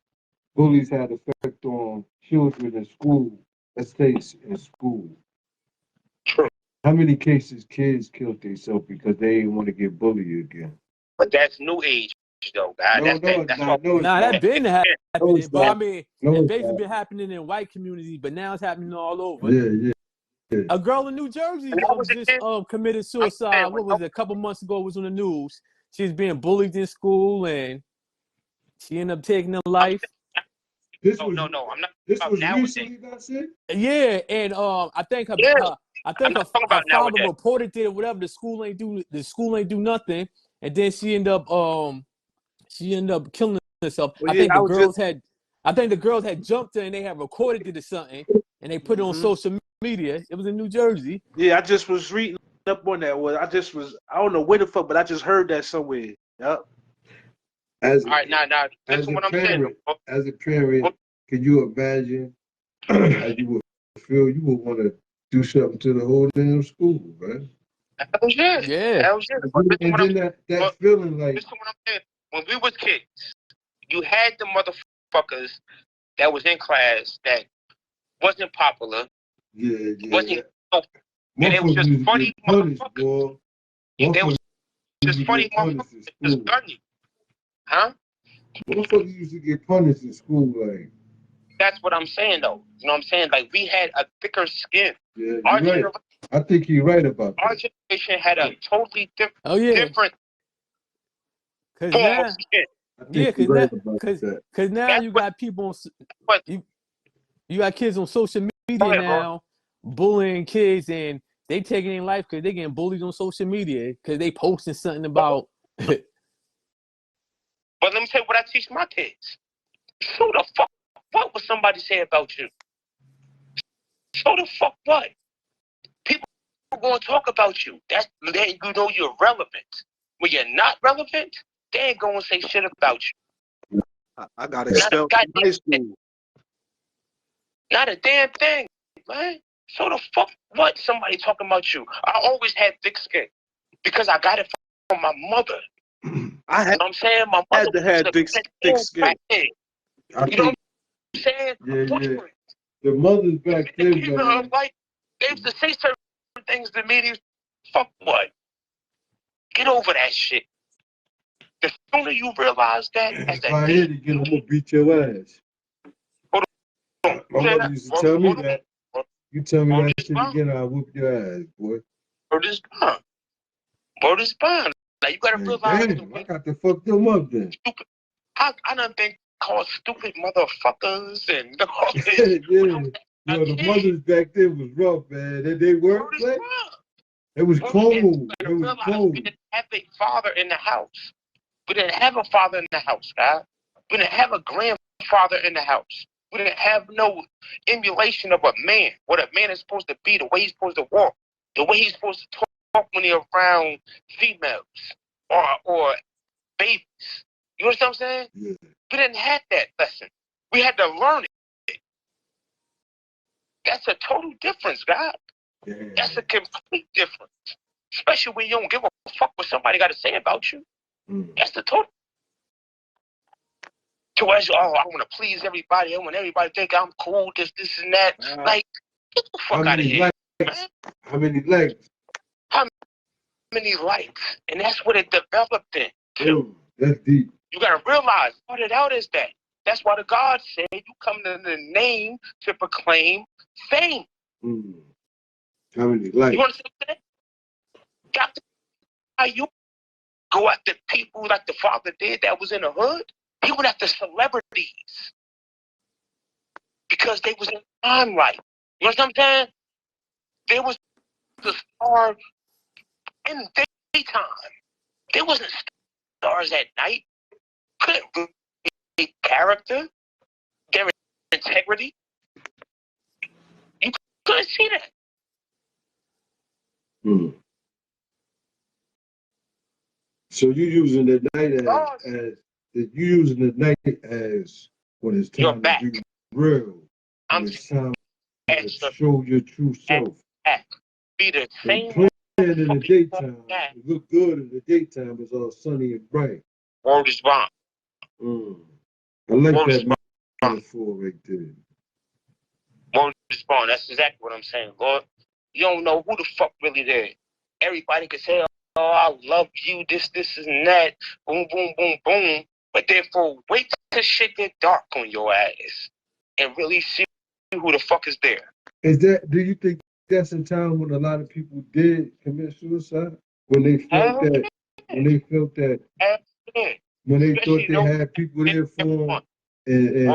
bullies had effect on children in school, let's say in school. True. How many cases kids killed themselves because they didn't want to get bullied again? But that's new age, though, God. That been happening. But I mean, it's basically not. been happening in white communities, but now it's happening all over. Yeah. A girl in New Jersey just committed suicide. What was it? A couple months ago, it was on the news. She was being bullied in school, and she ended up taking her life. No, I'm not. This was recently, that's it? Yeah, and I think her father reported it or whatever. The school ain't do nothing, and then she ended up she ended up killing herself. Well, I yeah, think the girls had jumped her and they had recorded it or something, and they put it on social media. It was in New Jersey. Yeah, I just was reading up on that. Well, I don't know where the fuck, but I just heard that somewhere. Yep. As All right, now, as listen a what I'm saying. parent, can you imagine how you would feel? You would want to do something to the whole damn school, man. Hell yeah. Yeah. Hell yeah. But listen And what I'm then that but feeling like, listen what I'm saying. When we was kids, you had the motherfuckers that was in class that wasn't popular, wasn't and they was motherfuckers just used to funny get punished, motherfuckers. boy. They was Motherfuckers used just to funny get punished motherfuckers in that just school. gun you. Huh? Motherfuckers used to get punished in school, like. That's what I'm saying though. You know what I'm saying? Like we had a thicker skin. Yeah, Our you're right. I think you're right about our that. generation had a totally Oh yeah. different Cause form now, of skin. I think yeah, you're right about that. cause now That's you what got people what you got kids on social go media ahead, bro. now bullying kids, and they taking their life because they getting bullied on social media because they posting something about. But let me tell you what I teach my kids. So the fuck what would somebody say about you? So the fuck what? People are gonna talk about you. That's then you know you're relevant. When you're not relevant, they ain't gonna say shit about you. I got Not a expelled from goddamn high thing. school. Not a damn thing, man. So the fuck what somebody talking about you? I always had thick skin because I got it from my mother. I You know what I'm saying? My mother had to have was a thick skin. You know what I'm saying? Yeah. The mothers back then, man. Like, they used to say certain things to me. Fuck what? Get over that shit. The sooner you realize that, as If I hit again, I'm gonna beat your ass. My mother used to tell me that. You tell me that shit again, I'll whoop your ass, boy. Word is bond. Word is bond. Like, you gotta realize. Damn, I got to fuck them up then. Stupid. I done been called stupid motherfuckers and all this. Yeah. Yo, the mothers back then was rough, man. They weren't playing. It was cold. It was cold. We didn't have a father in the house. We didn't have a father in the house, guys. We didn't have a grandfather in the house. We didn't have no emulation of a man. What a man is supposed to be, the way he's supposed to walk, the way he's supposed to talk when he's around females or babies. You know what I'm saying? Yeah. We didn't have that lesson. We had to learn it. That's a total difference, guys. Yeah. That's a complete difference. Especially when you don't give a fuck what somebody got to say about you. That's the total. To us, I want to please everybody. I want everybody to think I'm cool, this and that. Like, get the fuck out of here, man. How many likes? How many likes? And that's what it developed in. That's deep. You got to realize, what it out is that. That's why the God said you come in the name to proclaim fame. How many likes? You understand that? Got to, how you go after people like the father did that was in the hood? He went after celebrities because they was in limelight. You know what I'm saying? There was the star in the daytime. There wasn't stars at night. Couldn't read character, their integrity. You couldn't see that. So you using the night as you using the night as when it's time to be real. It's time to show your true self. Be the same. Playing in the daytime, it look good in the daytime. It's all sunny and bright. Word is bond. I like that metaphor right there. Word is bond. That's exactly what I'm saying, Lord. You don't know who the fuck really there. Everybody could say, oh, I love you, this, and that, boom, boom, boom, boom. But therefore, wait till shit get dark on your ass and really see who the fuck is there. Do you think that's a time when a lot of people did commit suicide? When they felt that, when they thought they had people there for them, and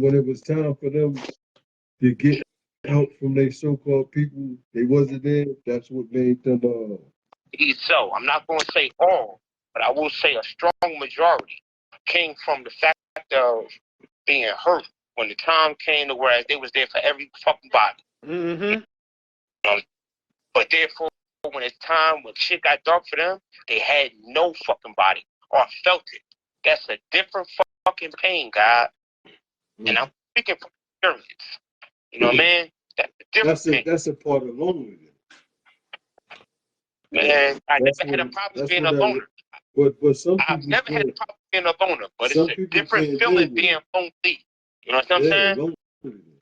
when it was time for them to get help from their so-called people, they wasn't there. That's what made them. So I'm not going to say all, but I will say a strong majority came from the fact of being hurt when the time came to where they was there for every fucking body. Mm-hmm. But therefore, when it's time, when shit got dark for them, they had no fucking body or felt it. That's a different fucking pain, God. And I'm speaking from experience. You know what I mean? That's a different pain. That's a part of loneliness. Man, I never had a problem being a loner. But some people I've never had a problem being a loner, but some it's a people different can't feeling deal with being it. lonely. You know what I'm saying? Loneliness.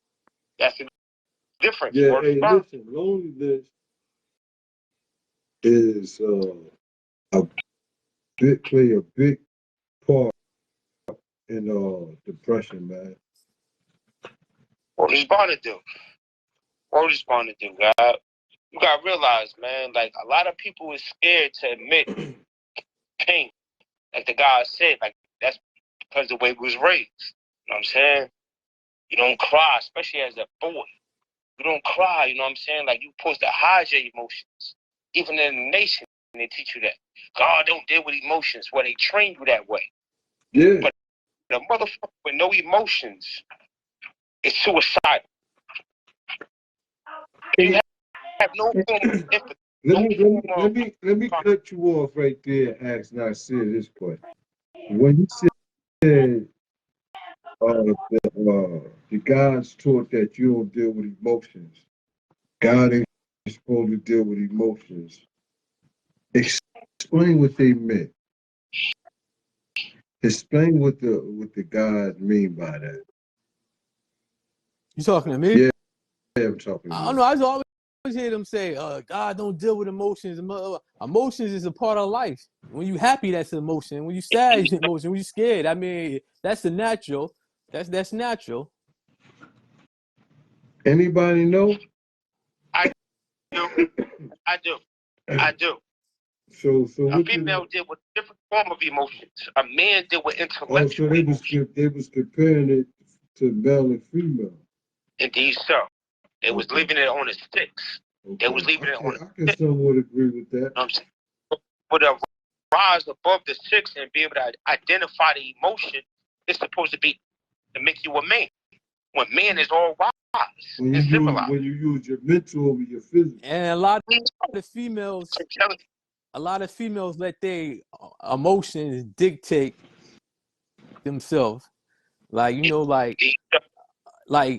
That's the difference. Yeah, Word hey, spot. listen, loneliness is play a big part in depression, man. What he's born to do. What he's born to do, God. You gotta realize, man, like a lot of people is scared to admit pain. Like the guy said, like that's because of the way we was raised. You know what I'm saying? You don't cry, especially as a boy. You don't cry, you know what I'm saying? Like you're supposed to hide your emotions. Even in the nation, they teach you that. God don't deal with emotions. Well, they train you that way. Yeah. But the motherfucker with no emotions is suicidal. You have no form of empathy. Let me cut you off right there and ask Nasir this question. When you said the God's taught that you don't deal with emotions, God ain't supposed to deal with emotions. Explain what they meant. Explain what the God mean by that. You talking to me? Yeah, I'm talking to I you. don't know. I just always hear them say, God don't deal with emotions. Emotions is a part of life. When you happy, that's an emotion. When you sad, it's an emotion. When you scared, I mean, that's the natural. That's natural. Anybody know? I do. I do. So A female deal with a different form of emotions. A man deal with intellectual so they was comparing it to male and female. Indeed, so. They was leaving it on the sticks. Okay. They was leaving it on the I can somewhat agree with that. You know what I'm saying? But to rise above the six and be able to identify the emotion, it's supposed to be to make you a man. When man is all wise and civilized. When you use your mental over your physical. And a lot of females let their emotions dictate themselves. Like, you know, like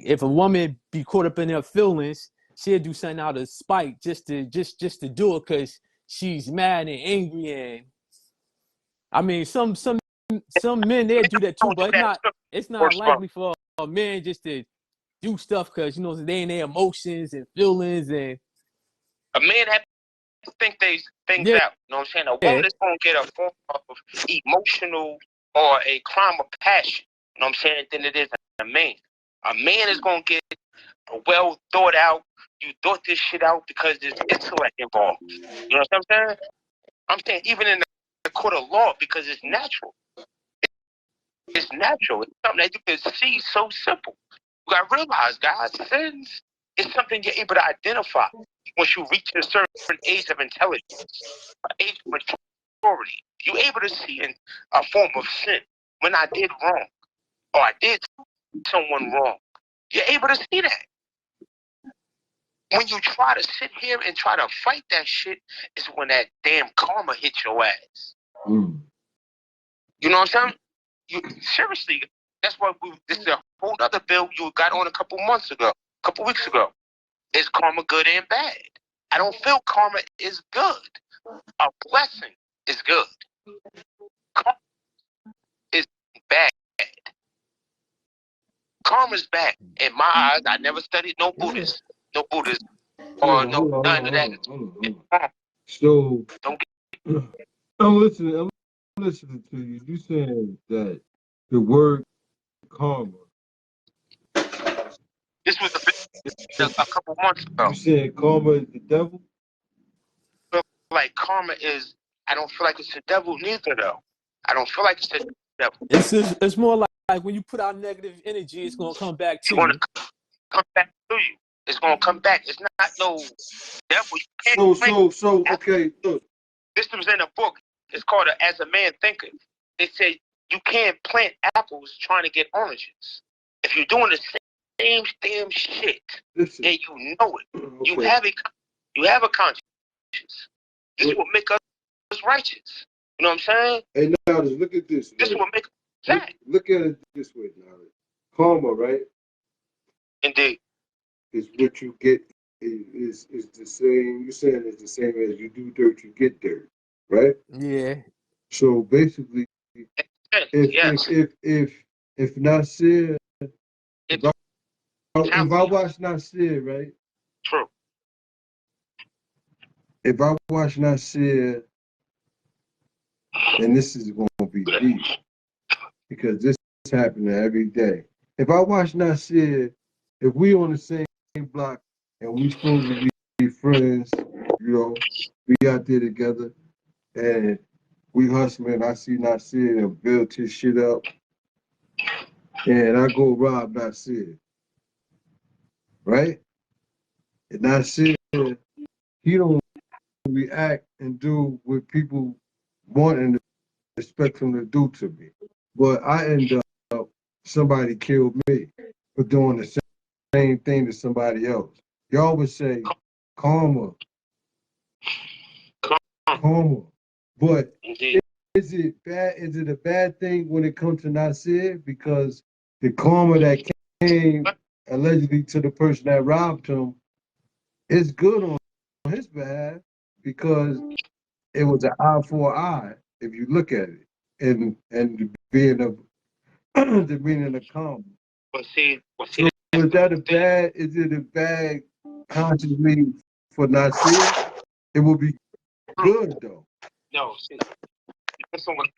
if a woman be caught up in her feelings, she'll do something out of spite just to do it because she's mad and angry. And I mean, some men they'll do that too, but it's not likely for a man just to do stuff because, you know, they in their emotions and feelings. And a man has to think things out. You know what I'm saying? A woman is going to get a form of emotional or a crime of passion. You know what I'm saying? Than it is a man. A man is going to get a well thought out. You thought this shit out because there's intellect involved. You know what I'm saying? I'm saying even in the court of law because it's natural. It's natural. It's something that you can see so simple. You got to realize, guys, sins is something you're able to identify once you reach a certain age of intelligence, age of maturity. You're able to see in a form of sin when I did wrong or I did someone wrong. You're able to see that. When you try to sit here and try to fight that shit, is when that damn karma hits your ass. Mm. You know what I'm saying? Seriously, that's why this is a whole other bill you got on a couple weeks ago. Is karma good and bad? I don't feel karma is good. A blessing is good. Karma is bad. Karma's bad. In my eyes, I never studied no Buddhist, or none of that. So I'm listening to you. You saying that the word karma. This was a couple months ago. You saying karma is the devil? Like karma is, I don't feel like it's the devil neither though. I don't feel like it's the devil. It's more like when you put out negative energy, it's gonna come back to you. It's gonna come back to you. It's gonna come back. It's not no devil. You can't So okay. Look. This was in a book. It's called As a Man Thinketh. They say you can't plant apples trying to get oranges. If you're doing the same damn shit, Listen. and you know it, Okay. you have a conscience. This is what make us righteous. You know what I'm saying? Hey, now look at this. This is what make us that. Look at it this way, now. Karma, right? Indeed. Is what you get. Is the same. You're saying it's the same as you do dirt, you get dirt, right? Yeah. So basically, Yes. if Nasir, It's if I watch Nasir, right? true. If I watch Nasir, and this is going to be deep because this is happening every day. If I watch Nasir, if we on the same block and we supposed to be friends, you know, we out there together and we hustling, I see Nasir and build his shit up, and I go rob Nasir, right? And Nasir, he don't react and do what people want and expect him to do to me. But I end up, somebody killed me for doing the same thing to somebody else. Y'all would say, karma, karma. But Indeed. is it bad? Is it a bad thing when it comes to Nasir? Because the karma that came allegedly to the person that robbed him is good on his behalf because it was an eye for an eye if you look at it, and the being of the meaning of karma. But see, So is that a bad? Is it a bad consciously for Nasir? It will be good though. no, see, listen what,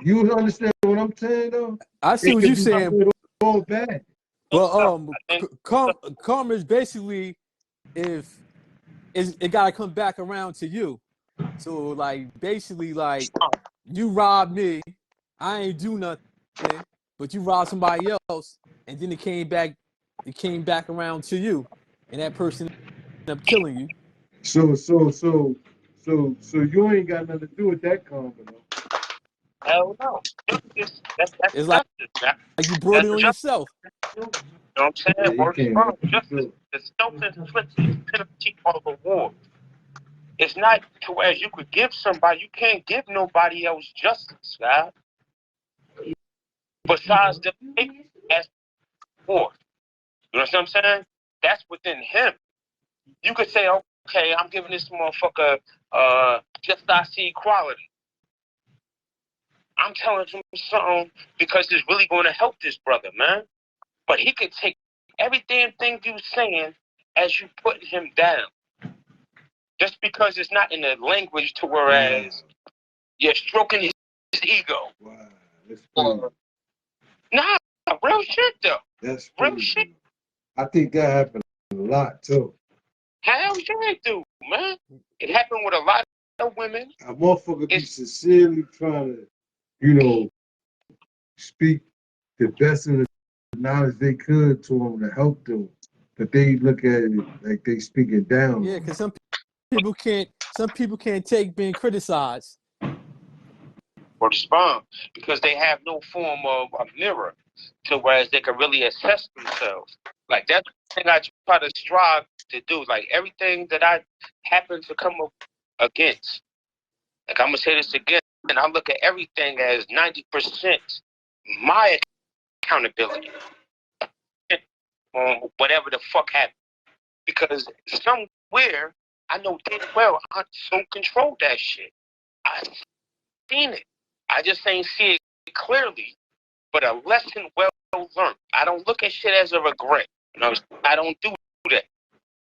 You understand what I'm saying though? I see It what could you're be saying. good or bad. But karma is basically if it gotta come back around to you. So like basically like you robbed me, I ain't do nothing, but you robbed somebody else, and then it came back around to you, and that person ended up killing you. So you ain't got nothing to do with that karma though. hell no. That's It's like justice. you brought That's it on justice. yourself. You know what I'm saying? Yeah, you Word is can't bond. make Justice. it. The self-inflicted penalty of reward. It's not to where you could give somebody, you can't give nobody else justice, right? Besides the as reward. You know what I'm saying? That's within him. You could say, okay, I'm giving this motherfucker just I see equality. I'm telling him something because it's really going to help this brother, man. But he could take every damn thing you saying as you putting him down. Just because it's not in the language to whereas you're stroking his ego. Wow, that's crazy. Nah, real shit though. That's Real crazy. shit. I think that happened a lot too. Hell yeah, it do, man. It happened with a lot of women. A motherfucker be sincerely trying to, you know, speak the best of the knowledge they could to them to help them, but they look at it like they speaking down. Yeah, because some people can't take being criticized. Or respond because they have no form of a mirror to whereas they can really assess themselves. Like that's the thing I try to strive to do. Like everything that I happen to come up against, like I'm gonna say this again, and I look at everything as 90% my accountability on whatever the fuck happened. Because somewhere I know damn well I don't control that shit. I seen it. I just ain't see it clearly, but a lesson well learned. I don't look at shit as a regret. You know, I don't do that.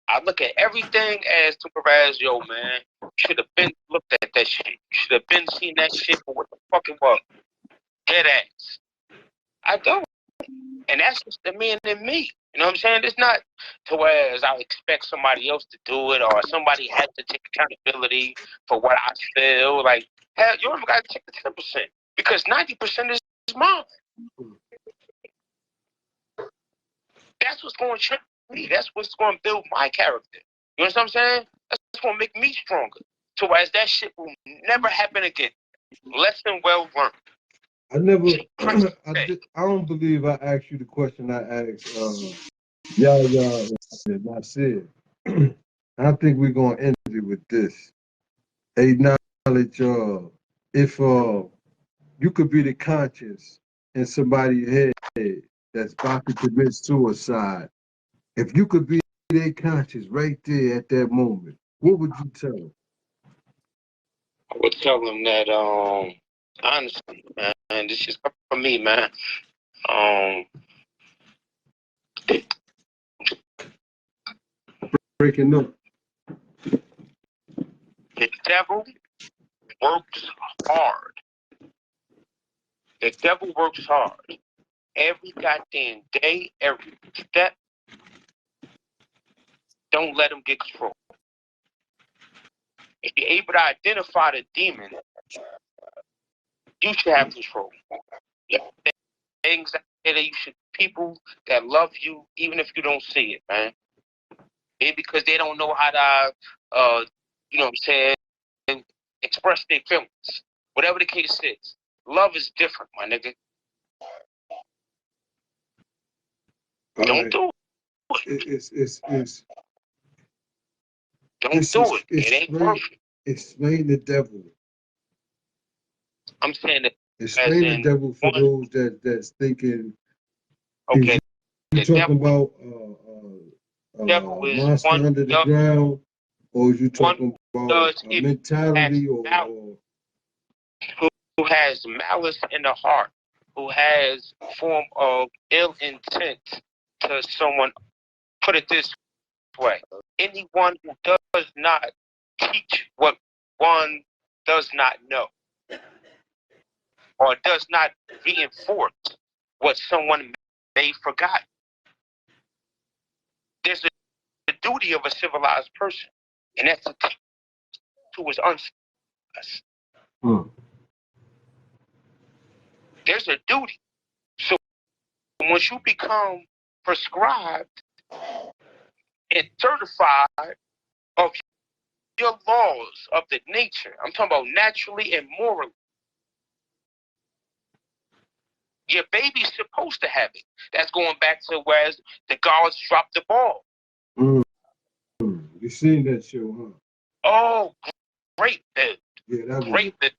I look at everything as to whereas, yo, man, you should have been looked at that shit. You should have been seen that shit for what the fuck it was. Dead ass. I don't. And that's just the man in me. You know what I'm saying? It's not to whereas I expect somebody else to do it or somebody has to take accountability for what I feel. Like, hell, you only got to take the 10% because 90% is mine. That's what's going to change me. That's what's going to build my character. You know what I'm saying? That's going to make me stronger. So whereas that shit will never happen again. Lesson well learned. I never, Christ I said, don't believe I asked you the question I asked Yahya and I said. I think we're gonna end it with this. Acknowledge if you could be the conscience in somebody's head that's about to commit suicide. If you could be their conscience right there at that moment, what would you tell them? I would tell them that, honestly, man, this is for me, man. Breaking up. The devil works hard. The devil works hard. Every goddamn day, every step. Don't let him get control. If you're able to identify the demon, you should have control. Yeah. Things that you should, people that love you, even if you don't see it, man. Maybe because they don't know how to, you know what I'm saying, express their feelings. Whatever the case is, love is different, my nigga. Don't do It's Don't do it. It ain't perfect. explain the devil. I'm saying that Explain the devil for those that's thinking. Okay, you the talking devil, about devil is monster one under the ground, or is you talking about does it mentality, has who has malice in the heart, who has form of ill intent to someone? Put it this way: anyone who does not teach what one does not know, or does not reinforce what someone may forgot. There's the duty of a civilized person, and that's to teach who is uncivilized. There's a duty. So once you become prescribed and certified of your laws of the nature, I'm talking about naturally and morally, your baby's supposed to have it. That's going back to where the gods dropped the ball. You seen that show, huh? Oh, great bit. Yeah, that great bit.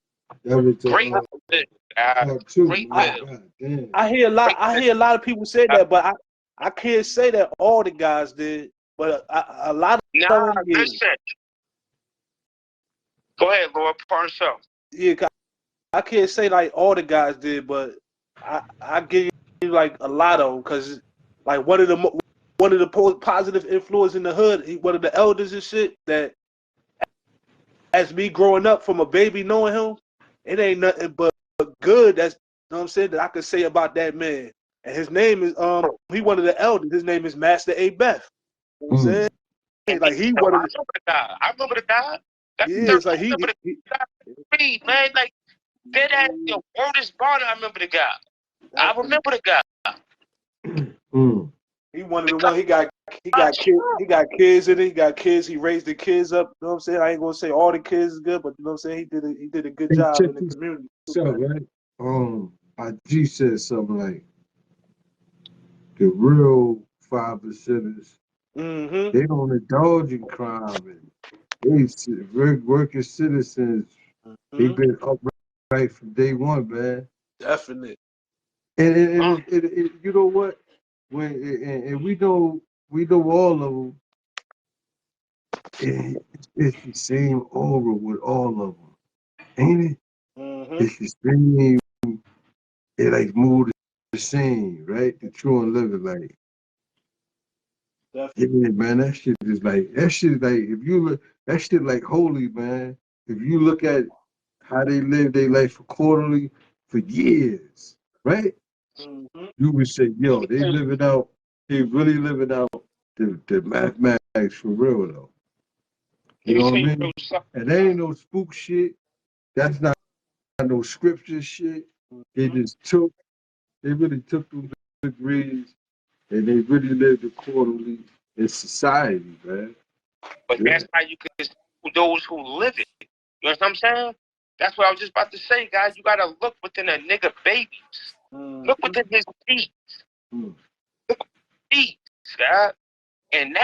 That was great bit. Part two. Great bit. I hear a lot of people say that, but I can't say that all the guys did, but a lot of them did. Listen. Go ahead, Lord, for yourself. Yeah, I can't say like all the guys did, but I give you like a lot of them, because like one of the positive influence in the hood, one of the elders and shit, that as me growing up from a baby knowing him, it ain't nothing but good. That's, you know what I'm saying, that I could say about that man. And his name is he one of the elders. His name is Master A. Beth. You know what I'm saying? Like he one of the I remember the guy. Yeah, it's like he man, like that had the wordest bond. I remember the guy. I remember the guy. He one of the one. He got kids in it. He got kids. He raised the kids up. You know what I'm saying? I ain't gonna say all the kids is good, but you know what I'm saying? He did a good job in the community. So right, IG said something like the real 5%ers. They don't indulge in crime, and they working citizens. They've been upright from day one, man. Definitely. And you know what? And we know all of them. It's the same aura with all of them, ain't it? It's the same. It like moved the same, right? The true and living, like. Definitely. Yeah, man, that shit is like if you look, that shit like holy, man. If you look at how they live their life for quarterly for years, right? You would say, yo, they really living out the mathematics for real though. You know what I mean? And that ain't no spook shit. That's not no scripture shit. They really took those degrees and they really lived accordingly in society, man. But that's how you can those who live it. You know what I'm saying? That's what I was just about to say, guys. You gotta look within a nigga babies. Look within his feet. Look within his feet, guys. And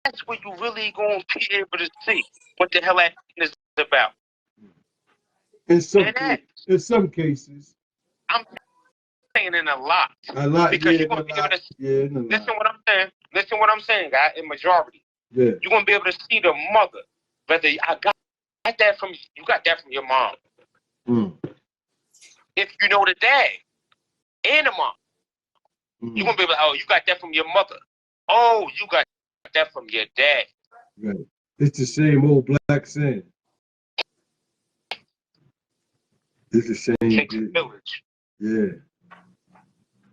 that's where you really gonna be able to see what the hell that is about. In some cases. I'm saying in a lot. A lot, because yeah, you're gonna be able to listen what I'm saying. Listen what I'm saying, guys. In majority, yeah, you're gonna be able to see the mother. Whether I got that from you, got that from your mom. If you know the dad and the mom, you're gonna be able to. Oh, you got that from your mother. Oh, you got that from your dad. Right. It's the same old black saying. It's the same. Takes a village. Yeah.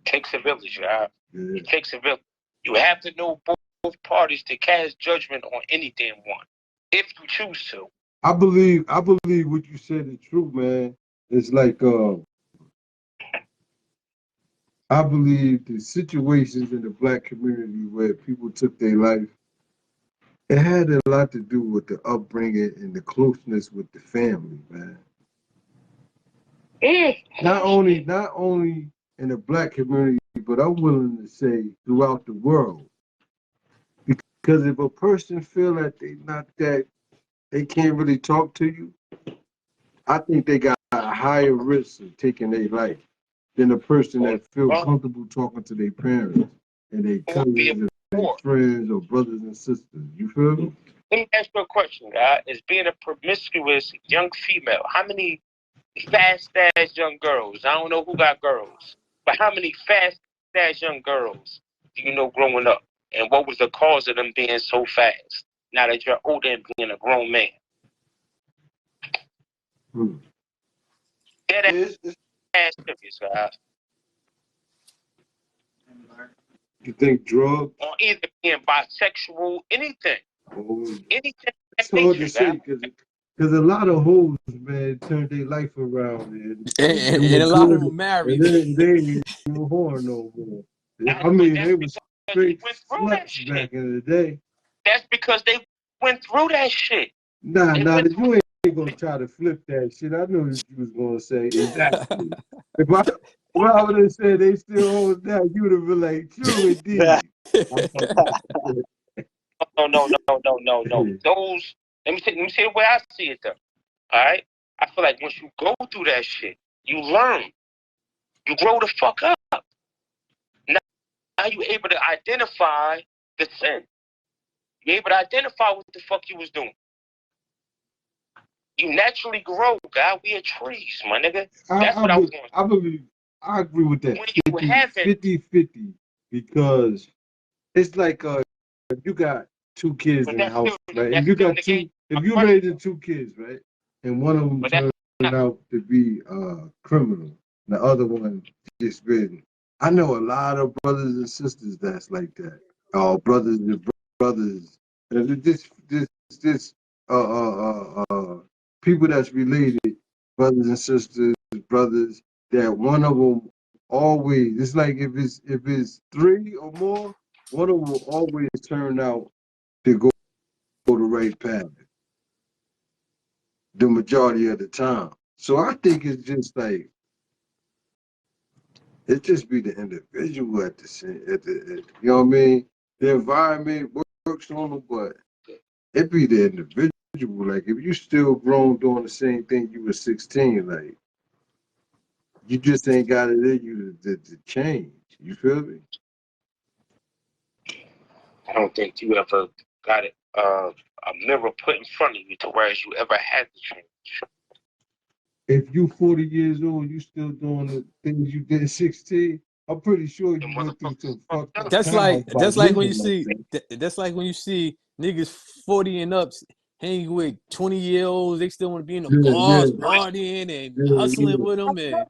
Takes a village, guys. Yeah. It takes a village. You have to know both parties to cast judgment on any damn one, if you choose to. I believe what you said is true, man. It's like I believe the situations in the black community where people took their life, it had a lot to do with the upbringing and the closeness with the family, man. Not only in the black community, but I'm willing to say throughout the world. Because if a person feel that they can't really talk to you, I think they got a higher risk of taking their life than a person that feels comfortable talking to their parents and their cousins and their friends or brothers and sisters. You feel me? Let me ask you a question, guy. As being a promiscuous young female, how many fast-ass young girls? I don't know who got girls, but how many fast-ass young girls do you know growing up? And what was the cause of them being so fast? Now that you're older and being a grown man. That ass serious, guys. You think drugs? Or either being bisexual, anything. Anything. It's hard to say because a lot of hoes, man, turned their life around and a lot of them married. And they ain't no horn no more. I mean, they was straight sluts back in the day. That's because they went through that shit. Nah, you ain't gonna try to flip that shit. I knew what you was gonna say. Exactly. if I would have said they still hold that, you would have been like, true indeed. No. Those, let me see the way I see it though. All right? I feel like once you go through that shit, you learn. You grow the fuck up. Now you're able to identify the sin. You're able to identify what the fuck you was doing. You naturally grow, God. We are trees, my nigga. That's what I was going. I agree with that. 50-50 because it's like if you got two kids in the house, right? If you raising two kids, right? And one of them turned out to be criminal, the other one just been. I know a lot of brothers and sisters that's like that. Brothers and brothers. This people that's related, brothers and sisters, brothers, that one of them always, it's like if it's three or more, one of them will always turn out to go the right path the majority of the time. So I think it's just like, it just be the individual at the you know what I mean? The environment works on them, but it be the individual. Like if you still grown doing the same thing you were 16, like you just ain't got it in you to change. You feel me? I don't think you ever got it a mirror put in front of you to whereas you ever had to change. If you 40 years old, you still doing the things you did at 16, I'm pretty sure you went through some fucked up. That's like when you see niggas 40 and up hanging with 20-year-olds. They still want to be in the bars, partying and hustling with them, and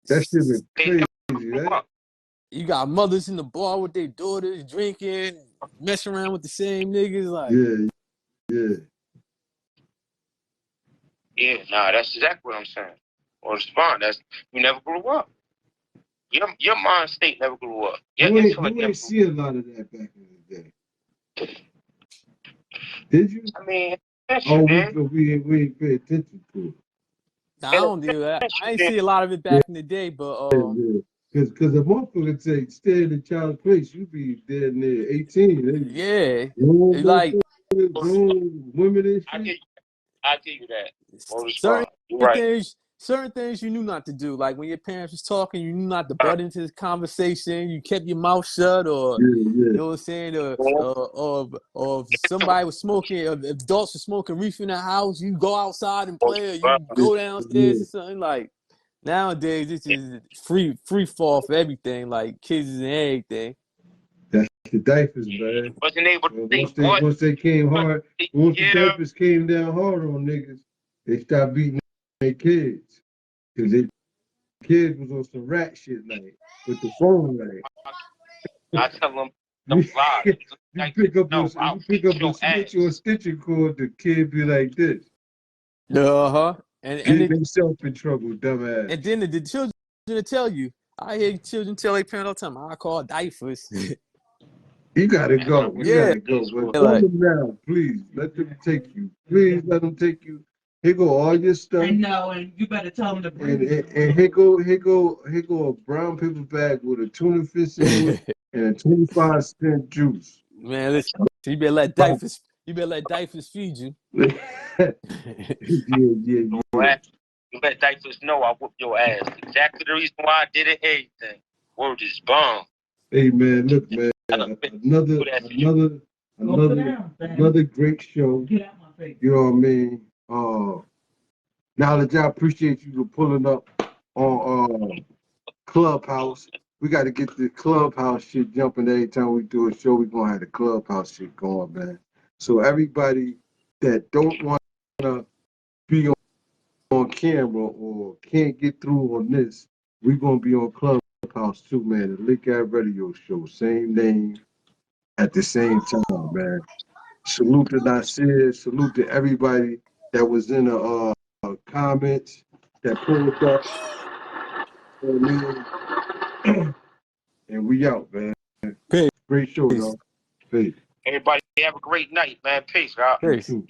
that shit is crazy, right? You got mothers in the bar with their daughters drinking, messing around with the same niggas, like Yeah, that's exactly what I'm saying. Or respond, that's you never grew up. Your mind state never grew up. You ain't see a lot of that back in the day. Did you? I mean, Oh, man. we ain't pay attention to it. I don't do that. I ain't see a lot of it Yeah, back in the day, but yeah. Cause a motherfucker say stay in the child's place, you be dead near 18. yeah, Grown like motherfuckers, grown women and I shit. give I give you that. Or certain respond. You're right. things you knew not to do. Like when your parents was talking, you knew not to butt into the conversation. You kept your mouth shut, or Yeah, you yeah. know what I'm saying, or if somebody was smoking, if adults were smoking reefer in the house, you go outside and play, or you Yeah, go downstairs yeah. or something. Like nowadays, it's just free fall for everything, like kids and everything. That's the diapers, man. Wasn't able to say what Once they came hard, once the yeah. diapers came down hard on niggas, they stopped beating their kids. Cause their kids was on some rat shit like with the phone like. I tell them You, don't lie. you Like pick up no, I'll beat a your switch or a ass. stitching cord, the kid be like this. Uh-huh. Get themselves in trouble, dumbass. And then the children to tell you. I hear children tell their parents all the time, I call diapers. You gotta And I go. You really Yeah. gotta go. But They're call like, them now, please. Let them take you. Please let them take you. Here go all your stuff. I know, and you better tell them to bring And here go a brown paper bag with a tuna fish sandwich and a 25-cent juice. man, listen, you better let diapers feed you. Yeah, yeah, yeah. you let diapers know I whoop your ass. Exactly the reason why I did it. Everything. Word is bomb. Hey man, look, man. Another great show. Get out my face. You know what I mean? Now that y'all appreciate you for pulling up on Clubhouse. We got to get the Clubhouse shit jumping every time we do a show. We're going to have the Clubhouse shit going, man. So everybody that don't want to be on camera or can't get through on this, we're going to be on Clubhouse too, man. The Lick Out Radio Show. Same name at the same time, man. Salute to Nasir. Salute to everybody that was in the comments that pulled up. You know what I mean? And we out, man. Peace. Great show, y'all. Peace. Everybody have a great night, man. Peace, God. You Peace. too.